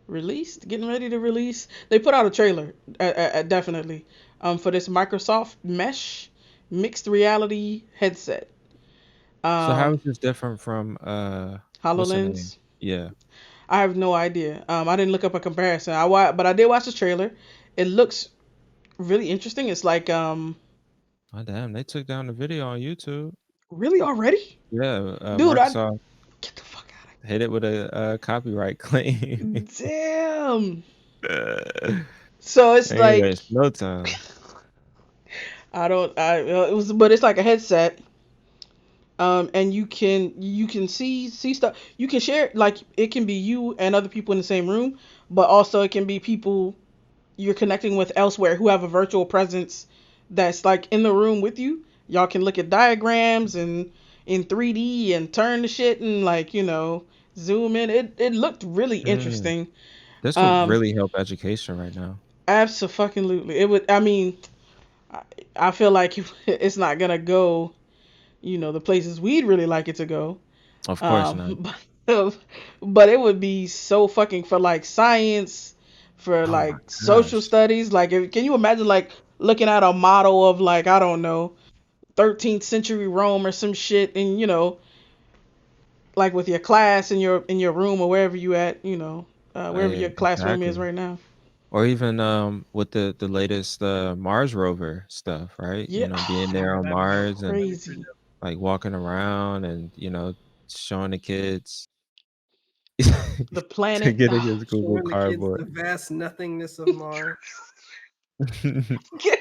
released, getting ready to release. They put out a trailer, definitely, for this Microsoft Mesh mixed reality headset. So how Um, is this different from what's the name? HoloLens. Yeah. I have no idea. I didn't look up a comparison. But I did watch the trailer. It looks really interesting. It's like Oh damn, they took down the video on YouTube. really already, Yeah, dude. I Microsoft get the fuck out hit it with a, copyright claim. of. Damn. So it's Ain't like waste no time. I don't. It was, but it's like a headset. And you can see stuff. You can share, like it can be you and other people in the same room, but also it can be people you're connecting with elsewhere who have a virtual presence that's like in the room with you. Y'all can look at diagrams and in 3D and turn the shit and like zoom in. It looked really Mm, interesting. this would Um, really help education right now. absolutely. It would. I mean, I, I feel like it's not gonna go, the places we'd really like it to go. Of course not. But, but it would be so fucking for like science, for Oh my like social gosh. studies. Like, can you imagine like looking at a model of like I don't know, 13th century Rome or some shit, and like with your class in your room or wherever you at, wherever your classroom is Exactly. right now. Or even with the latest Mars rover stuff, right? Yeah, Being there Yeah, on that'd be Mars and crazy. like walking around and showing the kids The to planet. get against Google showing the kids Cardboard. the vast nothingness of Mars. Get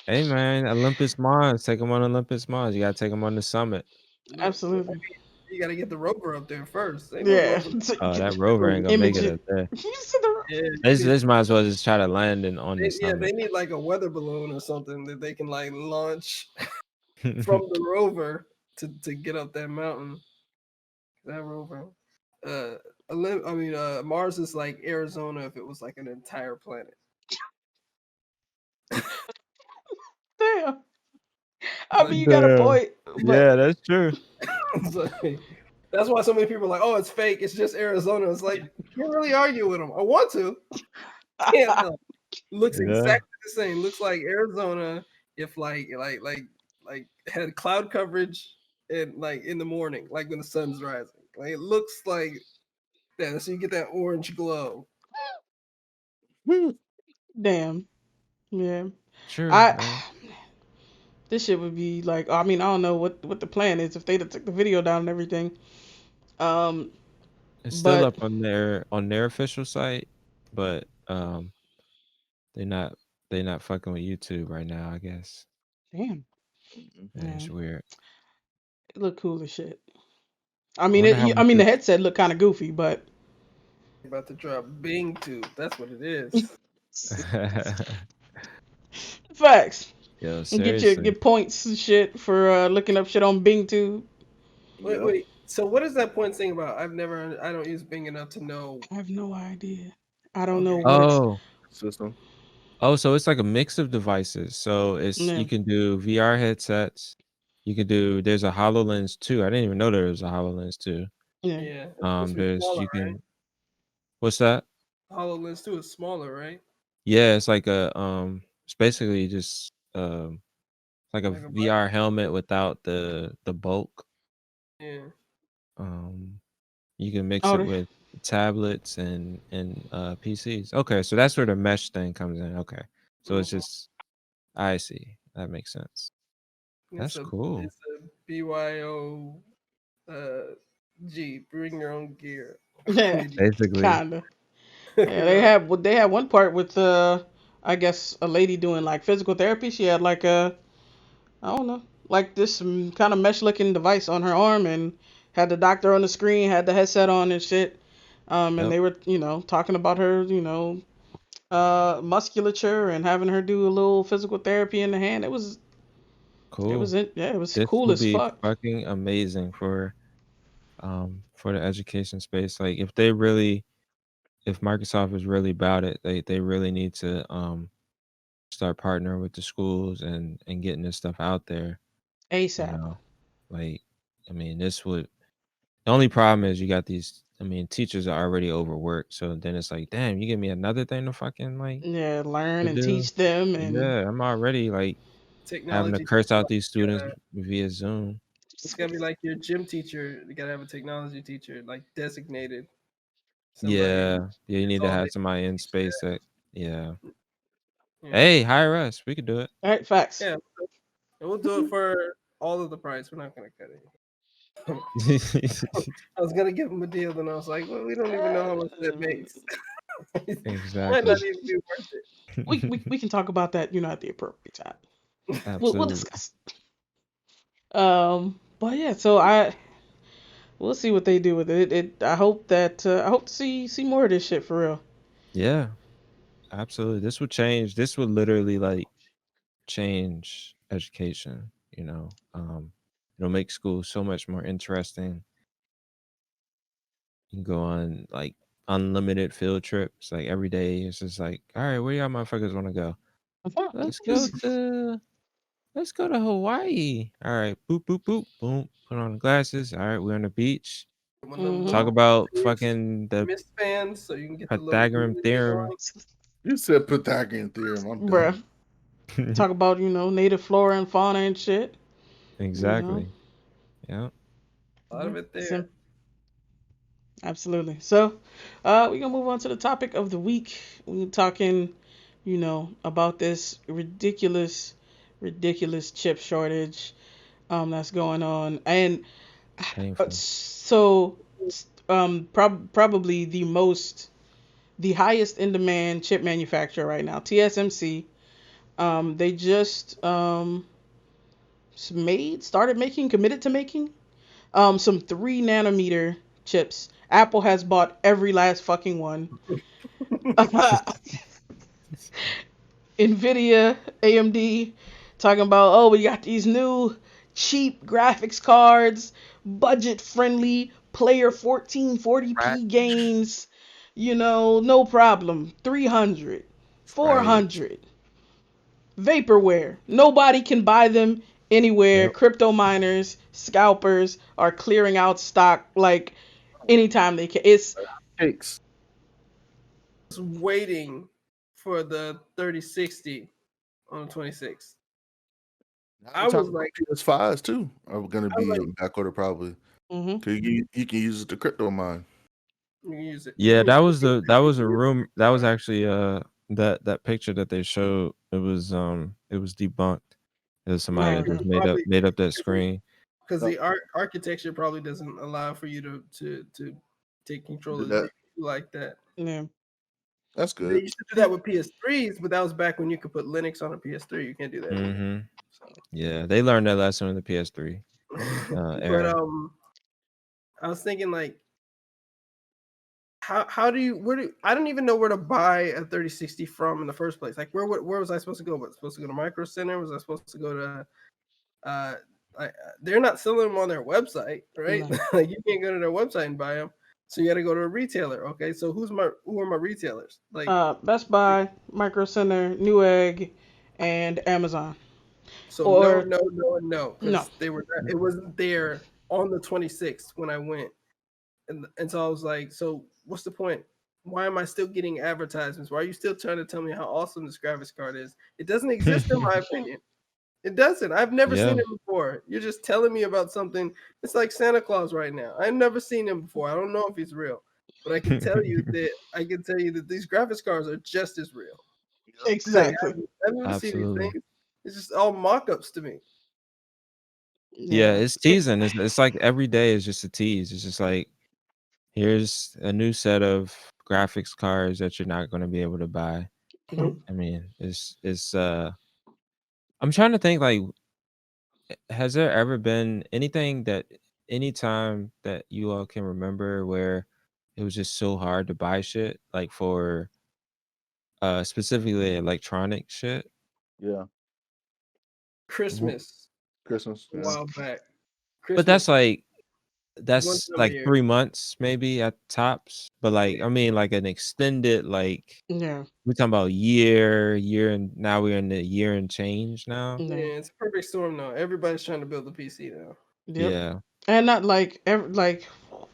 Hey man, Olympus Mons, take them on Olympus Mons. You gotta take them on the summit. Look, I Absolutely. mean, you got to get the rover up there first. Ain't no Yeah. rover. Oh, that Get rover ain't gonna make image it it. up there. Yeah, This might as well just try to land on the yeah, they summit. need like a weather balloon or something that they can like launch from the rover to get up that mountain. That rover. Uh, Mars is like Arizona if it was like an entire planet. Damn. I mean, you got a Damn. point, but Yeah, that's true. It's like- that's why so many people are like, "Oh, it's fake. It's just Arizona." It's like you can't really argue with them. I want to, can't though. Looks Yeah. exactly the same. Looks like Arizona if like had cloud coverage and like in the morning, like when the sun's rising. Like it looks like that. So you get that orange glow. Damn. Yeah. True. I this shit would be like, I mean, I don't know what the plan is if they took the video down and everything. Um, It's still but up on their official site, but they not they not fucking with YouTube right now, I guess. damn, Yeah, it's man, weird. it look cool as shit. I I mean, wonder how I much mean, the this headset looked kind of goofy, but About to drop Bing Tube. That's what it is. facts. Yo, And seriously. get points and shit for looking up shit on Bing too. Wait. So what is that point thing about? I don't use Bing enough to know. I have no idea. I don't know Okay. what. System. Oh, so it's like a mix of devices. So it's Yeah, you can do VR headsets. You can do there's a HoloLens 2. I didn't even know there was a HoloLens 2. yeah. Yeah. It's supposed to be There's smaller, you right? can what's that? HoloLens 2 is smaller, right? Yeah, it's like a it's basically just like a Like a bike. VR helmet without the bulk. Yeah. Um you can mix Oh, it with tablets and PCs. Okay, so that's where the mesh thing comes in. Okay. So it's Mhm. just I see. That makes sense. It's That's a cool. it's a BYO G. Bring your own gear. yeah, Basically. kinda. Yeah, You know? they had one part with I guess a lady doing like physical therapy. She had like a I don't know, like this kind of mesh looking device on her arm and had the doctor on the screen, had the headset on and shit. And Yep. they were, talking about her, musculature and having her do a little physical therapy in the hand. Cool. It was This cool would as be fuck. fucking amazing for the education space. Like if Microsoft is really about it, they really need to start partnering with the schools and getting this stuff out there, you ASAP. know. Like I mean, this would the only problem is you got these I mean, teachers are already overworked, so then it's like, damn, you give me another thing to fucking like Yeah, learn to and do. teach them and Yeah, I'm already like having to Technology curse teacher. out these students via Zoom. It's gotta be like your gym teacher. You gotta have a technology teacher, like designated somebody. Yeah, yeah, you That's need to all they have somebody in teach space that yeah. that. Yeah. Hey, hire us. We could do it. all right, facts. Yeah. And we'll do it for all of the price. We're not gonna cut it. I was gonna give him a deal, then I was like, well, we don't even know how much that makes. Might not Exactly. even be worth it. We can talk about that, at the appropriate time. We'll Absolutely. discuss. But yeah, so we'll see what they do with it. I hope that I hope to see more of this shit for real. Yeah, absolutely. This would change. This would literally like change education, you know. It'll make school so much more interesting. You can go on like unlimited field trips. Like every day it's just like, all right, where y'all motherfuckers want to go? Let's go to Let's go to Hawaii. All right, boop, boop, boop, boom. Put on the glasses. All right, we're on the beach. One of them Mm-hmm. Talk little about fucking the wristbands, so you can get the little Pythagorean movement theorem. going. You said Pythagorean theorem. I'm Bruh. done. Talk about, native flora and fauna and shit. You know. Exactly. Yeah. A lot of it there. Absolutely. So, we're gonna move on to the topic of the week. We're talking, about this ridiculous chip shortage that's going on, and Painful. so probably the highest in demand chip manufacturer right now, TSMC. They just committed to making some 3 nanometer chips. Apple has bought every last fucking one. Nvidia, AMD, talking about, oh, we got these new cheap graphics cards, budget friendly, player 1440p games, no problem. 300, Right. 400. Vaporware. Nobody can buy them anywhere. Yep. Crypto miners, scalpers are clearing out stock like anytime they can. It's Cakes. I was waiting for the 3060 on the 26th. Now I they're was talking like, about PS5s too. Are going to I was be like, in back order probably. mm-hmm. Cause you can use it to crypto mine. you can use it. Yeah, that was a room. That was actually that picture that they showed, it was debunked. It was somebody Oh, that just okay. made up that screen. because the architecture probably doesn't allow for you to take control Do of the that. GPU like that. Yeah. That's They good. used to do that with PS3s, but that was back when you could put Linux on a PS3. You can't do that anymore. Mm-hmm. So. Yeah, they learned that lesson in the PS3 But era. I was thinking like, how do you I don't even know where to buy a 3060 from in the first place. Like where was I supposed to go? Was I supposed to go to Micro Center? Was I supposed to go to uh they're not selling them on their website, right? No. Like you can't go to their website and buy them. So you got to go to a retailer. Okay, so who are my retailers? Like Best Buy, Micro Center, Newegg, and Amazon. so no, Or no, no, and no, no. because it wasn't there on the 26th when I went. And so I was like, so what's the point? Why am I still getting advertisements? Why are you still trying to tell me how awesome this graphics card is? It doesn't exist in my opinion. It doesn't. I've never Yeah. seen it before. You're just telling me about something. It's like Santa Claus right now. I've never seen him before. I don't know if he's real, but I can tell you that these graphics cards are just as real. Like Exactly. I've never seen these Absolutely. things. It's just all mock-ups to me. Yeah, Yeah. it's teasing. It's like every day is just a tease. It's just like, here's a new set of graphics cards that you're not going to be able to buy. Nope. I mean, I'm trying to think, like, has there ever been any time that you all can remember where it was just so hard to buy shit, like for specifically electronic shit? Yeah. Christmas Christmas. a Yeah. while back. But Christmas one that's time a like year. 3 months maybe at tops. But like, I mean, like an extended, like, Yeah. we're talking about year, and now we're in the year and change now. Yeah. Yeah, it's a perfect storm now. Everybody's trying to build a PC now. Yep. Yeah. And not like like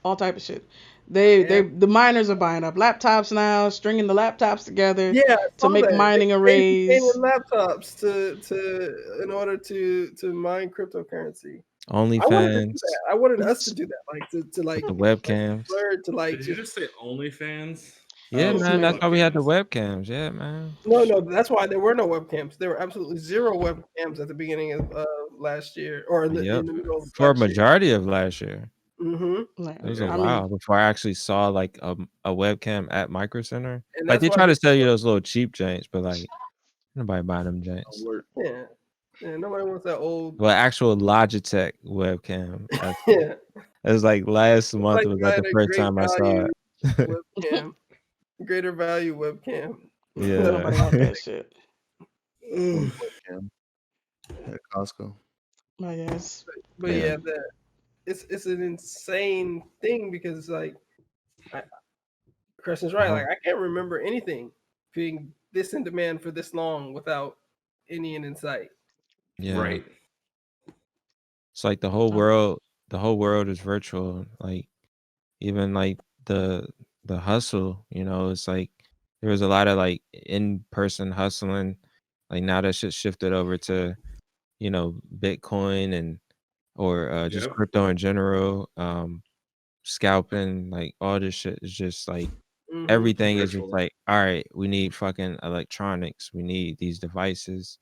all type of shit. The miners are buying up laptops now, stringing the laptops together Yeah, I to saw make that. mining They painted arrays. laptops to in order to mine cryptocurrency. I wanted to do OnlyFans that. I wanted us to do that, like to with like the webcams. blur to like Did you just say OnlyFans? Yeah, Oh, Yes, man, man. that's why we had the webcams. webcams. Yeah, man. no. That's why there were no webcams. There were absolutely zero webcams at the beginning of last year or in Yep. the middle of For a last year. majority of last year. Mm-hmm. It was a I while mean, before I actually saw like a webcam at Micro Center. And Like that's they why try to sell you those little cheap joints, but like nobody buy them joints. Work. yeah. Nobody wants that old Well, actual Logitech webcam. yeah. It was like last month Like was like buying the a first great time I saw value it. webcam. Greater value webcam. Yeah. nobody want that shit. Old webcam at Costco. I guess. But Yeah. yeah, it's an insane thing because like Preston's right. Uh-huh. Like I can't remember anything being this in demand for this long without any end in sight. Yeah. Right. It's like the whole world is virtual. Like even like the hustle, it's like there was a lot of like in-person hustling. Like now that shit shifted over to, Bitcoin or just Yep. crypto in general. Scalping, like all this shit is just like Mhm. everything is just Virtual. like, all right, we need fucking electronics. We need these devices.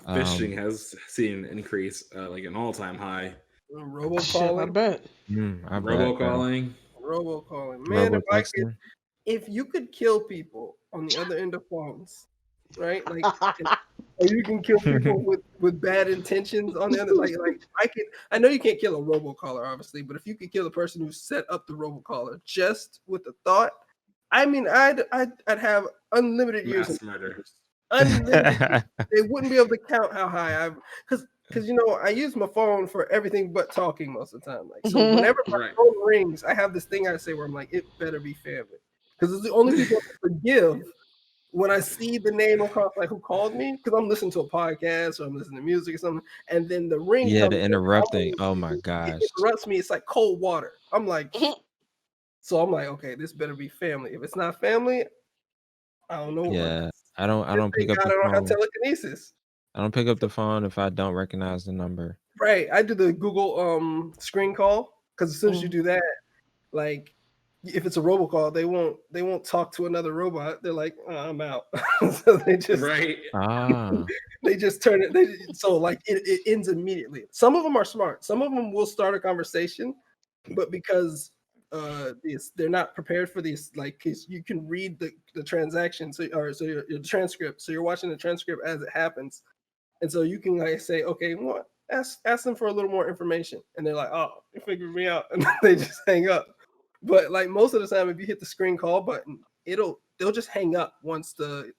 Phishing has seen an increase, like an all-time high. Shit, I Robocalling. bet. I bet, bro. Robocalling. Robocalling. Man, Robo texting. if you could kill people on the other end of phones, right? Like or you can kill people with bad intentions on the other like I know you can't kill a robocaller obviously, but if you could kill the person who set up the robocaller just with the thought, I mean I'd have unlimited years Mass of murder. unlimited years. They wouldn't be able to count how high I've because I use my phone for everything but talking most of the time. Like so whenever my Right. phone rings, I have this thing I say where I'm like, it better be family. Because it's the only people I can forgive when I see the name across, like who called me, because I'm listening to a podcast or I'm listening to music or something, and then the ring Yeah, comes the in, interrupting. Oh my it gosh. interrupts me. It's like cold water. I'm like, so I'm like, okay, this better be family. If it's not family, I don't know. Yeah. I don't pick Thank up God the I don't have phone. telekinesis. I don't pick up the phone if I don't recognize the number. Right. I do the Google screen call because as soon as you do that, like if it's a robocall, they won't talk to another robot. They're like, I'm out. So they just they just turn it. So like it ends immediately. Some of them are smart. Some of them will start a conversation, but because they're not prepared for these, like, cause you can read the transaction, so your transcript. So you're watching the transcript as it happens, and so you can like say, okay, what? Ask them for a little more information, and they're like, oh, you figured me out, and they just hang up. But like most of the time, if you hit the screen call button, they'll just hang up once the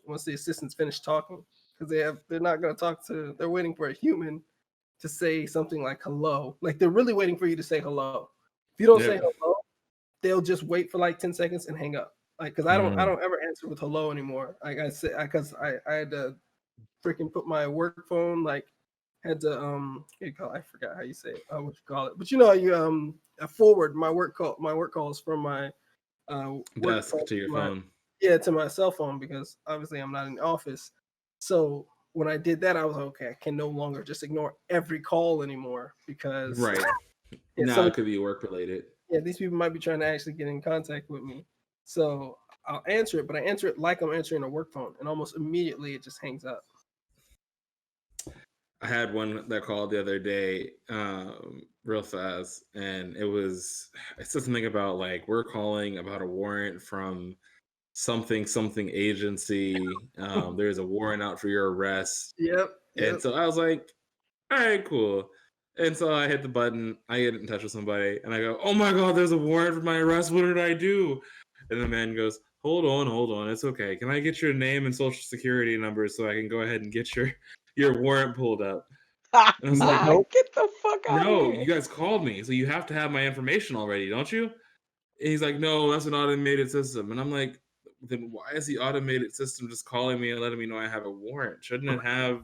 assistant's finished talking, because they're not gonna they're waiting for a human to say something like hello. Like they're really waiting for you to say hello. If you don't say hello, they'll just wait for like 10 seconds and hang up. Like, cause I don't ever answer with hello anymore. Like I said, because I had to freaking put my work phone, like had to I forgot how you say it, what you call it, but you I forward my work calls from my desk to your phone. Yeah, to my cell phone, because obviously I'm not in the office. So when I did that, I was like, okay, I can no longer just ignore every call anymore, because right now it could be work related. Yeah, these people might be trying to actually get in contact with me. So I'll answer it, but I answer it like I'm answering a work phone, and almost immediately it just hangs up. I had one that called the other day, real fast, and it said something about like, we're calling about a warrant from something agency. There's a warrant out for your arrest. Yep. And so I was like, all right, cool. And so I hit the button, I get in touch with somebody, and I go, oh my God, there's a warrant for my arrest. What did I do? And the man goes, hold on, it's okay. Can I get your name and social security number so I can go ahead and get your warrant pulled up? And I was like, nope. Get the fuck out no, of here. you guys called me, so you have to have my information already, don't you? And he's like, no, that's an automated system. And I'm like, then why is the automated system just calling me and letting me know I have a warrant? Shouldn't it have?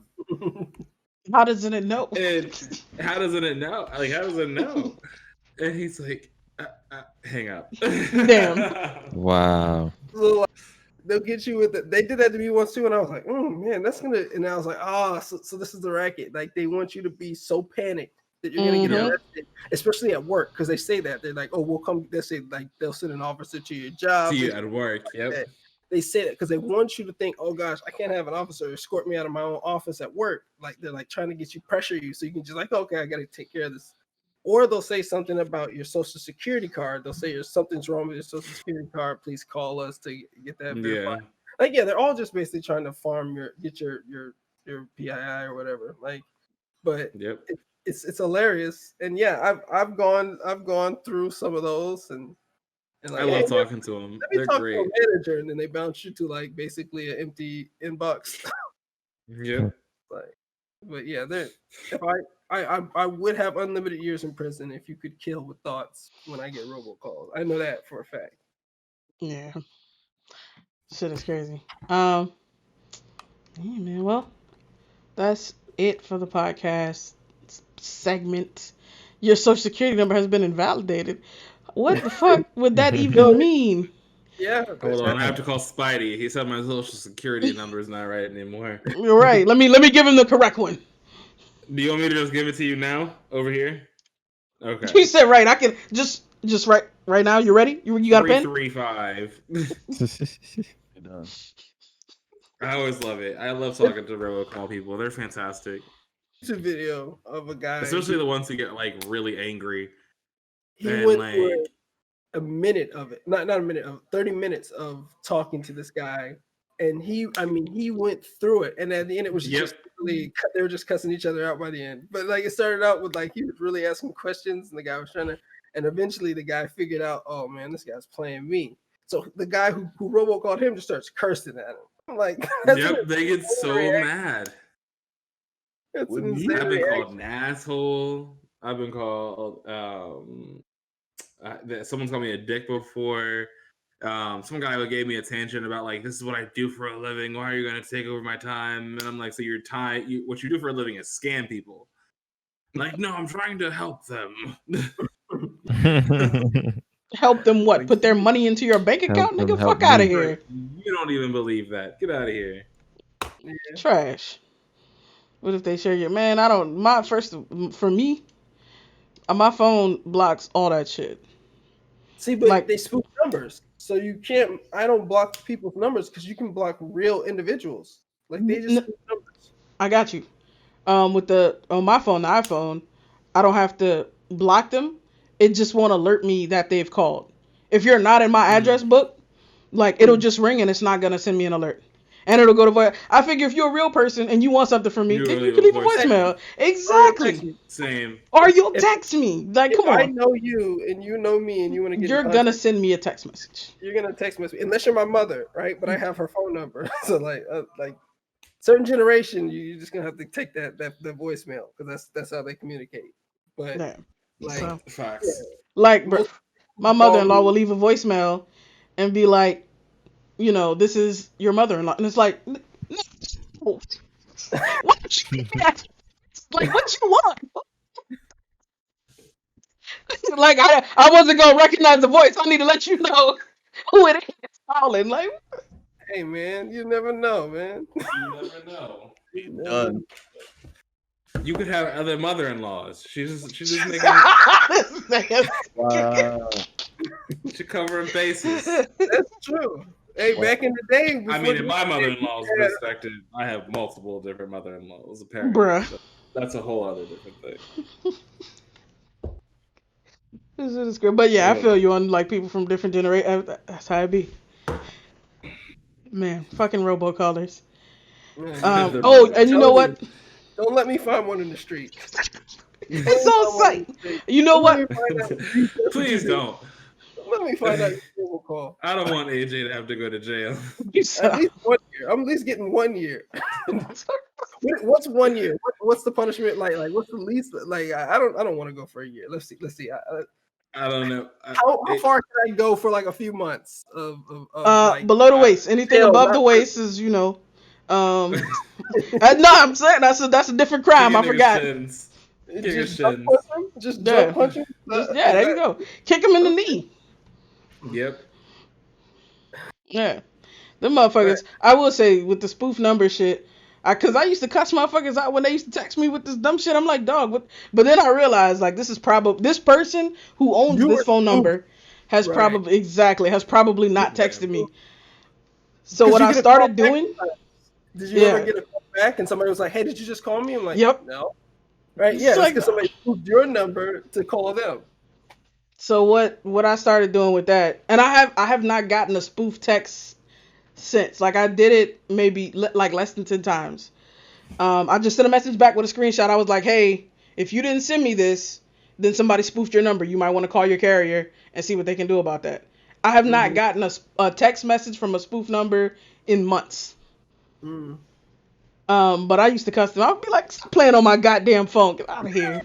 How doesn't it know? And how doesn't it know? Like, how does it know? And he's like, hang up. Damn. Wow. So they'll get you with it. They did that to me once too, and I was like, oh man, that's gonna. And I was like, so this is the racket. Like, they want you to be so panicked that you're gonna get arrested, especially at work, because they say that they're like, oh, we'll come. They say like they'll send an officer to your job. See you at work. Yep. That. They say that because they want you to think, oh gosh, I can't have an officer escort me out of my own office at work. Like, they're like trying to get you, pressure you, so you can just like, okay, I got to take care of this. Or they'll say something about your social security card. They'll say something's wrong with your social security card. Please call us to get that verified. Like, yeah, they're all just basically trying to farm get your PII or whatever. Like, but it's hilarious. And yeah, I've gone through some of those, and like, I love talking to them. They're great. To a manager, and then they bounce you to like basically an empty inbox. Yeah. Like, but yeah, if I would have unlimited years in prison if you could kill with thoughts when I get robocalls. I know that for a fact. Yeah. Shit is crazy. Yeah, man. Well, that's it for the podcast segment. Your social security number has been invalidated. What the fuck would that even mean? Yeah. Hold on, I have to call Spidey. He said my social security number is not right anymore. You're right. Let me give him the correct one. Do you want me to just give it to you now over here? Okay. He said right. I can just right now. You ready? You got a pen? 335. I always love it. I love talking to robocall people. They're fantastic. It's a video of a guy, especially the ones who get like really angry. He went through a minute of it, not a minute, of 30 minutes of talking to this guy, and he went through it, and at the end it was just really, they were just cussing each other out by the end. But like, it started out with like, he was really asking questions, and the guy was trying to, and eventually the guy figured out, oh man, this guy's playing me. So the guy who robocalled him just starts cursing at him. I'm like, they get so mad. I've been called an asshole. I've been called someone's called me a dick before. Some guy gave me a tangent about like, this is what I do for a living. Why are you going to take over my time? And I'm like, so what you do for a living is scam people. Like, no, I'm trying to help them. Help them what? Like, put their money into your bank account? Nigga, fuck out of here. You don't even believe that. Get out of here. Yeah. Trash. What if they share your man? For me, my phone blocks all that shit. See, but Like, they spoof numbers, so you can't. I don't block people's numbers because you can block real individuals. Like they just spoof numbers. I got you. With on my phone, the iPhone, I don't have to block them. It just won't alert me that they've called. If you're not in my address book, like it'll just ring and it's not gonna send me an alert. And it'll go to voice. I figure if you're a real person and you want something from me, then you can leave a voicemail. Exactly. Same. Or you'll text me. Like, If come I on. know you and you know me and you want to get You're in gonna contact, send me a text message. you're gonna text message unless you're my mother, right? But I have her phone number, so like certain generation, you're just gonna have to take that voicemail because that's how they communicate. But Yeah. like, So, Facts. like, most my people call mother-in-law me- will leave a voicemail and be like, you know, this is your mother-in-law, and it's like, no. What you like? What you want? Like, I wasn't gonna recognize the voice. I need to let you know who it is calling. Like, Hey man, you never know, man. You never know. Done. You could have other mother-in-laws. She's just making. Wow. She's covering bases. That's true. Hey, back in the day, I mean, in my before mother-in-law's Yeah. perspective, I have multiple different mother-in-laws. Apparently, Bruh. So that's a whole other different thing. This is good. But yeah, I feel you on like people from different generations. That's how it be. Man, fucking robocallers. Man, Oh, and you know what? don't let me find one in the street. It's on site. You know Don't let me what? find out- Please don't. Don't let me find out your robocall. I don't want AJ to have to go to jail. You At said, least 1 year. I'm at least getting 1 year. What's 1 year? What's the punishment like? Like what's the least? Like I don't want to go for a year. Let's see. I don't know. How far can I go for like a few months of like below the waist. Anything hell, above the not waist is, you know. No, I'm saying that's a different crime. I forgot. just jump punch him? Just jump punch him? Yeah, there you go. Kick him in the knee. Yep. Yeah. Them motherfuckers, I will say, with the spoof number shit, because I used to cuss motherfuckers out when they used to text me with this dumb shit. I'm like, dog, what? But then I realized, like, this person who owns this phone number has probably not texted me. So what I started doing. Did you ever get a call back and somebody was like, hey, did you just call me? I'm like, yep. No. Right? Yeah, that's because somebody spoofed your number to call them. So what I started doing with that, and I have not gotten a spoof text since. Like I did it maybe like less than 10 times. I just sent a message back with a screenshot. I was like, hey, if you didn't send me this, then somebody spoofed your number. You might want to call your carrier and see what they can do about that. I have not gotten a text message from a spoof number in months. But I used to cuss them. I'd be like, stop playing on my goddamn phone. Get out of here.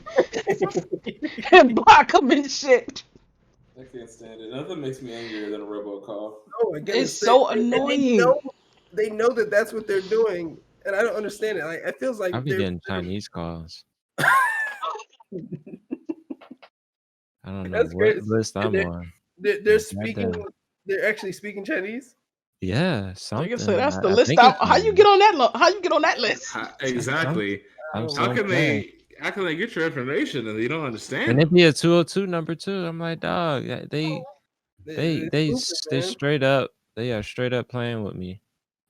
And block them and shit. I can't stand it. Nothing makes me angrier than a robocall. Oh my goodness. It's so annoying. They know that that's what they're doing, and I don't understand it. Like it feels like I'll be getting Chinese calls. I don't know That's what great. list I'm on. They're speaking. They're actually speaking Chinese. Yeah, something. Like I said, that's the I list. think it's How you get on that? How you get on that list? Exactly. How can they get your information and you don't understand? And it'd be a 202 number too. I'm like, dog, they straight up. They are straight up playing with me.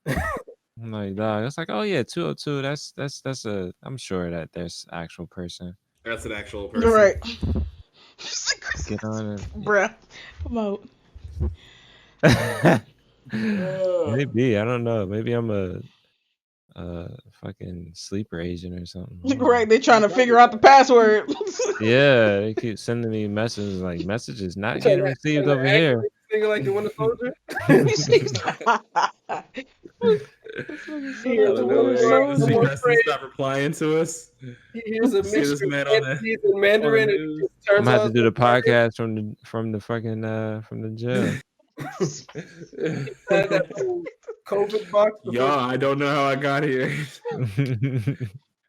I'm like, dog. It's like, oh yeah, 202. That's a. I'm sure that there's actual person. That's an actual person. Right. Get on it, bruh. Come out. Maybe I don't know. Maybe I'm a fucking sleeper agent or something. Right, they trying to figure out the password. Yeah, they keep sending me messages like messages not getting received over here. Thinking like the Winter Soldier. Stop replying to us. Here's a mixture of Mandarin. I'm gonna have to do the podcast from the fucking from the jail. COVID box. Y'all, I don't know how I got here.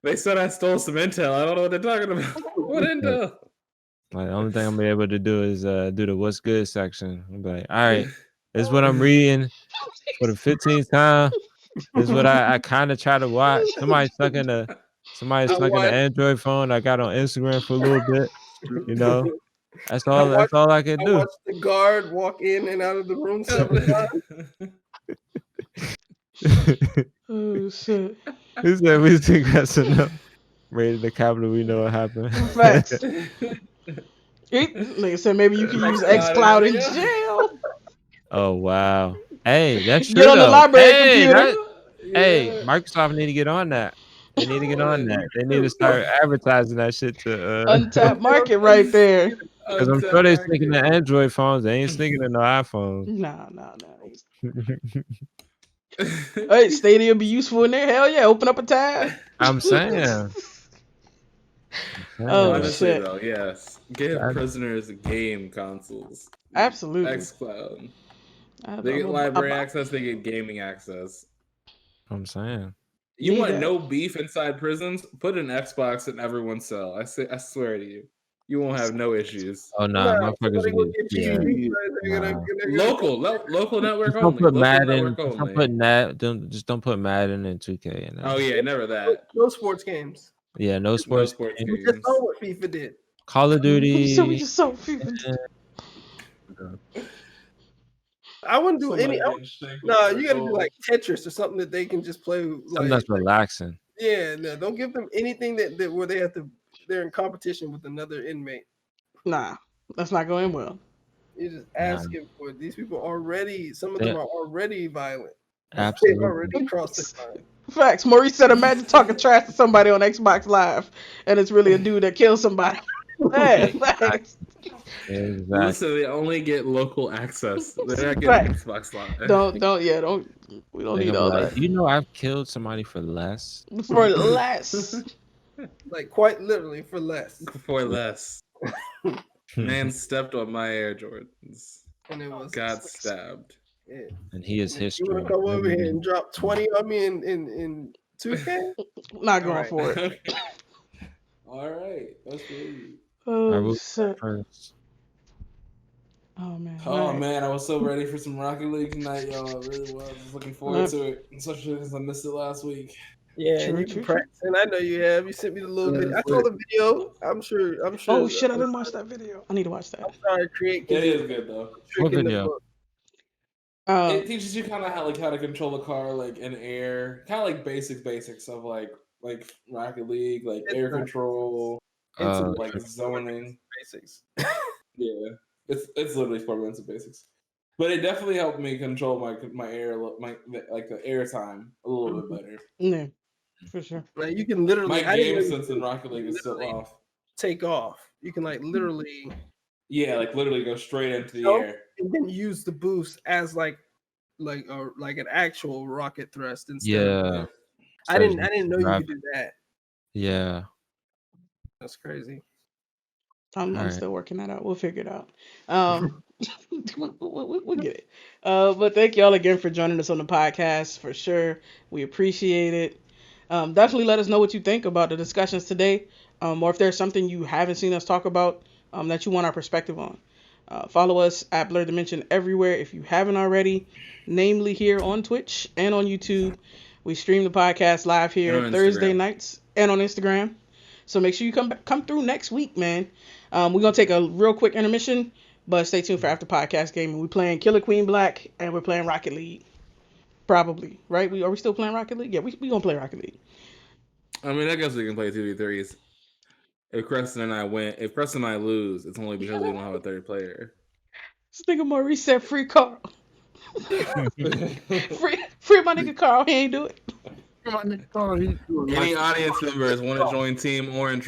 They said I stole some intel. I don't know what they're talking about. What intel? Like, the only thing I'm gonna be able to do is do the what's good section. I'm like, all right, this is what I'm reading for the 15th time. This is what I kind of try to watch. Somebody stuck in an Android phone I got on Instagram for a little bit, you know. That's all I can I do. watched the guard walk in and out of the room several times. Oh shit. Who said we think that's enough? Raided the Capitol, we know what happened. Facts. Nigga said maybe you can use xCloud in jail. Oh wow. Hey, that's true Get on the though. library computer. Hey, Microsoft need to get on that. They need to get on that. They need to start advertising that shit to Untapped market right there. because I'm sure they're sneaking the Android phones. They ain't sneaking in the iPhone. Nah. Hey, Stadia be useful in there. Hell yeah, open up a tab. I'm saying. Oh Honestly, shit. though, yes. Give prisoners game consoles. Absolutely. xCloud. I They get don't- library I'm- access, they get gaming access. I'm saying. You Need want that. no beef inside prisons? Put an Xbox in everyone's cell. I swear to you. You won't have no issues. Oh no, motherfuckers somebody will go get get you. nah. Local network Just don't only. put Local Madden. network Just don't only. put just don't put Madden and 2K in there. Oh yeah, never that. No sports games. Yeah, no No sports. sports We just games. saw what FIFA did. Call of Duty. So we just saw FIFA. I wouldn't do Somebody any. getting shanked No, with you a got to do goal. like Tetris or something that they can just play. Something Like, that's relaxing. yeah, no, don't give them anything that where they have to. They're in competition with another inmate. Nah, that's not going well. You're just asking for it. These people already. Some of Yeah. them are already violent. Absolutely. They've already crossed the line. Facts. Maurice said, imagine talking trash to somebody on Xbox Live, and it's really a dude that killed somebody. Hey, facts. Exactly. Listen, they only get local access. They're not getting Right. Xbox Live. We don't They need gonna be all like, that. you know, I've killed somebody for less. For less. Like quite literally for less. For less. Man stepped on my Air Jordans. And it was Got stabbed. Yeah. And he is You history. want to come over here and drop 20 on me in 2K? Not going Alright. for it. All right. That's really. I Oh will shit. first. Oh man. Oh Alright. man, I was so ready for some Rocket League tonight, y'all. I really was. I was looking forward to it. Especially because I missed it last week. Yeah, True, you've true, been true. practicing. I know you have. You sent me the little video. I saw the video. I'm sure. Oh shit, I didn't watch that video. I need to watch that. I'm sorry, Create. It is good though. What video? It teaches you kind of how to control the car like in air, kind of like basics of like Rocket League, like It's air not- control, like zoning. Basics. Yeah, it's literally 4 minutes of basics, but it definitely helped me control my air the air time a little bit better. Yeah, for sure. Like you can literally. My game sense in Rocket League is still off. Take off. You can like literally. Yeah, like literally go straight into the Jump air. and then use the boost as like an actual rocket thrust instead. Yeah. I didn't know you could do that. Yeah. That's crazy. I'm still working that out. We'll figure it out. We'll get it. But thank y'all again for joining us on the podcast. For sure, we appreciate it. Definitely let us know what you think about the discussions today, or if there's something you haven't seen us talk about that you want our perspective on. Follow us at Blerdimension everywhere if you haven't already, namely here on Twitch and on YouTube. We stream the podcast live here Thursday nights and on Instagram. So make sure you come through next week, man. We're gonna take a real quick intermission, but stay tuned for after podcast gaming. We're playing Killer Queen Black and we're playing Rocket League. Probably, right? Are we still playing Rocket League? Yeah, we gonna play Rocket League. I mean, I guess we can play 2v3s. If Preston and I win, if Preston and I lose, it's only because we don't have a third player. This nigga Maurice said free Carl. free my nigga Carl. He ain't do it. Any audience members want to join Team Orange